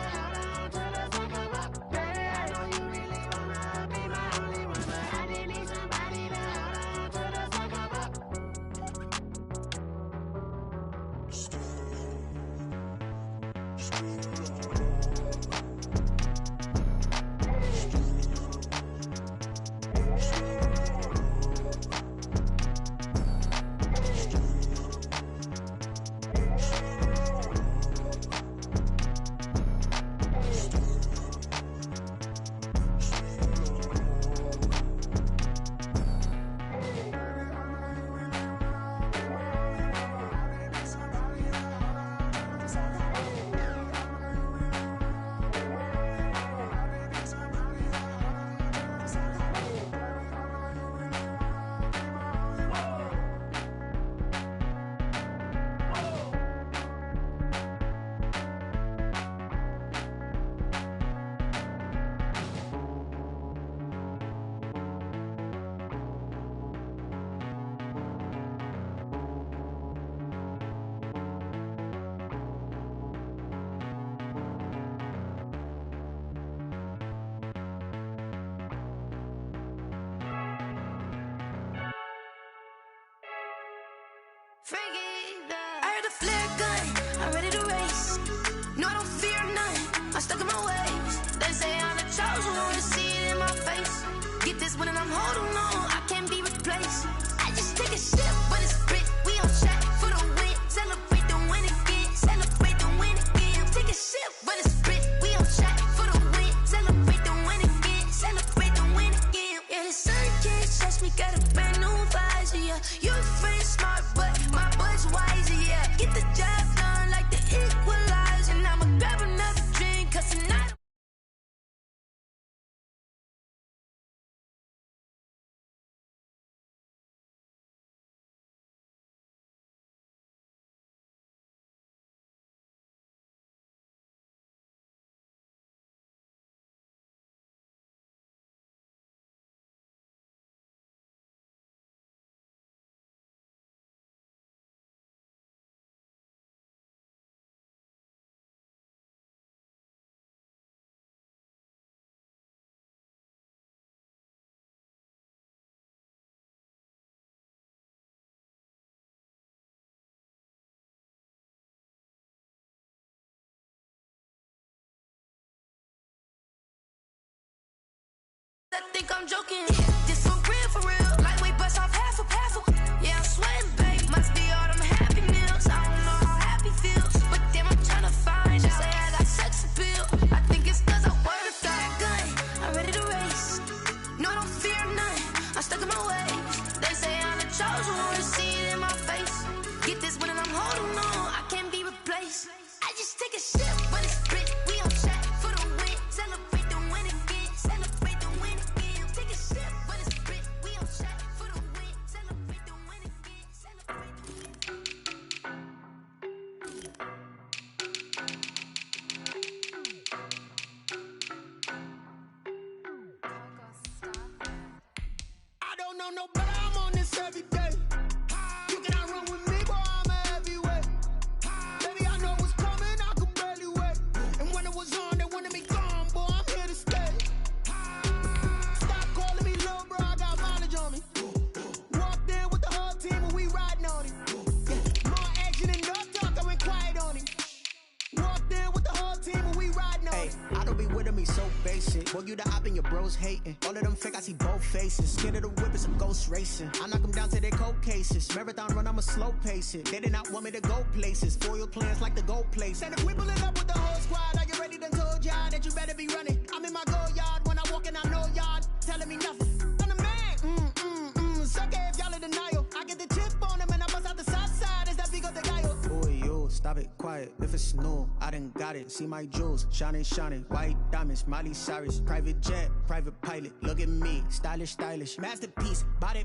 stuck in my ways. They say I'm the chosen one, to see it in my face. Get this one and I'm holding on, I can't be replaced. I just take a sip, but it's spit. We on track for the win. Celebrate the win again. Celebrate the win again. Take a sip, but it's spit. We on track for the win. Celebrate the win again. Celebrate the win again. Yeah, the sun can't touch me. Got a brand new visor. Yeah, your friend smart, but my bud's wiser. Yeah, get the job done like the equalizer. And I'ma grab another drink, cause tonight. I think I'm joking. This for real, for real. Lightweight bust off half a. Yeah, I'm sweating, babe. Must be all them happy meals. I don't know how happy feels, but damn, I'm trying to find out. Say I got sex appeal. I think it's cause I work out good. I'm ready to race. No, don't fear none. I'm stuck in my ways. They say I'm the chosen one, to see it in my face. Get this one and I'm holding on. I can't be replaced. I just take a sip, but it's spit. We on track for the win. Celebrate the win again. Celebrate the win again. Take a sip, but it's spit. We on track for the win. Celebrate the win again. Celebrate the I don't know no better, I'm on this every day. You cannot run with me, boy, I'm a heavyweight. Baby, I know what's coming, I could barely wait. And when it was on, they wanted me gone, boy, I'm here to stay. Stop calling me little bro, I got mileage on me. Walked in with the whole team and we riding on it. Yeah, more action and no talk, I went quiet on it. Walked in with the whole team and we riding on it. I don't be with me so basic. Boy, you the op and your bros hating. All of them fake, I see both faces. Scared of the whip, it's a ghost racing. I knock them down to their cold cases. Marathon run, I'ma slow pace it. They did not want me to go places. Foil plans like the go place. And if we pulling up with the whole squad, are you ready? Done told y'all that you better be running. I'm in my go yard. When I walk in, I know y'all telling me nothing. I'm the man. Suck it if y'all in denial. I get the chip on them and I bust out the south side. Is that Vigo de Gallo? Boy, yo, stop it, quiet. If it's new, I done got it. See my jewels, shining, shining. White diamonds, Miley Cyrus. Private jet, private pilot. Look at me, stylish, stylish. Masterpiece, body,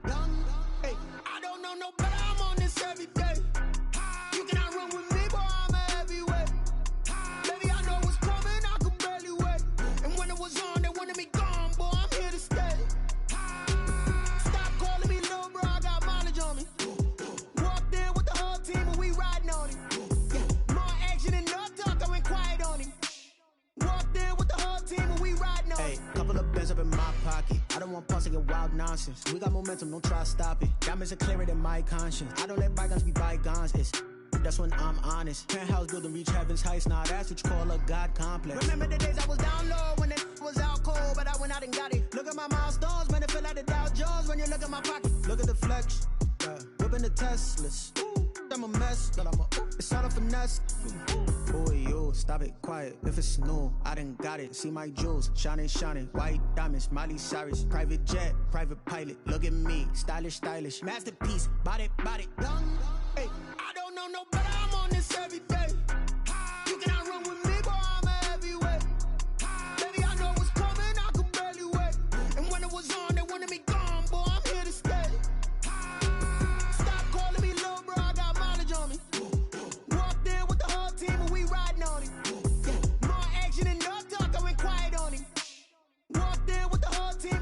done. Hey, I don't know no better, I'm on this every day. You cannot run with me, boy, I'm a heavyweight. Baby, I know what's coming, I could barely wait. And when it was on, they wanted me gone, boy, I'm here to stay. Stop calling me little bro, I got mileage on me. Walked in with the whole team and we riding on it. Yeah, more action and no talk, I went quiet on it. Walked in with the whole team and we riding on it. Hey, couple of bands up in my pocket. I don't want pause to get wild nonsense. We got momentum, don't try to stop it. Diamonds are clearer than my conscience. I don't let bygones be bygones. It's that's when I'm honest. Penthouse building reach heaven's heights. Now that's what you call a God complex. Remember the days I was down low when it was out cold, but I went out and got it. Look at my milestones, man, it feel like the Dow Jones when you look at my pocket. Look at the flex, whipping the Teslas. I'm a mess, but it's all a finesse. Boy, yo, stop it, quiet. If it's new, I done got it. See my jewels, shining, shining. White diamonds, Miley Cyrus. Private jet, private pilot. Look at me, stylish, stylish. Masterpiece, body, done. Hey, I don't know no better, I'm on this every day. You cannot run with me, boy, I'm a heavyweight. Baby, I know what's coming, I could barely wait. And when it was on, they wanted me gone, boy, I'm here to stay. Stop calling me little bro, I got mileage on me. Walked in with the whole team and we riding on it. Yeah, more action and no talk, I went quiet on it. Walked in with the whole team.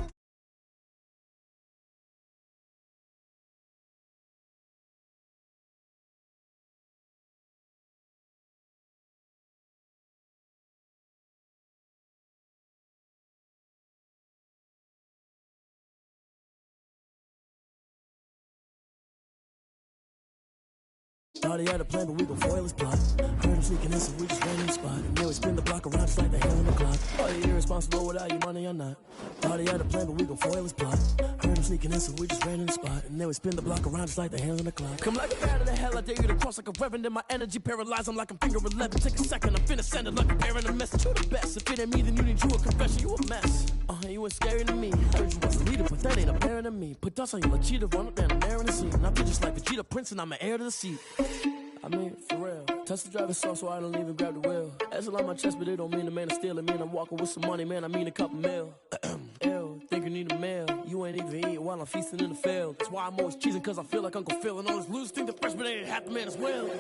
Thought he had a plan, but we gon' foil his plot. Heard him sneaking in, so we just ran in the spot. And then we spin the block around just like the hell in the clock. Are you irresponsible without your money or not? Thought he had a plan, but we gon' foil his plot. Heard him sneaking in, so we just ran in the spot. And then we spin the block around just like the hell in the clock. Come like a bat of the hell, I dare you to cross like a reverend. And my energy paralyzed, I'm like I'm finger 11. Take a second, I'm finna send it like a bearing a message. You the best, if it ain't me, then you need you a confession. You a mess. You ain't scary to me. Heard you was a leader, but that ain't apparent to me. Put dust on you like cheetah, run up down the air in the scene. And I feel just like Vegeta Prince, and I'm an heir to the seat. I mean, for real. Touch the driver's soft, so I don't even grab the wheel. That's on my chest, but it don't mean the man is stealing. Man, I'm walking with some money, man, I mean a couple mil. Ew, think you need a meal. You ain't even eating while I'm feasting in the field. That's why I'm always cheesing, cause I feel like Uncle Phil. And all those losers think the freshman ain't half the man as well.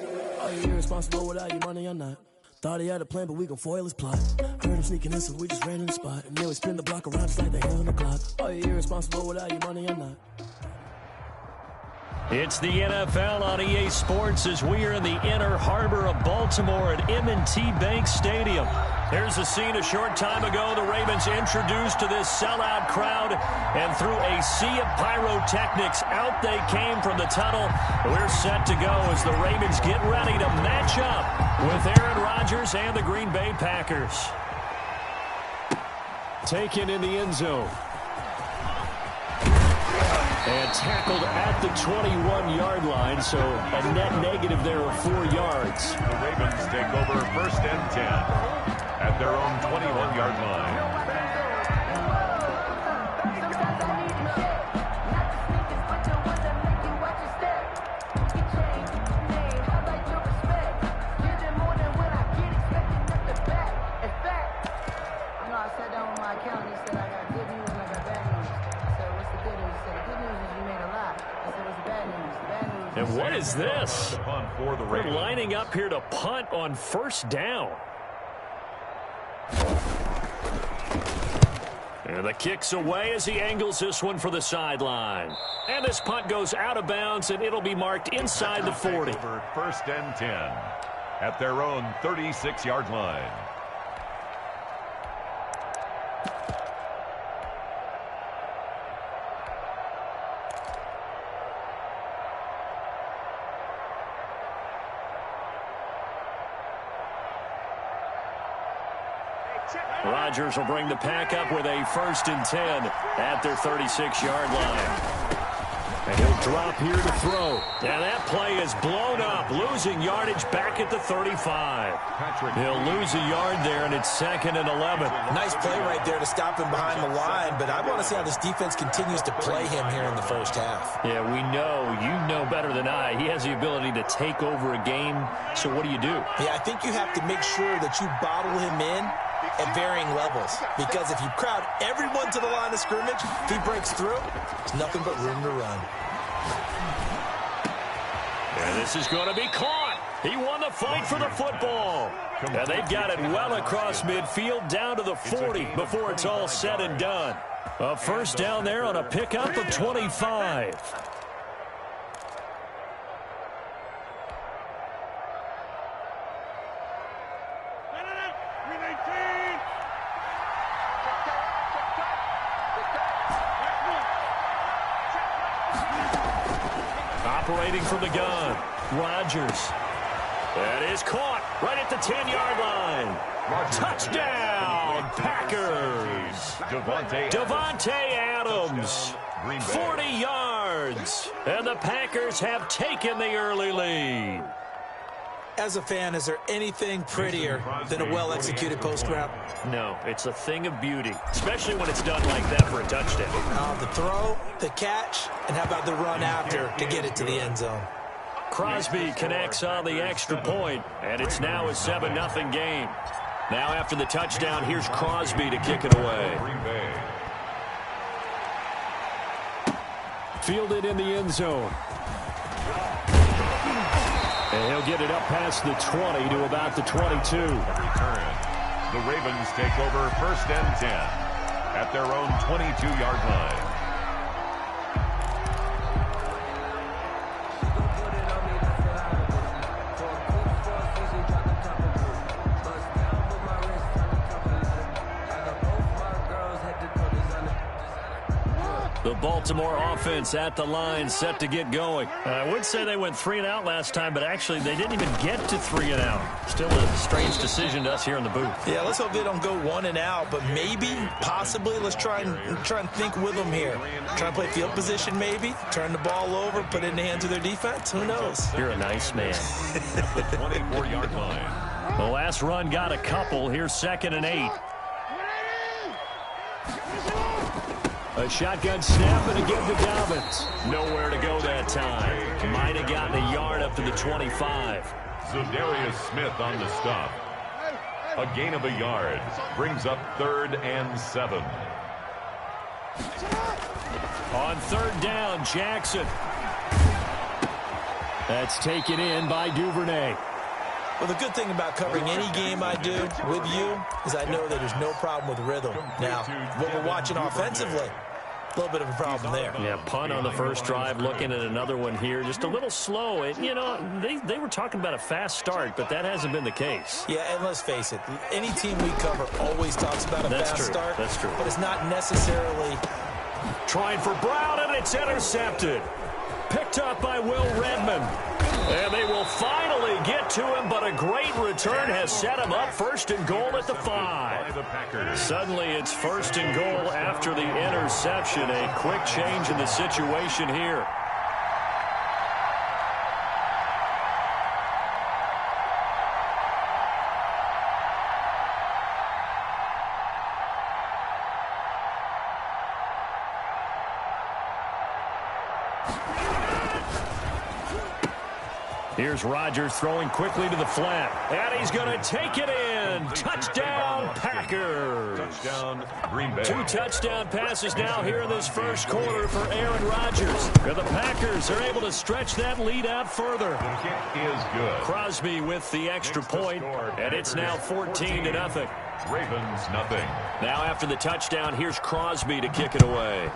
Are you irresponsible without your money or not? Thought he had a plan, but we gon' foil his plot. Heard him sneaking in, so we just ran in the spot. And then we spin the block around just like the hell in the clock. Are you irresponsible without your money or not? It's the NFL on EA Sports as we are in the inner harbor of Baltimore at M&T Bank Stadium. There's a scene a short time ago. The Ravens introduced to this sellout crowd, and through a sea of pyrotechnics, out they came from the tunnel. We're set to go as the Ravens get ready to match up with Aaron Rodgers and the Green Bay Packers. Taken in the end zone. And tackled at the 21-yard line, so a net negative there of 4 yards. The Ravens take over 1st and 10 at their own 21-yard line. And what is this? We're lining up here to punt on 1st down. And the kick's away as he angles this one for the sideline. And this punt goes out of bounds, and it'll be marked inside the 40. 1st and 10 at their own 36-yard line. Rodgers will bring the pack up with a 1st and 10 at their 36-yard line. And he'll drop here to throw. And that play is blown up, losing yardage back at the 35. He'll lose a yard there, and it's 2nd and 11. Nice play right there to stop him behind the line, but I want to see how this defense continues to play him here in the 1st half. Yeah, we know. You know better than I. He has the ability to take over a game, so what do you do? Yeah, I think you have to make sure that you bottle him in at varying levels, because if you crowd everyone to the line of scrimmage, if he breaks through, there's nothing but room to run. And this is going to be caught. He won the fight for the football. And they've got it well across midfield down to the 40 before it's all said and done. A 1st down there on a pickup of 25. Operating from the gun, Rodgers. That is caught right at the 10-yard line. Touchdown, Packers. Devontae Adams, 40 yards. And the Packers have taken the early lead. As a fan, is there anything prettier than a well-executed post route? No, it's a thing of beauty, especially when it's done like that for a touchdown. The throw, the catch, and how about the run after to get it to the end zone? Crosby connects on the extra point, and it's now a 7-0 game. Now after the touchdown, here's Crosby to kick it away. Fielded in the end zone. And he'll get it up past the 20 to about the 22. The Ravens take over 1st and 10 at their own 22-yard line. The Baltimore offense at the line, set to get going. I would say they went 3 and out last time, but actually they didn't even get to 3 and out. Still a strange decision to us here in the booth. Yeah, let's hope they don't go 1 and out, but maybe, possibly, let's try and think with them here. Try and play field position maybe, turn the ball over, put it in the hands of their defense. Who knows? You're a nice man. The 24-yard line. The last run got a couple. Here's 2nd and 8. A shotgun snap and again to Dobbins. Nowhere to go that time. Might have gotten a yard up to the 25. Za'Darius Smith on the stop. A gain of a yard. Brings up 3rd and 7. On 3rd down, Jackson. That's taken in by Duvernay. Well, the good thing about covering any game I do with you is I know that there's no problem with rhythm. Now, what we're watching offensively, a little bit of a problem there. Yeah, punt on the first drive, looking at another one here. Just a little slow. You know, they were talking about a fast start, but that hasn't been the case. Yeah, and let's face it, any team we cover always talks about a fast start. That's true. But it's not necessarily... Trying for Brown, and it's intercepted. Picked up by Will Redmond. And they will finally get to him, but a great return has set him up 1st and goal at the 5. Suddenly it's 1st and goal after the interception. A quick change in the situation here. Here's Rodgers throwing quickly to the flat. And he's going to take it in. Touchdown, Packers. Touchdown, Green Bay. 2 touchdown passes now here in this first quarter for Aaron Rodgers. And the Packers are able to stretch that lead out further. The kick is good. Crosby with the extra point, and it's now 14-0. Ravens, nothing. Now after the touchdown, here's Crosby to kick it away.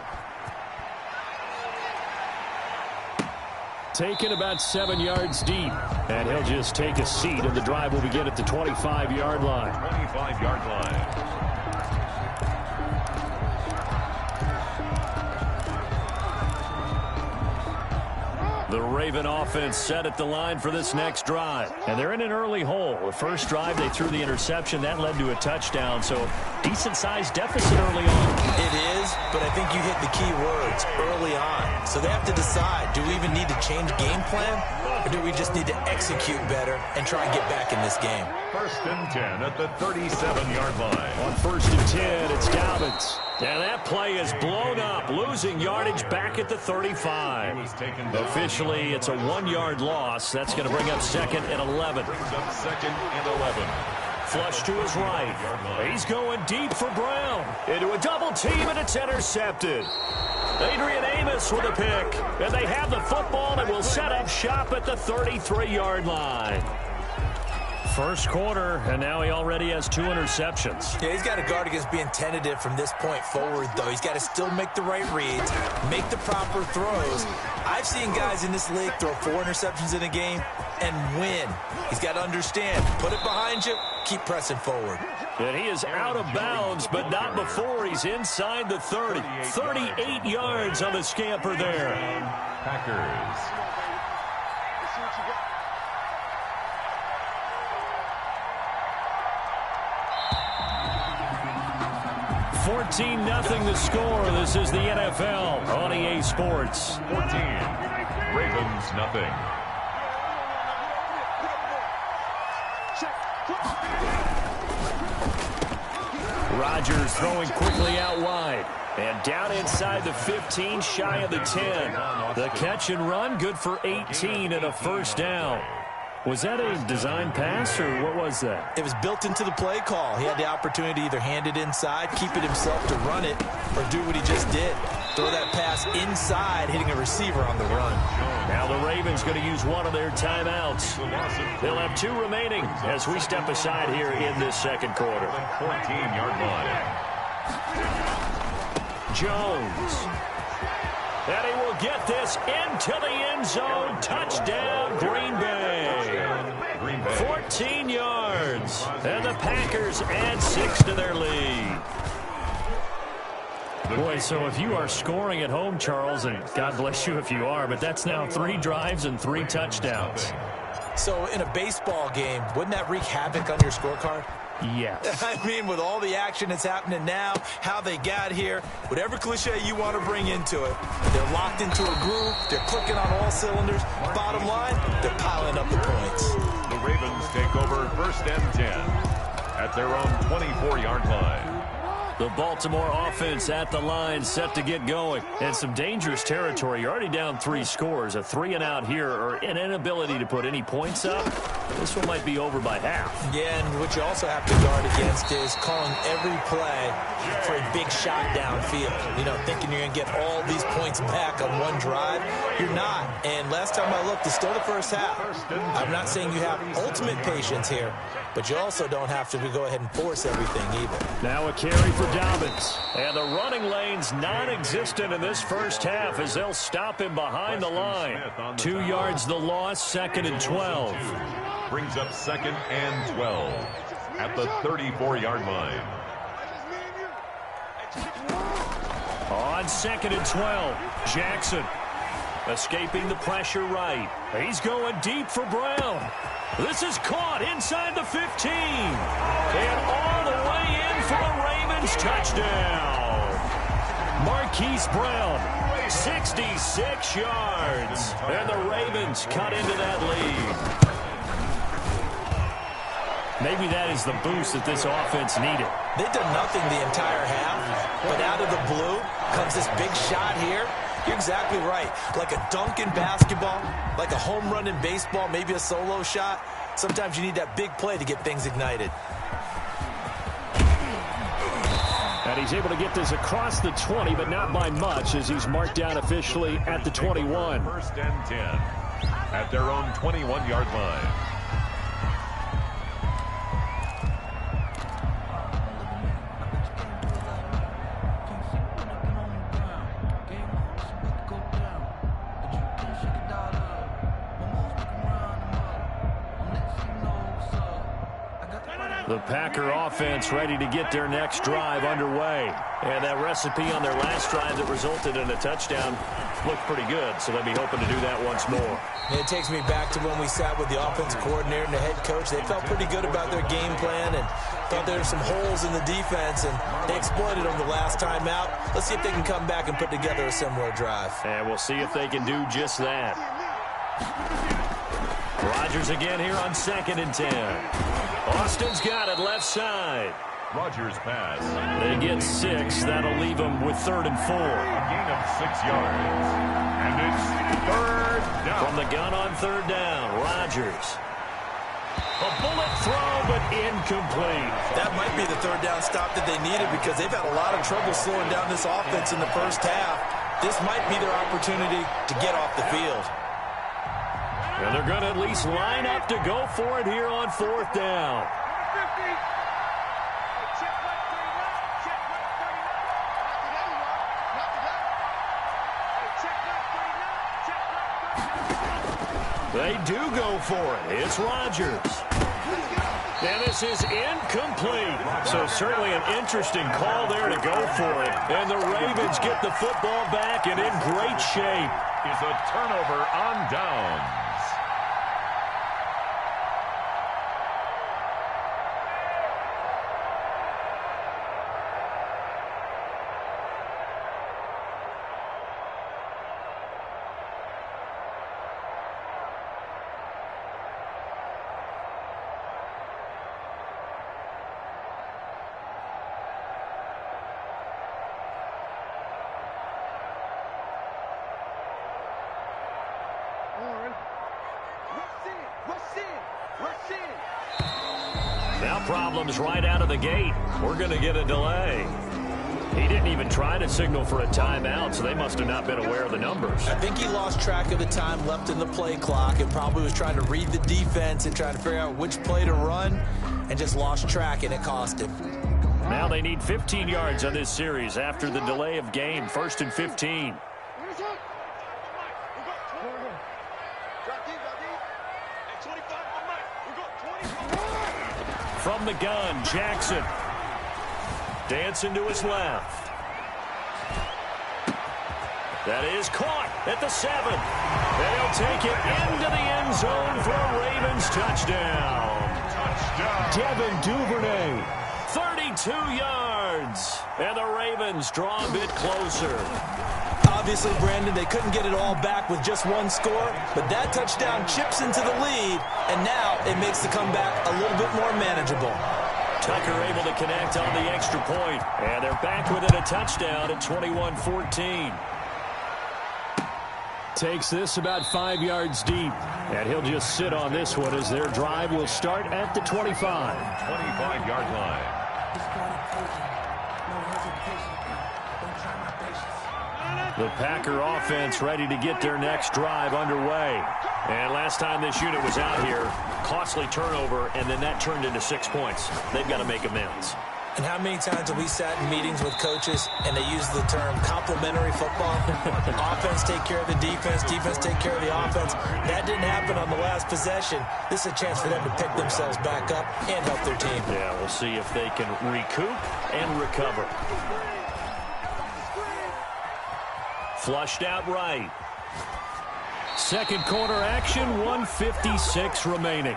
Taken about 7 yards deep. And he'll just take a seat, and the drive will begin at the 25-yard line. 25-yard line. The Raven offense set at the line for this next drive. And they're in an early hole. The first drive, they threw the interception. That led to a touchdown. So decent-sized deficit early on. It is, but I think you hit the key words, early on. So they have to decide, do we even need to change game plan? Or do we just need to execute better and try and get back in this game? 1st and 10 at the 37-yard line. On 1st and 10, it's Dobbins. And that play is blown up, losing yardage back at the 35. Officially, it's a 1-yard loss. That's going to bring up 2nd and 11. Brings up 2nd and 11. Flush to his right. He's going deep for Brown. Into a double team, and it's intercepted. Adrian Amos with a pick. And they have the football and will set up shop at the 33-yard line. First quarter, and now he already has 2 interceptions. Yeah, he's got to guard against being tentative from this point forward, though. He's got to still make the right reads, make the proper throws. I've seen guys in this league throw 4 interceptions in a game and win. He's got to understand, put it behind you, keep pressing forward. And he is out of bounds, but not before he's inside the 30. 38 yards on the scamper there. Packers. 14-0 the score. This is the NFL on EA Sports. 14. Ravens, nothing. Rodgers throwing quickly out wide. And down inside the 15, shy of the 10. The catch and run, good for 18 and a 1st down. Was that a design pass, or what was that? It was built into the play call. He had the opportunity to either hand it inside, keep it himself to run it, or do what he just did. Throw that pass inside, hitting a receiver on the run. Now the Ravens going to use one of their timeouts. They'll have 2 remaining as we step aside here in this second quarter. 14-yard line. Jones. And he will get this into the end zone. Touchdown, Green Bay. 14 yards. And the Packers add 6 to their lead. Boy, so if you are scoring at home, Charles, and God bless you if you are, but that's now 3 drives and 3 touchdowns. So in a baseball game, wouldn't that wreak havoc on your scorecard? Yes. I mean, with all the action that's happening now, how they got here, whatever cliche you want to bring into it, they're locked into a groove, they're clicking on all cylinders. Bottom line, they're piling up the points. The Ravens take over 1st and 10 at their own 24-yard line. The Baltimore offense at the line, set to get going. And some dangerous territory. You're already down 3 scores. A 3-and-out here, or an inability to put any points up. This one might be over by half. Yeah, and what you also have to guard against is calling every play for a big shot downfield. You know, thinking you're going to get all these points back on one drive. You're not. And last time I looked, it's still the first half. I'm not saying you have ultimate patience here, but you also don't have to go ahead and force everything either. Now a carry for Dobbins. And the running lane's non-existent in this first half as they'll stop him behind the line. 2 yards the loss, 2nd and 12. Brings up 2nd and 12 at the 34-yard line. On 2nd and 12, Jackson escaping the pressure right. He's going deep for Brown. This is caught inside the 15. And all the way in for a Ravens touchdown. Marquise Brown, 66 yards. And the Ravens cut into that lead. Maybe that is the boost that this offense needed. They've done nothing the entire half, but out of the blue comes this big shot here. You're exactly right. Like a dunk in basketball, like a home run in baseball, maybe a solo shot. Sometimes you need that big play to get things ignited. And he's able to get this across the 20, but not by much, as he's marked down officially at the 21. 1st and 10 at their own 21-yard line. The Packer offense ready to get their next drive underway. And that recipe on their last drive that resulted in a touchdown looked pretty good, so they'll be hoping to do that once more. And it takes me back to when we sat with the offensive coordinator and the head coach. They felt pretty good about their game plan and thought there were some holes in the defense, and they exploited them the last time out. Let's see if they can come back and put together a similar drive. And we'll see if they can do just that. Rodgers again here on 2nd and 10. Austin's got it left side. Rodgers pass. They get 6. That'll leave them with 3rd and 4. A gain of 6 yards. And it's 3rd down. From the gun on 3rd down, Rodgers. A bullet throw, but incomplete. That might be the 3rd down stop that they needed because they've had a lot of trouble slowing down this offense in the first half. This might be their opportunity to get off the field. And they're going to at least line up to go for it here on 4th down. They do go for it. It's Rodgers. And this is incomplete. So certainly an interesting call there to go for it. And the Ravens get the football back and in great shape. Is a turnover on downs. Now problems right out of the gate. We're going to get a delay. He didn't even try to signal for a timeout, so they must have not been aware of the numbers. I think he lost track of the time left in the play clock and probably was trying to read the defense and trying to figure out which play to run and just lost track, and it cost him. Now they need 15 yards on this series after the delay of game. 1st and 15. From the gun, Jackson. Dancing to his left. That is caught at the 7. They'll take it into the end zone for a Ravens touchdown. Devin Duvernay, 32 yards. And the Ravens draw a bit closer. Obviously, Brandon, they couldn't get it all back with just one score, but that touchdown chips into the lead, and now it makes the comeback a little bit more manageable. Tucker able to connect on the extra point, and they're back within a touchdown at 21-14. Takes this about 5 yards deep, and he'll just sit on this one as their drive will start at the 25. 25-yard line. The Packer offense ready to get their next drive underway. And last time this unit was out here, costly turnover, and then that turned into 6 points. They've got to make amends. And how many times have we sat in meetings with coaches and they use the term complementary football? Offense take care of the defense, defense take care of the offense. That didn't happen on the last possession. This is a chance for them to pick themselves back up and help their team. Yeah, we'll see if they can recoup and recover. Flushed out right. Second quarter action, 1:56 remaining.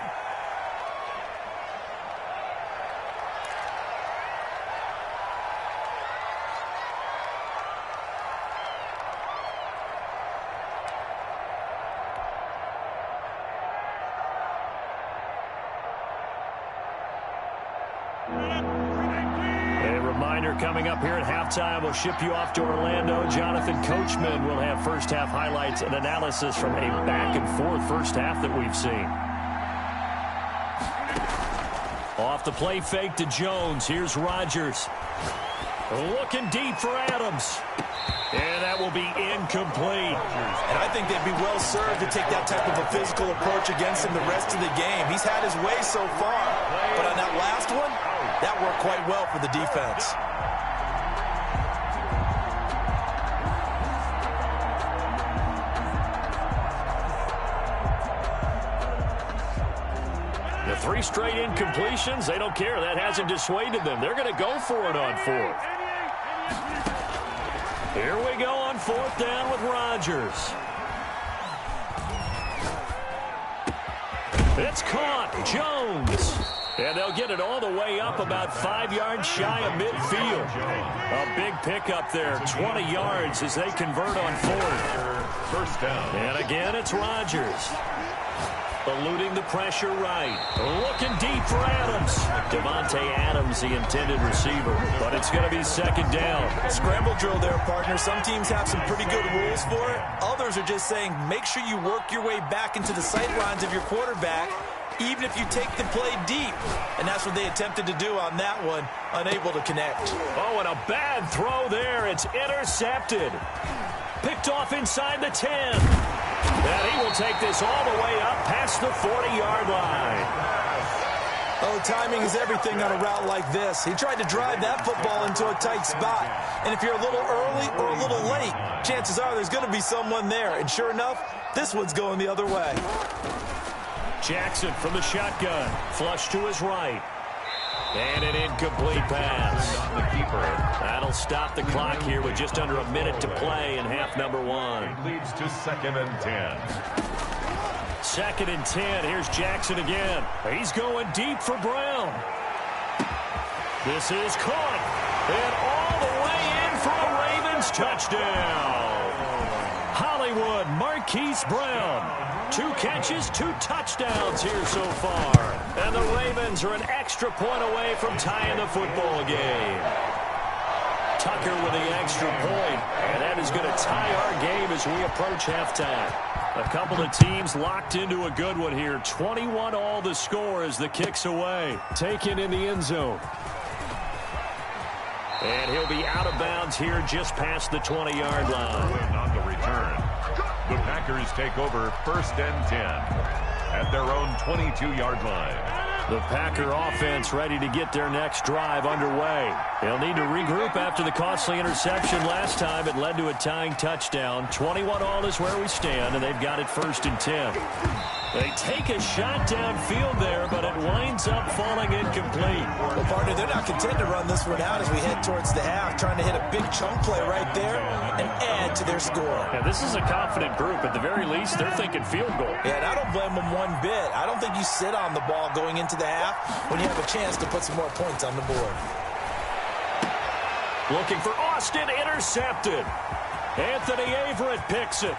Coming up here at halftime, we'll ship you off to Orlando. Jonathan Coachman will have first-half highlights and analysis from a back-and-forth first half that we've seen. Off the play fake to Jones. Here's Rodgers. Looking deep for Adams. And that will be incomplete. And I think they'd be well served to take that type of a physical approach against him the rest of the game. He's had his way so far. But on that last one, that worked quite well for the defense. The 3 straight incompletions, they don't care. That hasn't dissuaded them. They're going to go for it on 4th. Here we go on 4th down with Rodgers. It's caught. Jones. And they'll get it all the way up about 5 yards shy of midfield. A big pickup there, 20 yards as they convert on 4th. First down. And again, it's Rodgers. Eluding the pressure right. Looking deep for Adams. Devontae Adams, the intended receiver. But it's going to be second down. Scramble drill there, partner. Some teams have some pretty good rules for it. Others are just saying make sure you work your way back into the sight lines of your quarterback, even if you take the play deep. And that's what they attempted to do on that one, unable to connect. Oh, and a bad throw there. It's intercepted. Picked off inside the 10. And he will take this all the way up past the 40-yard line. Oh, timing is everything on a route like this. He tried to drive that football into a tight spot. And if you're a little early or a little late, chances are there's going to be someone there. And sure enough, this one's going the other way. Jackson from the shotgun. Flush to his right. And an incomplete pass. The keeper. That'll stop the clock here with just under a minute to play in half number 1. It leads to 2nd and 10. 2nd and 10. Here's Jackson again. He's going deep for Brown. This is caught. And all the way in for a Ravens touchdown. Hollywood Marquise Brown. 2 catches, 2 touchdowns here so far. And the Ravens are an extra point away from tying the football game. Tucker with the extra point, and that is going to tie our game as we approach halftime. A couple of teams locked into a good one here. 21-all the score as the kick's away. Taken in the end zone. And he'll be out of bounds here just past the 20-yard line. On the return. The Packers take over 1st and 10 at their own 22-yard line. The Packer offense ready to get their next drive underway. They'll need to regroup after the costly interception last time. It led to a tying touchdown. 21-all is where we stand, and they've got it 1st and 10. They take a shot downfield there, but it winds up falling incomplete. Well, partner, they're not content to run this one out as we head towards the half, trying to hit a big chunk play right there and add to their score. Yeah, this is a confident group. At the very least, they're thinking field goal. Yeah, and I don't blame them one bit. I don't think you sit on the ball going into the half when you have a chance to put some more points on the board. Looking for Austin, intercepted. Anthony Averett picks it.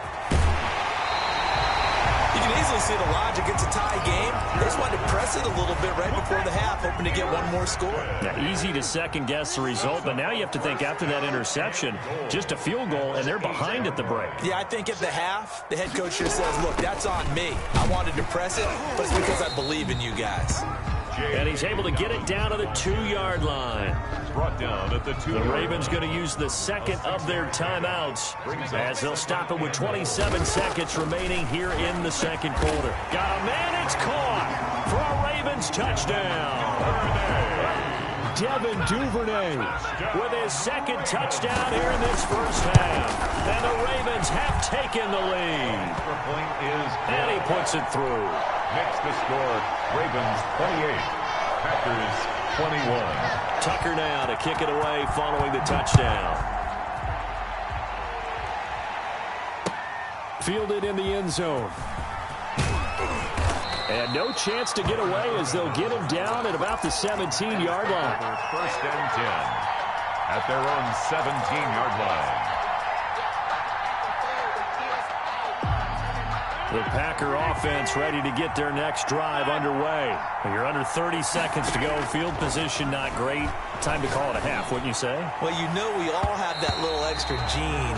You can easily see the logic. It's a tie game. They just wanted to press it a little bit right before the half, hoping to get one more score. Yeah, easy to second-guess the result, but now you have to think after that interception, just a field goal, and they're behind at the break. Yeah, I think at the half, the head coach just says, look, that's on me. I wanted to press it, but it's because I believe in you guys. And he's able to get it down to the 2-yard line. Brought down at the 2-yard line. The Ravens going to use the second of their timeouts as they'll stop it with 27 seconds remaining here in the second quarter. Got a man, it's caught for a Ravens touchdown. Devin Duvernay with his second touchdown here in this first half. And the Ravens have taken the lead. And he puts it through. Makes the score Ravens 28, Packers 21. Tucker now to kick it away following the touchdown. Fielded in the end zone. And no chance to get away as they'll get him down at about the 17-yard line. 1st and 10 at their own 17-yard line. The Packer offense ready to get their next drive underway. You're under 30 seconds to go. Field position not great. Time to call it a half, wouldn't you say? Well, you know we all have that little extra gene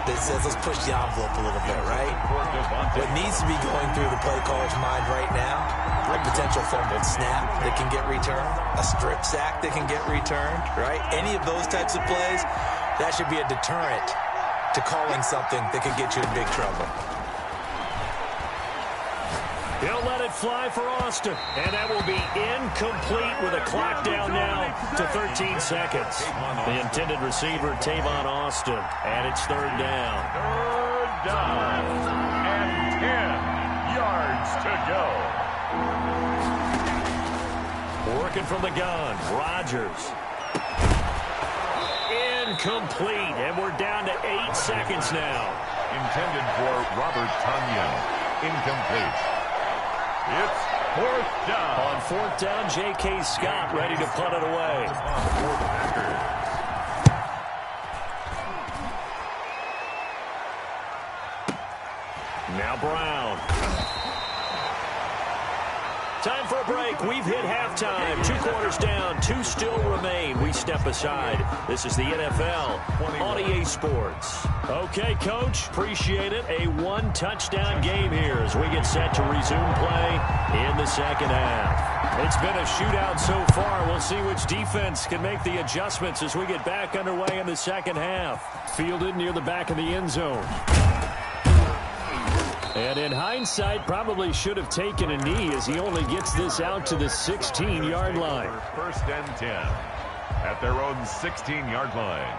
that says let's push the envelope a little bit, right? What needs to be going through the play caller's mind right now, a potential fumbled snap that can get returned, a strip sack that can get returned, right? Any of those types of plays, that should be a deterrent to calling something that could get you in big trouble. He'll let it fly for Austin, and that will be incomplete with a clock down now to 13 seconds. The intended receiver, Tavon Austin, and it's 3rd down. 3rd down and 10 yards to go. Working from the gun, Rodgers. Incomplete, and we're down to 8 seconds now. Intended for Robert Tonyan. Incomplete. It's 4th down. On 4th down, J.K. Scott ready to punt it away. Now Brown. Time for a break. We've hit halftime. 2 quarters down. 2 still remain. We step aside. This is the NFL on EA Sports. Okay, Coach. Appreciate it. A 1-touchdown game here as we get set to resume play in the second half. It's been a shootout so far. We'll see which defense can make the adjustments as we get back underway in the second half. Fielded near the back of the end zone. And in hindsight, probably should have taken a knee as he only gets this out to the 16-yard line. 1st and 10 at their own 16-yard line.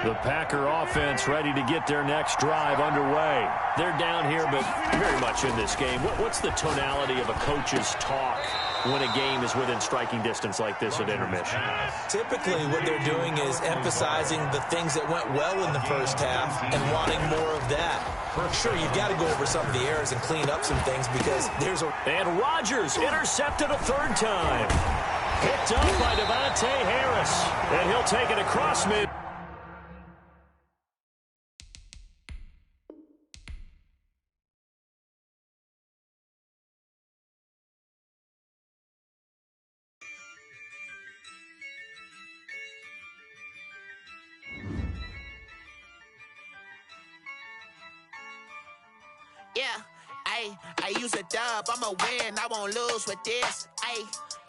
The Packer offense ready to get their next drive underway. They're down here, but very much in this game. What's the tonality of a coach's talk when a game is within striking distance like this at intermission? Typically, what they're doing is emphasizing the things that went well in the first half and wanting more of that. Sure, you've got to go over some of the errors and clean up some things because there's a... And Rodgers intercepted a 3rd time. Picked up by Devontae Harris. And he'll take it across mid. Yeah, I use a dub, I'ma win, I won't lose with this.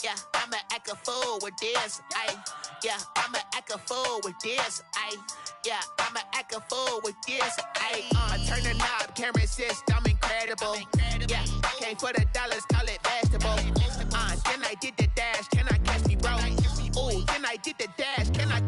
Yeah, I'ma act a fool with this. Yeah, I'ma act a fool with this. Yeah, I'ma act a fool with this. I turn can't resist, I'm incredible. Yeah, came for the dollars, call it vegetable. Then I did the dash, can I catch me, bro? Ooh, then I did the dash, can I